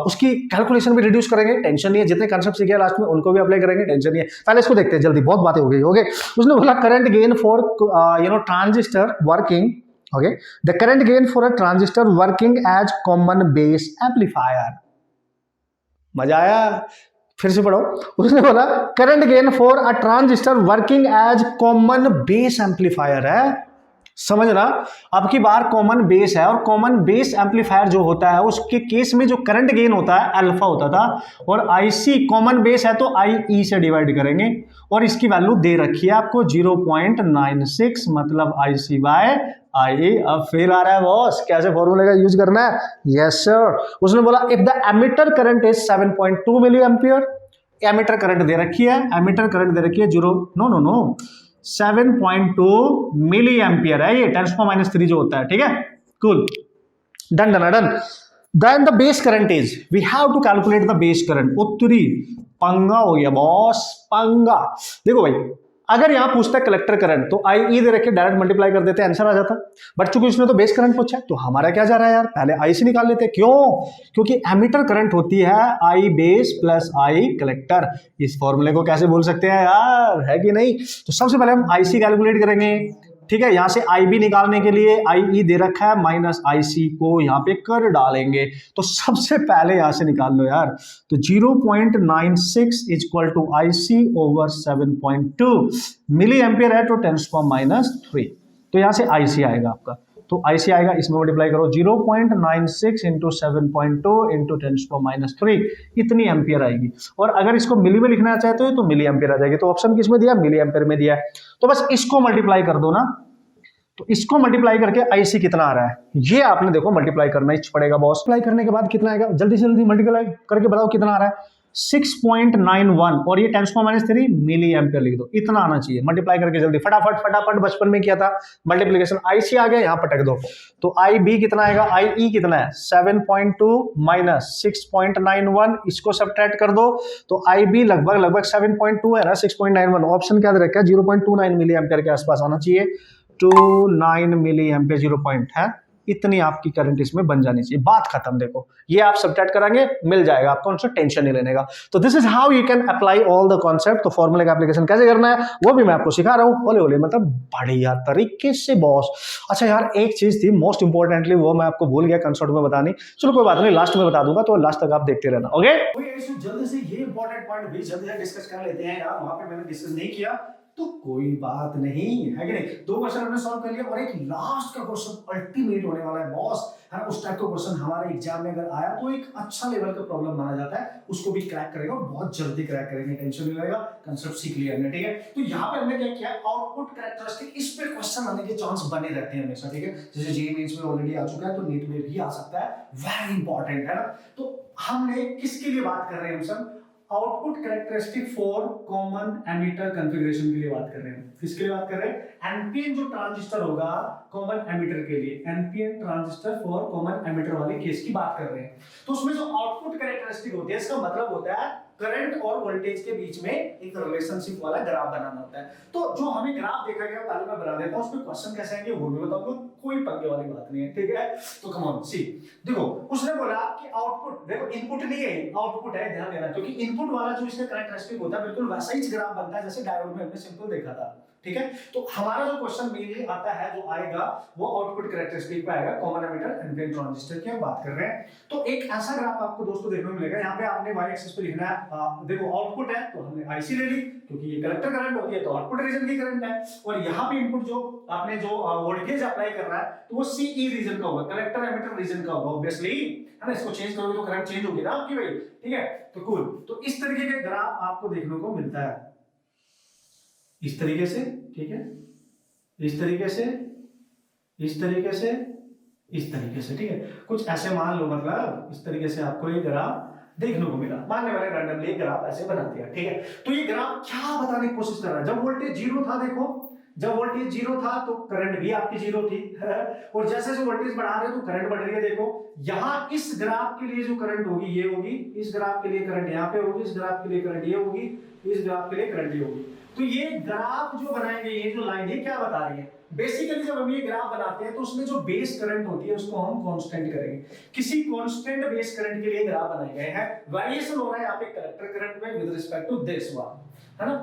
उसकी कैलकुलेशन भी रिड्यूस करेंगे, टेंशन नहीं है। जितने कॉन्सेप्ट सीखे लास्ट में उनको भी अप्लाई करेंगे, टेंशन नहीं है। पहले इसको देखते हैं जल्दी, बहुत बातें हो गई। ओके, उसने बोला current gain for transistor working, okay, the current gain for a transistor working as common base amplifier. मजा आया? फिर से पढ़ो। उसने बोला current gain for a transistor working as common base amplifier है। समझना, अब की बार कॉमन बेस है, और कॉमन बेस एम्पलीफायर जो होता है उसके केस में जो करंट गेन होता है अल्फा होता था, और आईसी कॉमन बेस है तो आई से डिवाइड करेंगे, और इसकी वैल्यू दे रखी है आपको 0.96, मतलब आईसी बाय आई। अब फेल आ रहा है बॉस, कैसे फॉर्मूले का यूज करना है? Yes sir. उसने बोला if the emitter current is 7.2 milli ampere, emitter current दे रखी है, एमिटर करंट दे रखी है 7.2 मिली एम्पियर है, ये 10⁻³ जो होता है। ठीक है, cool, done done done. Then the base current is, we have to calculate the base current. उत्तरी पंगा हो गया बॉस, पंगा। देखो भाई, अगर यहां पूछता है कलेक्टर करंट तो आई दे रखे, डायरेक्ट मल्टीप्लाई कर देते, आंसर आ जाता। बट चूंकि उसने तो बेस करंट पूछा है तो हमारा क्या जा रहा है यार, पहले आई से निकाल लेते हैं। क्यों? क्योंकि एमीटर करंट होती है आई बेस प्लस आई कलेक्टर। इस फॉर्मूले को कैसे बोल सकते हैं यार, है कि नहीं? तो सबसे पहले हम आईसी कैलकुलेट करेंगे। ठीक है, यहां से आई बी निकालने के लिए आई दे रखा है, माइनस आईसी को यहां पे कर डालेंगे। तो सबसे पहले यहां से निकाल लो यार, तो 0.96 equal to IC over 7.2 milli ampere है तो 10⁻³ तो यहां से आईसी आएगा आपका। तो आईसी आएगा, इसमें मल्टीप्लाई करो 0.96 इंटू 7.2 इंटू 10⁻³, इतनी एम्पियर आएगी। और अगर इसको मिली में लिखना चाहते हो तो मिली एम्पियर आ जाएगी। तो ऑप्शन किस में दिया? मिली एम्पियर में दिया है। तो बस इसको मल्टीप्लाई कर दो ना, तो इसको मल्टीप्लाई करके आईसी कितना आ रहा है ये आपने देखो मल्टीप्लाई करना ही पड़ेगा बॉस। मल्टीप्लाई करने के बाद कितना आएगा, जल्दी से जल्दी मल्टीप्लाई करके बताओ कितना आ रहा है। 6.91 और ये 10⁻³ मिली एम्पियर लिख दो, इतना आना चाहिए। मल्टीप्लाई करके जल्दी फटाफट फटाफट, बचपन में किया था मल्टीप्लिकेशन। आईसी आ गया, यहां पटक दो। तो आई बी कितना आएगा, आई ई कितना है 7.2 माइनस 6.91, इसको सब्ट्रैक्ट कर दो तो आई बी लगभग 7.2 है ना, 6.91। ऑप्शन क्या दे रखा है 0.29 मिली एम्पियर के आसपास आना चाहिए। 29 मिली एम्पियर 0 पॉइंट है, इतनी आपकी करंट इसमें बन जानी चाहिए। बात खत्म। देखो ये आप सब्ट्रैक्ट कराएंगे मिल जाएगा आपको, उनसे टेंशन नहीं लेने का। तो this is how you can apply all the concept. तो फॉर्मूले का एप्लीकेशन कैसे करना है वो भी मैं आपको सिखा रहा हूँ, होले मतलब बढ़िया तरीके से बॉस। अच्छा यार, एक चीज थी मोस्ट इंपॉर्टेंटली, वो मैं आपको भूल गया कंसेप्ट में बतानी। चलो कोई बात नहीं, लास्ट में बता दूंगा, तो लास्ट तक आप देखते रहना। ओके, जल्दी से ये इंपॉर्टेंट पॉइंट भी जल्दी से डिस्कस कर लेते हैं यार, वहां पे मैंने डिस्कस नहीं किया तो कोई बात नहीं, है कि नहीं? 2 क्वेश्चन हमने सॉल्व कर लिया और एक लास्ट का क्वेश्चन अल्टीमेट होने वाला है बॉस, है ना? उस टाइप का क्वेश्चन हमारे एग्जाम में अगर आया तो एक अच्छा लेवल का प्रॉब्लम माना जाता है, उसको भी क्रैक करेगा और बहुत जल्दी क्रैक करेंगे, टेंशन नहीं रहेगा, कांसेप्ट सीख लिया हमने। ठीक है, तो यहाँ पे हमने क्या किया, आउटपुट कैरेक्टरिस्टिक, इस पे क्वेश्चन आने के चांस बने रहते हैं हमेशा। ठीक है, जैसे जेईई मेंस में ऑलरेडी आ चुका है तो नीट में भी आ सकता है, वेरी इंपॉर्टेंट है ना। तो हमने किसके लिए बात कर रहे हैं हम सब, output characteristic for common emitter configuration के लिए बात कर रहे हैं। किसके लिए बात कर रहे हैं? एनपीएन जो ट्रांजिस्टर होगा कॉमन एमिटर के लिए, NPN transistor for common emitter वाले केस की बात कर रहे हैं। तो उसमें जो आउटपुट कैरेक्टरिस्टिक होती है, इसका मतलब होता है करंट और वोल्टेज के बीच में एक रिलेशनशिप वाला ग्राफ बनाना होता है। तो जो हमें ग्राफ देखा गया पहले मैं बना देता हूं, उसमें क्वेश्चन कैसे आएंगे वो भी बताऊंगा, कोई पंगे वाली बात नहीं है, ठीक है। तो कम ऑन सी, देखो उसने बोला कि आउटपुट, देखो इनपुट नहीं है, आउटपुट है, ध्यान देना, क्योंकि इनपुट वाला जो इसका कैरेक्टरिस्टिक होता है बिल्कुल वैसा ही ग्राफ बनता है जैसे डायोड में हमने सिंपल देखा था, ठीक है। तो हमारा जो क्वेश्चन मेनली आता है, जो आएगा वो आउटपुट कैरेक्टरिस्टिक पे आएगा, कॉमन एमिटर एनपीएन ट्रांजिस्टर की हम बात कर रहे हैं। तो एक ऐसा ग्राफ आपको दोस्तों देखने को मिलेगा, यहाँ पे आपने वाई एक्सिस पे लिखना है, देखो आउटपुट है तो हमने आईसी ले ली, क्योंकि ये कलेक्टर करंट होती है तो आउटपुट रीजन की करंट है, और यहाँ पे इनपुट जो आपने जो वोल्टेज अप्लाई कर रहा है तो वो सीई रीजन का होगा, कलेक्टर एमिटर रीजन का होगा ऑब्वियसली, है ना। इसको चेंज करोगे तो करंट चेंज होगी ना आपकी भाई, ठीक है। तो कूल, तो इस तरीके के ग्राफ आपको देखने को मिलता है, इस तरीके से, ठीक है, इस तरीके से, इस तरीके से, इस तरीके से, ठीक है। कुछ ऐसे मान लो, मतलब इस तरीके से आपको ये ग्राफ देखने को मिला, मानने वाले रैंडमली ग्राफ ऐसे बना दिया, ठीक है। तो ये ग्राफ क्या बताने की कोशिश कर रहा है, जब वोल्टेज जीरो था, देखो जब वोल्टेज जीरो था तो करंट भी आपकी जीरो थी और जैसे जैसे वोल्टेज बढ़ा रहे हो तो करंट बढ़ रही है। देखो यहां इस ग्राफ के लिए जो करंट होगी ये होगी, इस ग्राफ के लिए करंट यहां पे होगी, इस ग्राफ के लिए करंट ये होगी, इस ग्राफ के लिए करंट ये होगी। तो ये ग्राफ जो बनाएंगे, ये जो लाइन है क्या बता रही है, बेसिकली जब हम ये ग्राफ बनाते हैं तो उसमें जो बेस करंट होती है उसको हम कांस्टेंट करेंगे, किसी कांस्टेंट बेस करंट के लिए ग्राफ बनाए गए हैं। वेरिएशन हो रहा है यहाँ पे कलेक्टर करंट में with respect to this one, है ना।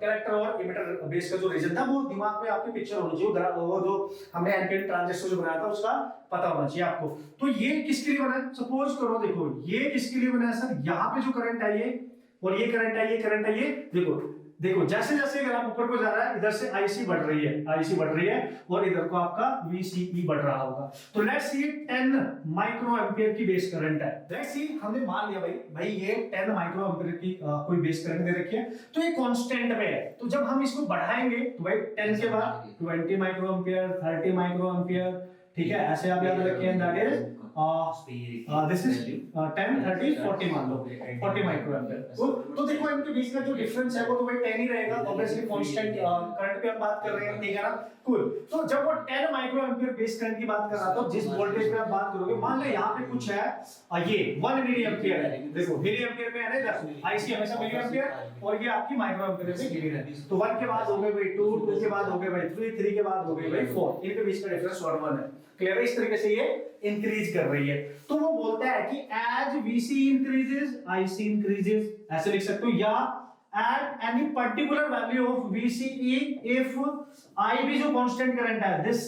कलेक्टर और इमिटर बेस का जो रीजन था वो दिमाग में आपके पिक्चर होनी चाहिए, वो जो हमने एनपीएन ट्रांजिस्टर जो बनाया था उसका पता होना चाहिए आपको। तो ये किसके लिए बना है, सपोज करो, देखो ये किसके लिए बना है सर, यहाँ पे जो करंट है ये, और ये करंट है, ये करंट है, ये देखो देखो जैसे जैसे ग्राफ ऊपर को जा रहा है इधर से आईसी बढ़ रही है, आईसी बढ़ रही है, और इधर को आपका वीसीई बढ़ रहा होगा। तो लेट्स सी 10 माइक्रो एम्पियर की बेस करंट है, लेट्स सी हमने मान लिया भाई ये 10 माइक्रो एम्पियर की कोई बेस करंट दे रखी है, तो ये कांस्टेंट पे है। तो जब हम इसको बढ़ाएंगे तो भाई 10 के बाद 20 माइक्रो एम्पियर, 30 माइक्रो एम्पियर, ठीक है, ऐसे आप याद रखिए, दैट इज दिस इज 10 30 40 मान लो 40 माइक्रो एम्पियर। तो देखो इनके बीच में जो डिफरेंस है वो तो भाई 10 ही रहेगा, ऑब्वियसली कांस्टेंट करंट पे हम बात कर रहे हैं, ठीक है ना। कूल, तो जब वो 10 माइक्रो एम्पियर बेस करंट की बात कर रहा था, जिस वोल्टेज पे आप बात करोगे, मान ले यहाँ पे कुछ है, ये 1 मिली एम्पियर है, देखो मिली एम्पियर में है ना, आईसी हमेशा मिली एम्पियर, और ये आपकी माइक्रो एम्पियर में गिरी रहती है। तो 1 के बाद हो गए भाई 2, 2 के बाद हो गए भाई 3, 3 के बाद हो गए भाई 4, इनके बीच का डिफरेंस 1 है, क्लियर है। इस तरीके से ये इंक्रीज कर रही है। तो वो बोलता है कि as VC increases IC increases, ऐसे लिख सकते हो, या at any particular value of VCE if IB जो कांस्टेंट करंट है, this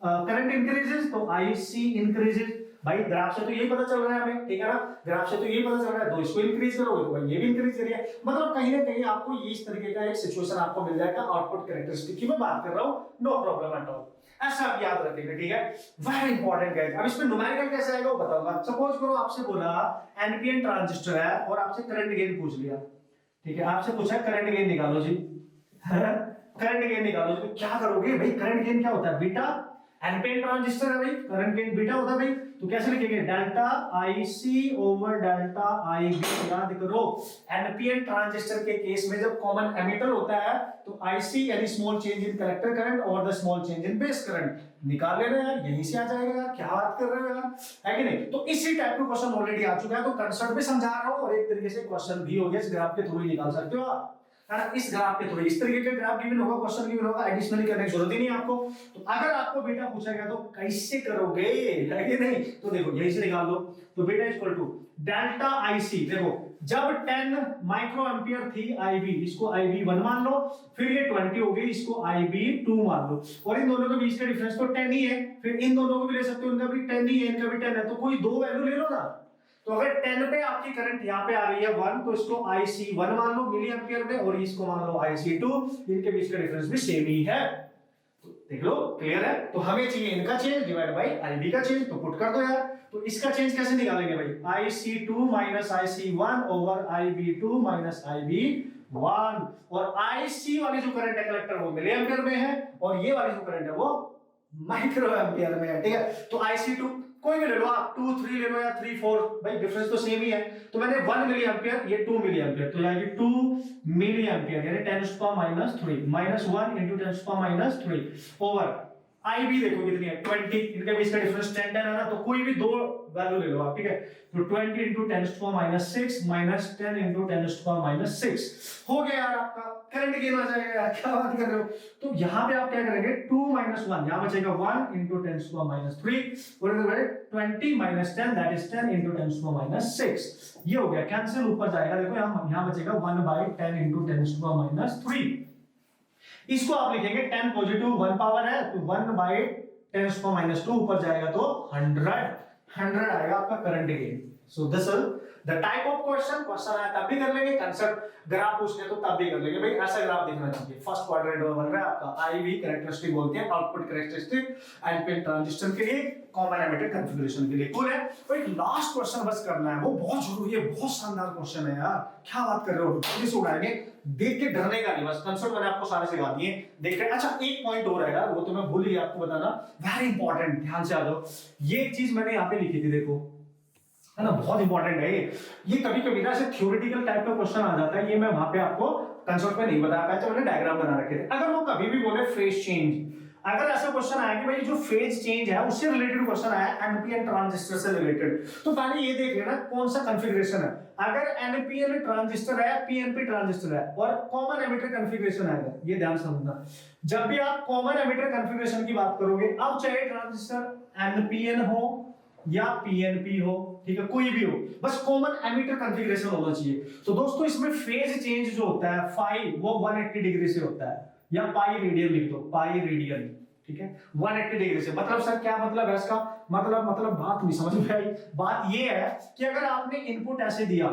current increases तो IC increases। भाई ग्राफ से तो यही पता चल रहा है हमें, ठीक है ना, ग्राफ से तो यही पता चल रहा है, तो इसको इंक्रीज करोगे तो भाई ये भी इंक्रीज करिए, मतलब कहीं ना कहीं आपको ये इस तरीके का एक सिचुएशन आपको मिल जाएगा। आउटपुट कैरेक्टरिस्टिक की मैं बात कर रहा हूं, नो प्रॉब्लम एट ऑल, ऐसा आप याद रखेंगे, ठीक है, वेरी इंपॉर्टेंट गाइस। अब इसमें न्यूमेरिकल कैसे आएगा वो बताऊंगा। सपोज करो आपसे बोला एनपीएन ट्रांजिस्टर है और आपसे करंट गेन पूछ लिया, ठीक है, आपसे पूछा करंट गेन निकालो जी करंट गेन निकालो जी, तो क्या करोगे भाई, करंट गेन क्या होता है, बीटा, एनपीएन ट्रांजिस्टर है भाई, करंट गेन बीटा होता है भाई, तो कैसे लिखेंगे, delta IC over delta IB. याद करो एनपीएन ट्रांजिस्टर के केस में जब कॉमन एमिटर होता है तो आईसी यानी small change in collector current और the small change in base current निकाल लेना है, यहीं से आ जाएगा यार, क्या बात कर रहे हो यार, है कि नहीं। तो इसी टाइप का क्वेश्चन ऑलरेडी आ चुका है, तो कंसेप्ट भी समझा रहा हूं और एक तरीके से क्वेश्चन भी हो गया, इस ग्राफ के थ्रू ही निकाल सकते हो आप, है ना। इस ग्राफ के थ्रू इस तरीके का ग्राफ गिवन होगा, क्वेश्चन गिवन होगा, एडिशनली करने की जरूरत ही नहीं आपको। तो अगर आपको बीटा पूछा गया तो कैसे करोगे, है कि नहीं, तो देखो यहीं से निकाल लो। तो beta equal to delta IC, देखो जब 10 माइक्रो एम्पियर थी आईबी, इसको आईबी 1 मान लो, फिर ये 20 हो गई, इसको आईबी 2 मान लो, और इन दोनों के बीच का डिफरेंस तो 10 ही है, फिर इन दोनों को भी ले सकते हो, उनका भी 10 ही है, इनका भी 10 है, तो कोई दो वैल्यू ले लो ना। तो अगर 10 पे आपकी करंट यहाँ पे आ रही है 1, तो इसको IC1 मान लो मिली एम्पियर में, और इसको मान लो IC2, इनके बीच का डिफरेंस भी सेम ही है, तो देख लो, क्लियर है। तो हमें चाहिए इनका चेंज डिवाइड बाय IB का चेंज, तो पुट कर दो यार। तो इसका चेंज कैसे निकालेंगे भाई, IC2 minus IC1 over IB2 minus IB1, और IC वाली जो करंट है कलेक्टर वो मिली एम्पियर में है, और ये वाली जो करंट है वो माइक्रो एम्पियर में है, ठीक है। तो IC2 कोई भी ले लो आप, 2 3 ले लो या 3 4, भाई डिफरेंस तो सेम ही है। तो मैंने 1 मिली एम्पियर, ये 2 मिली एम्पियर, तो यानी 2 मिली एम्पियर यानी 10⁻³ माइनस 1 इंटू 10⁻³ ओवर आई भी देखो कितनी है 20, इनके बीच का डिफरेंस 10 10 है ना, तो कोई भी दो वैल्यू ले लो आप, ठीक है। तो 20 इंटू 10⁻6 माइनस 10 इंटू 10⁻6 हो गया यार आपका करंट गेन आ जाएगा यार, क्या बात कर रहे हो। तो यहाँ पे आप क्या करेंगे 2 - 1, यहाँ बचेगा 1 इंटू 10⁻³ और इधर 20 - 10 दैट इज 10 इंटू 10⁻6, ये हो गया कैंसिल, ऊपर जाएगा देखो यहाँ बचेगा 1/10 इंटू 10⁻³ इसको आप लिखेंगे 10 पॉजिटिव 1 पावर है तो 1/10⁻², ऊपर जाएगा तो 100 आएगा आपका current gain. So this is the type of question आया तब भी कर लेंगे, कंसेप्ट ग्राफ पूछने तो तब भी कर लेंगे। भाई ऐसा ग्राफ दिखना चाहिए, फर्स्ट क्वाड्रेंट में बन रहा है आपका IV कैरेक्टरिस्टिक बोलते हैं, आउटपुट कैरेक्टरिस्टिक एनपीएन ट्रांजिस्टर के लिए, कॉमन एमिटर कॉन्फ़िगरेशन के लिए। कूल है। तो एक लास्ट क्वेश्चन बस करना है, वो बहुत जरूरी है, बहुत शानदार क्वेश्चन है यार, क्या बात कर रहे हो, जल्दी से उड़ाएंगे, देख के डरने का नहीं, बस कंसेप्ट मैंने आपको सारे सिखा दिए, देख के। अच्छा एक पॉइंट हो रहेगा, वो तो मैं भूल ही आपको बताना, वेरी इंपॉर्टेंट, ध्यान से आ जाओ। ये एक चीज मैंने यहाँ पे लिखी थी, देखो है ना, बहुत इंपॉर्टेंट है ये कभी कभी ना ऐसे थ्योरेटिकल टाइप का क्वेश्चन आ जाता है, ये मैं वहां पे आपको कंसेप्ट में नहीं बताया पाया, तो मैंने डायग्राम बना रखे थे। अगर वो कभी भी बोले फेज चेंज, अगर ऐसा क्वेश्चन आया कि भाई जो फेज चेंज है उससे रिलेटेड क्वेश्चन आया एनपीएन ट्रांजिस्टर से रिलेटेड, तो पहले ये देख लेना कौन सा कॉन्फ़िगरेशन है। अगर एनपीएन ट्रांजिस्टर है, पीएनपी ट्रांजिस्टर है और कॉमन एमिटर कॉन्फ़िगरेशन है, ये ध्यान समझना, जब भी आप कॉमन एमिटर कॉन्फ़िगरेशन की बात करोगे, अब चाहे ट्रांजिस्टर एनपीएन हो या पीएनपी हो, ठीक है, कोई भी हो, बस कॉमन एमिटर कॉन्फ़िगरेशन होना चाहिए। तो दोस्तों इसमें फेज चेंज जो होता है फाई, वो 180 डिग्री से होता है, या पाई रेडियन लिख दो, पाई रेडियन, ठीक है, 180 डिग्री से। मतलब सर क्या मतलब है इसका, मतलब बात नहीं समझ में आई। बात ये है कि अगर आपने इनपुट ऐसे दिया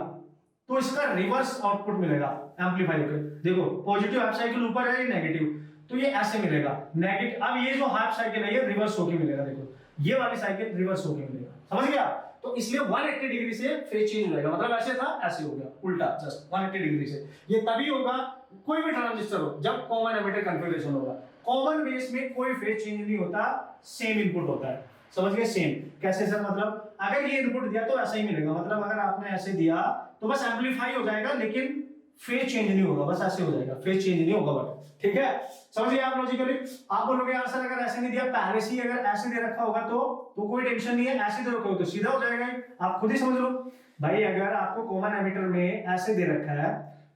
तो इसका रिवर्स आउटपुट मिलेगा एम्पलीफायर के। देखो पॉजिटिव हाफ साइकिल ऊपर है, नेगेटिव, तो ये ऐसे मिलेगा नेगेटिव। अब ये जो हाफ साइकिल है ये रिवर्स होके मिलेगा, देखो ये वाली साइकिल रिवर्स होके मिलेगा, समझ गया। तो इसलिए 180 डिग्री से फेज चेंज हो जाएगा, मतलब ऐसे था ऐसे हो गया, उल्टा जस्ट 180 डिग्री से। ये तभी होगा कोई भी ट्रांजिस्टर हो जब कॉमन एमिटर कॉन्फ़िगरेशन होगा। कॉमन बेस में कोई फेज चेंज नहीं होता, सेम इनपुट होता है, समझ गए। सेम कैसे सर, मतलब अगर ये इनपुट दिया तो ऐसा ही मिलेगा, मतलब अगर आपने ऐसे दिया तो बस एम्पलीफाई हो जाएगा लेकिन फेज चेंज नहीं होगा, बस ऐसे हो जाएगा, फेज चेंज नहीं होगा बट, ठीक है, समझिए आप लॉजिकली। आप बोलोगे यार सर अगर ऐसे नहीं दिया, पहले से ही अगर ऐसे दे रखा होगा तो कोई टेंशन नहीं है, ऐसे दे रखा हो तो सीधा हो जाएगा, आप खुद ही समझ लो। भाई अगर आपको कॉमन एमिटर में ऐसे दे रखा है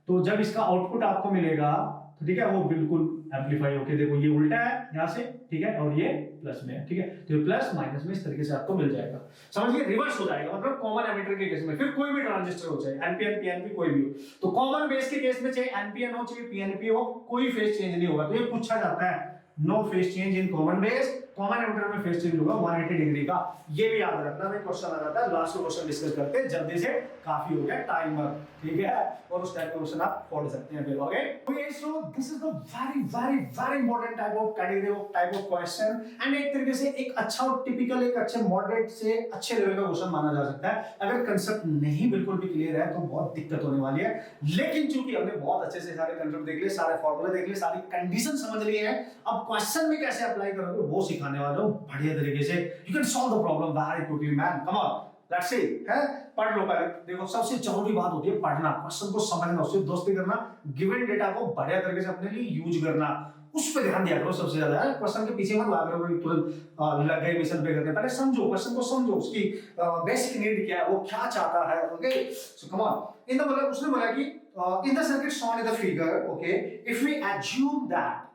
तो जब इसका आउटपुट आपको मिलेगा तो ठीक है वो बिल्कुल एम्पलीफाई होके, देखो ये उल्टा है यहाँ से, ठीक है, और ये प्लस में है, ठीक है, तो ये प्लस माइनस में इस तरीके से आपको मिल जाएगा, समझिए, रिवर्स हो जाएगा। मतलब कॉमन एमिटर के केस में फिर कोई भी ट्रांजिस्टर हो, चाहे एनपीएन पीएनपी कोई भी हो, तो कॉमन बेस के केस में चाहे एनपीएन हो चाहे पीएनपी हो, कोई फेज चेंज नहीं होगा। तो ये पूछा जाता है no phase change in common base, common emitter में फेज चेंज होगा 180 डिग्री का, ये भी याद रखना। मैं क्वेश्चन आ जाता है, लास्ट क्वेश्चन डिस्कस करते हैं जल्दी से, काफी हो गया टाइम अब, ठीक है, और उस टाइप का क्वेश्चन आप पढ़ सकते हैं फिर, okay. Okay so this is the very very very important type of category of type of question, and एक तरीके से एक अच्छा और टिपिकल, एक अच्छे मॉडरेट से अच्छे लेवल का क्वेश्चन माना जा सकता है। अगर कंसेप्ट नहीं बिल्कुल भी क्लियर है तो बहुत दिक्कत होने वाली है, लेकिन चूंकि हमने बहुत अच्छे से सारे कंसेप्ट देख लिए, सारे फॉर्मूले देख लिए, सारी कंडीशन समझ लिए हैं, अब क्वेश्चन में कैसे अप्लाई करोगे वो सिखाने वाला हूं बढ़िया तरीके से। You can solve the problem very quickly man, come on, let's see, है, पढ़ लो पहले। देखो सबसे जरूरी बात होती है पढ़ना, क्वेश्चन को समझना, उससे दोस्ती करना, गिवन डेटा को बढ़िया तरीके से अपने लिए यूज करना, उस पे ध्यान दिया करो सबसे ज्यादा। क्वेश्चन के पीछे मत भाग रहे हो तुरंत लग गए मिशन पे करने, पहले समझो क्वेश्चन को, समझो उसकी बेसिक नीड क्या है, वो क्या चाहता है, okay. So come on, in the मतलब उसने बोला कि in the circuit shown in the figure, okay, if we assume that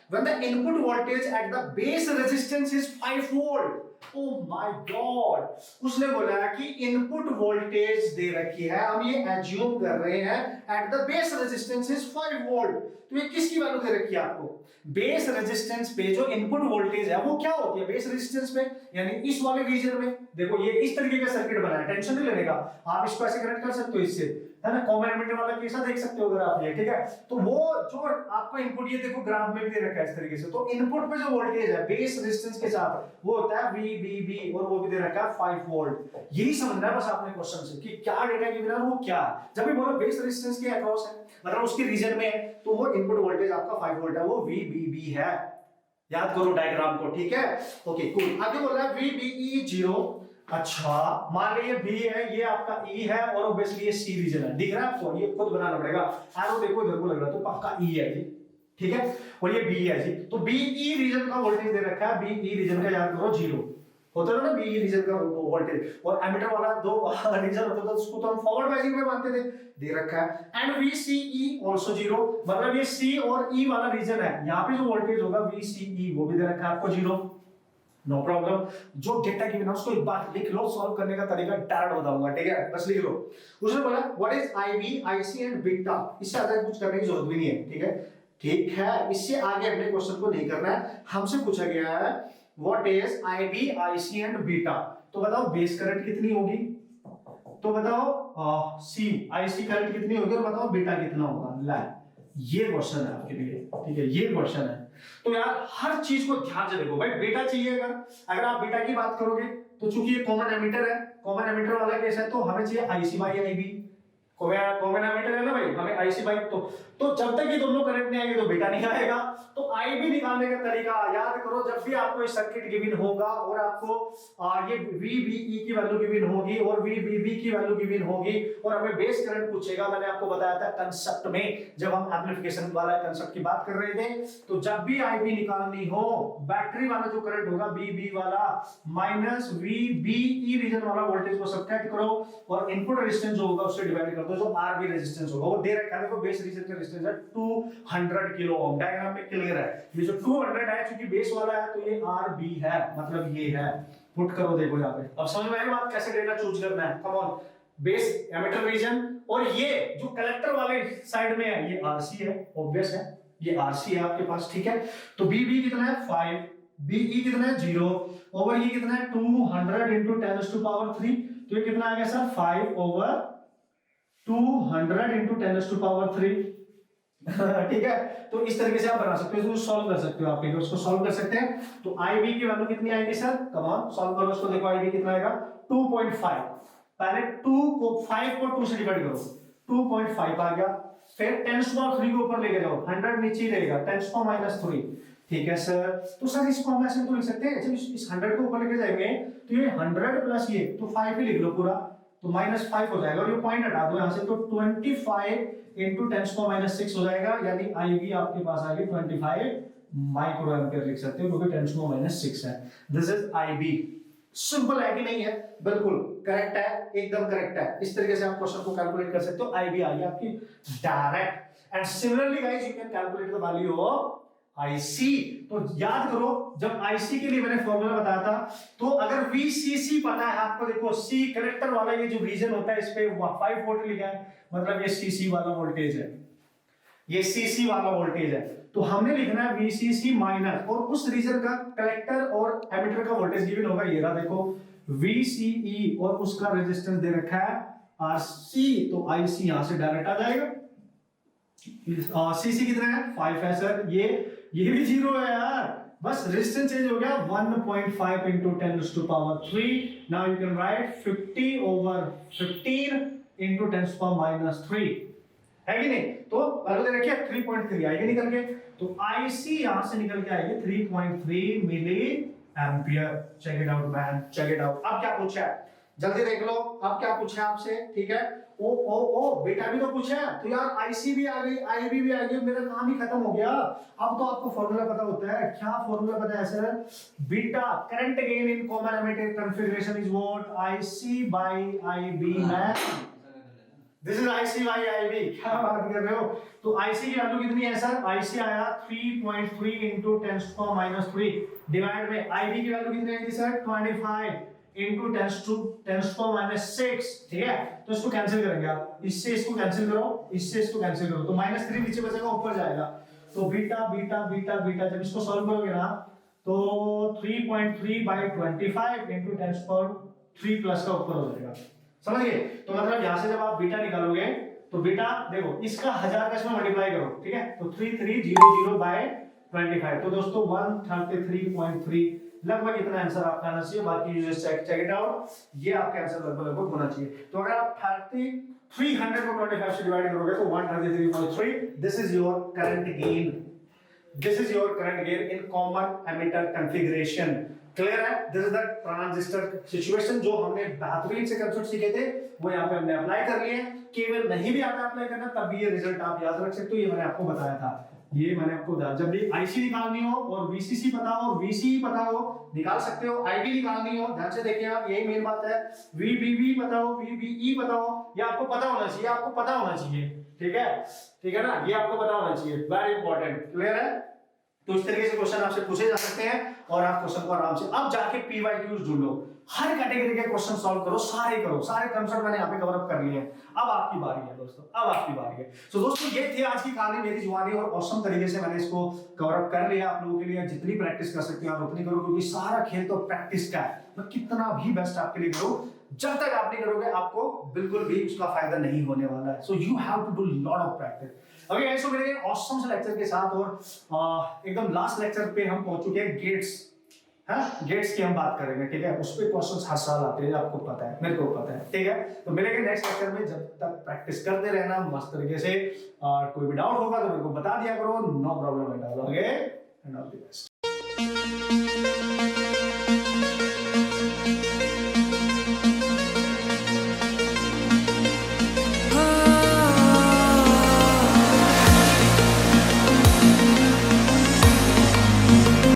when the input voltage at the base resistance is 5 volt, oh my god, उसने बोला कि इनपुट वोल्टेज दे रखी है, हम ये एज्यूम कर रहे हैं at the base resistance is 5 volt, तो ये किसकी वैल्यू दे रखी है आपको, बेस रेजिस्टेंस पे जो इनपुट वोल्टेज है वो क्या होती है बेस रेजिस्टेंस पे, यानी इस वाले रीजन में। देखो ये इस तरीके का सर्किट बना है, टेंशन नहीं लेने का, आप इसको ऐसे कनेक्ट कर सकते हो इससे, है ना, कॉमन एमिटर वाला केस देख सकते हो अगर आप ये, ठीक है। तो वो जो आपका इनपुट, ये देखो ग्राफ में भी दे रखा है इस तरीके से, तो इनपुट पे जो वोल्टेज है बेस रेजिस्टेंस के साथ वो होता है VBB, और वो भी दे रखा है 5 वोल्ट। यही समझना है बस आपने क्वेश्चन से कि क्या डेटा गिवन है वो क्या, जब भी बोलो बेस रेजिस्टेंस के अक्रॉस है, मतलब उसके रीजन में है, तो वो इनपुट वोल्टेज आपका 5 वोल्ट है, वो VBB है, याद करो डायग्राम को, ठीक है। Okay cool. आगे बोल रहा है VBE 0। अच्छा मान लीजिए V है, ये आपका E है और ऑब्वियसली ये C रीजन है, दिख रहा है आपको, ये खुद बनाना पड़ेगा। एरो देखो इधर को लग रहा है तो पक्का E है जी, ठीक है। और ये B है जी, तो BE रीजन का वोल्टेज दे रखा है, BE रीजन का याद करो 0 होता है ना, BE रीजन का वोल्टेज। और एमीटर वाला दो रीजन होता था उसको तो हम फॉरवर्ड बायसिंग में मानते थे, दे रखा है। एंड VCE आल्सो 0, मतलब ये C और E वाला रीजन है, यहाँ पे जो वोल्टेज होगा VCE वो भी दे रखा है आपको 0, नो प्रॉब्लम। जो डेटा गिवन है उसको एक बार लिख लो, सॉल्व करने का तरीका डायरेक्ट बताऊंगा, ठीक है, बस लिख लो। उसने बोला what is IB IC and beta, इससे ज्यादा कुछ करने की जरूरत भी नहीं है, ठीक है, ठीक है। इससे आगे अपने क्वेश्चन को नहीं करना है, हमसे पूछा गया है what is IB IC and beta, तो बताओ बेस करंट कितनी होगी, तो बताओ सी IC करंट कितनी होगी और बताओ बीटा कितना होगा। ला ये क्वेश्चन है आपके लिए, ठीक है, ये क्वेश्चन है। तो यार हर चीज को ध्यान से देखो भाई, बेटा चाहिए, अगर आप बेटा की बात करोगे तो चूंकि ये कॉमन एमीटर है, कॉमन एमीटर वाला केस है, तो हमें चाहिए IC by IB, common ammeter है ना भाई, हमें IC बाई, तो जब तक ये दोनों करंट नहीं आएंगे तो बेटा नहीं आएगा। तो IB निकालने का तरीका याद करो, जब भी आपको सर्किट गिवन होगा और आपको ये VBE की वैल्यू गिवन होगी और VBB की वैल्यू गिवन होगी और हमें बेस करंट पूछेगा, मैंने आपको बताया था कंसेप्ट में जब हम एम्प्लीफिकेशन वाला कंसेप्ट की बात कर रहे थे, तो जब भी IB निकालनी हो, बैटरी वाला जो करंट होगा BB वाला माइनस VBE रीजन वाला वोल्टेज को सब्ट्रैक्ट करो और इनपुट रेजिस्टेंस जो होगा उससे डिवाइड कर दो, जो RB रेजिस्टेंस होगा वो दे रखा है, देखो बेस रीजन का रेजिस्टेंस है 200 किलो ओम, डायग्राम में क्लियर है। ये जो 200 है क्योंकि बेस वाला है तो ये RB है, मतलब ये है, पुट करो देखो यहाँ पे। अब समझ में आई बात कैसे डेटा चूज करना है, come on. Base emitter region और ये जो कलेक्टर वाले साइड में है ये RC है, ऑब्वियस है, ये RC है आपके पास, ठीक है। तो BB कितना है 5, BE कितना है 0 ओवर ये कितना है 200 into 10⁻³ तो ये कितना आ गया सर 5 over 200 into 10⁻³। ठीक है, तो इस तरीके से आप बना सकते हो, इसको सॉल्व कर सकते हो, आप इसको सॉल्व कर सकते हैं। तो IB की वैल्यू कितनी आएगी सर, कम ऑन सॉल्व करो इसको, देखो IB कितना आएगा 2.5, पहले 2 को 5 को 2 से डिवाइड करो, 2.5 आ गया, फिर 10⁻³ को ऊपर लेके जाओ, 100 नीचे ही रहेगा, 10⁻³ ठीक है सर। तो सर इसको हम ऐसे तो लिख सकते हैं, जब इस 100 को ऊपर लेके जाएंगे तो ये 100 प्लस ये तो 5 ही लिख लो पूरा, तो -5 हो जाएगा और ये पॉइंट हटा दो यहां से, तो 25 into 10⁻⁶ हो जाएगा, यानी IB आपके पास आएगी 25 माइक्रो एम्पियर लिख सकते हो क्योंकि 10⁻⁶ है। This is IB। सिंपल है कि नहीं है, बिल्कुल करेक्ट है, एकदम करेक्ट है। इस तरीके से आप क्वेश्चन को कैलकुलेट कर सकते हो, IB आ गई आपकी direct. And similarly guys you can calculate the value of IC। तो याद करो जब IC के लिए मैंने फॉर्मूला बताया था, तो अगर VCC पता है आपको, देखो C कनेक्टर वाला ये जो रीजन होता है इस पे 5 वोल्ट लिखा है, मतलब ये CC वाला वोल्टेज है, ये CC वाला वोल्टेज है, तो हमने लिखना है VCC माइनस और उस रीजन का कलेक्टर और एमिटर का वोल्टेज गिवन होगा, ये रहा देखो VCE और उसका रेजिस्टेंस दे रखा है RC, तो IC यहां से डायरेक्ट आ जाएगा। CC कितना है 5 है सर, ये भी 0 है यार, बस रेजिस्टेंस चेंज हो गया 1.5 into 10⁻³ now you can write 50 over 15 into 10⁻³ है कि नहीं, तो वैल्यू दे रखी है 3.3 आएगी निकल के, तो IC यहां से निकल के आएगी 3.3 milli ampere. Check it out man, check it out. अब क्या पूछा है जल्दी देख लो, अब क्या पूछा है आपसे, ठीक है। ओ बेटा भी तो पूछा है, तो यार IC भी आ गई, IB भी आ गई, मेरा काम ही खत्म हो गया। अब तो आपको फॉर्मूला पता होता है, क्या फॉर्मूला पता है sir, beta current gain in common emitter configuration is what IC by IB man, this is IC by IB, क्या बात कर रहे हो। तो IC की वैल्यू कितनी है सर, IC आया 3.3 into 10⁻³ डिवाइड में IB की वैल्यू कितनी आएगी सर 25 into 10⁻⁶, ठीक है। तो इसको कैंसिल करेंगे आप, इससे इसको कैंसिल करो, इससे इसको कैंसिल करो, तो -3 नीचे बचेगा ऊपर जाएगा, तो बीटा बीटा बीटा बीटा जब इसको सॉल्व करोगे ना तो 3.3 by 25 into 10⁻³ प्लस का ऊपर हो जाएगा, समझ गए। तो मतलब यहां से जब आप बीटा निकालोगे तो बीटा देखो इसका 1000 का इसमें मल्टीप्लाई करो, ठीक है, तो 3300 by 25, तो दोस्तों 133.3 लगभग इतना आंसर आपका आना चाहिए, बाकी यूजर चेक इट आउट, ये आपका आंसर लगभग होना चाहिए। तो अगर आप 300 को 25 से डिवाइड करोगे तो 133.3, this is your current gain, This is your current gear in common emitter configuration. Clear है? This is the transistor situation जो हमने बेहतरीन से कंसेप्ट सीखे थे वो यहाँ पे हमने अप्लाई कर लिए हैं। केवल नहीं भी आता अप्लाई करना तब भी ये रिजल्ट आप याद रख सकते हो। ये मैंने आपको बताया था, ये मैंने आपको बताया, जब भी आईसी निकालनी हो और वीसीसी पता हो, वीसीई पता हो, निकाल सकते हो। आईबी निकालनी हो, ध्यान से देखिए आप, यही मेन बात है। वीबीबी पता हो, वीबीई पता हो, ये आपको पता होना चाहिए, आपको पता होना चाहिए। ठीक है, ठीक है ना, ये आपको पता होना चाहिए, वेरी इंपॉर्टेंट। क्लियर है? तो इस तरीके से क्वेश्चन आपसे पूछे जा सकते हैं और आप क्वेश्चन को आराम से अब जाके पीवाईक्यूज ढूंढो, हर कैटेगरी के क्वेश्चन सॉल्व करो, सारे कंसेप्ट मैंने यहाँ पे कवर अप कर लिए हैं। अब आपकी बारी है दोस्तों, अब आपकी बारी है। तो दोस्तों ये थी आज की कहानी मेरी जुबानी और औसम तरीके से मैंने इसको कवर अप कर लिया आप लोगों के लिए। जितनी प्रैक्टिस कर सकते हो आप उतनी करो, क्योंकि सारा खेल तो प्रैक्टिस का है। मैं कितना भी बेस्ट आपके लिए करूं, जब तक आप नहीं करोगे आपको बिल्कुल भी उसका फायदा नहीं होने वाला है। So you have to do lot of practice. Okay, so मेरे ऑसम से लेक्चर के साथ और एकदम लास्ट लेक्चर पे हम पहुंच चुके हैं, गेट्स। हाँ, गेट्स की हम बात करेंगे, ठीक है। उस पे क्वेश्चंस हर साल आते हैं, आपको पता है, मेरे को पता है, ठीक है। तो मिलेंगे नेक्स्ट लेक्चर में, जब तक प्रैक्टिस करते रहना मस्त तरीके से। और कोई भी डाउट होगा तो मेरे को बता दिया करो, no problem at all. Okay, and all the best.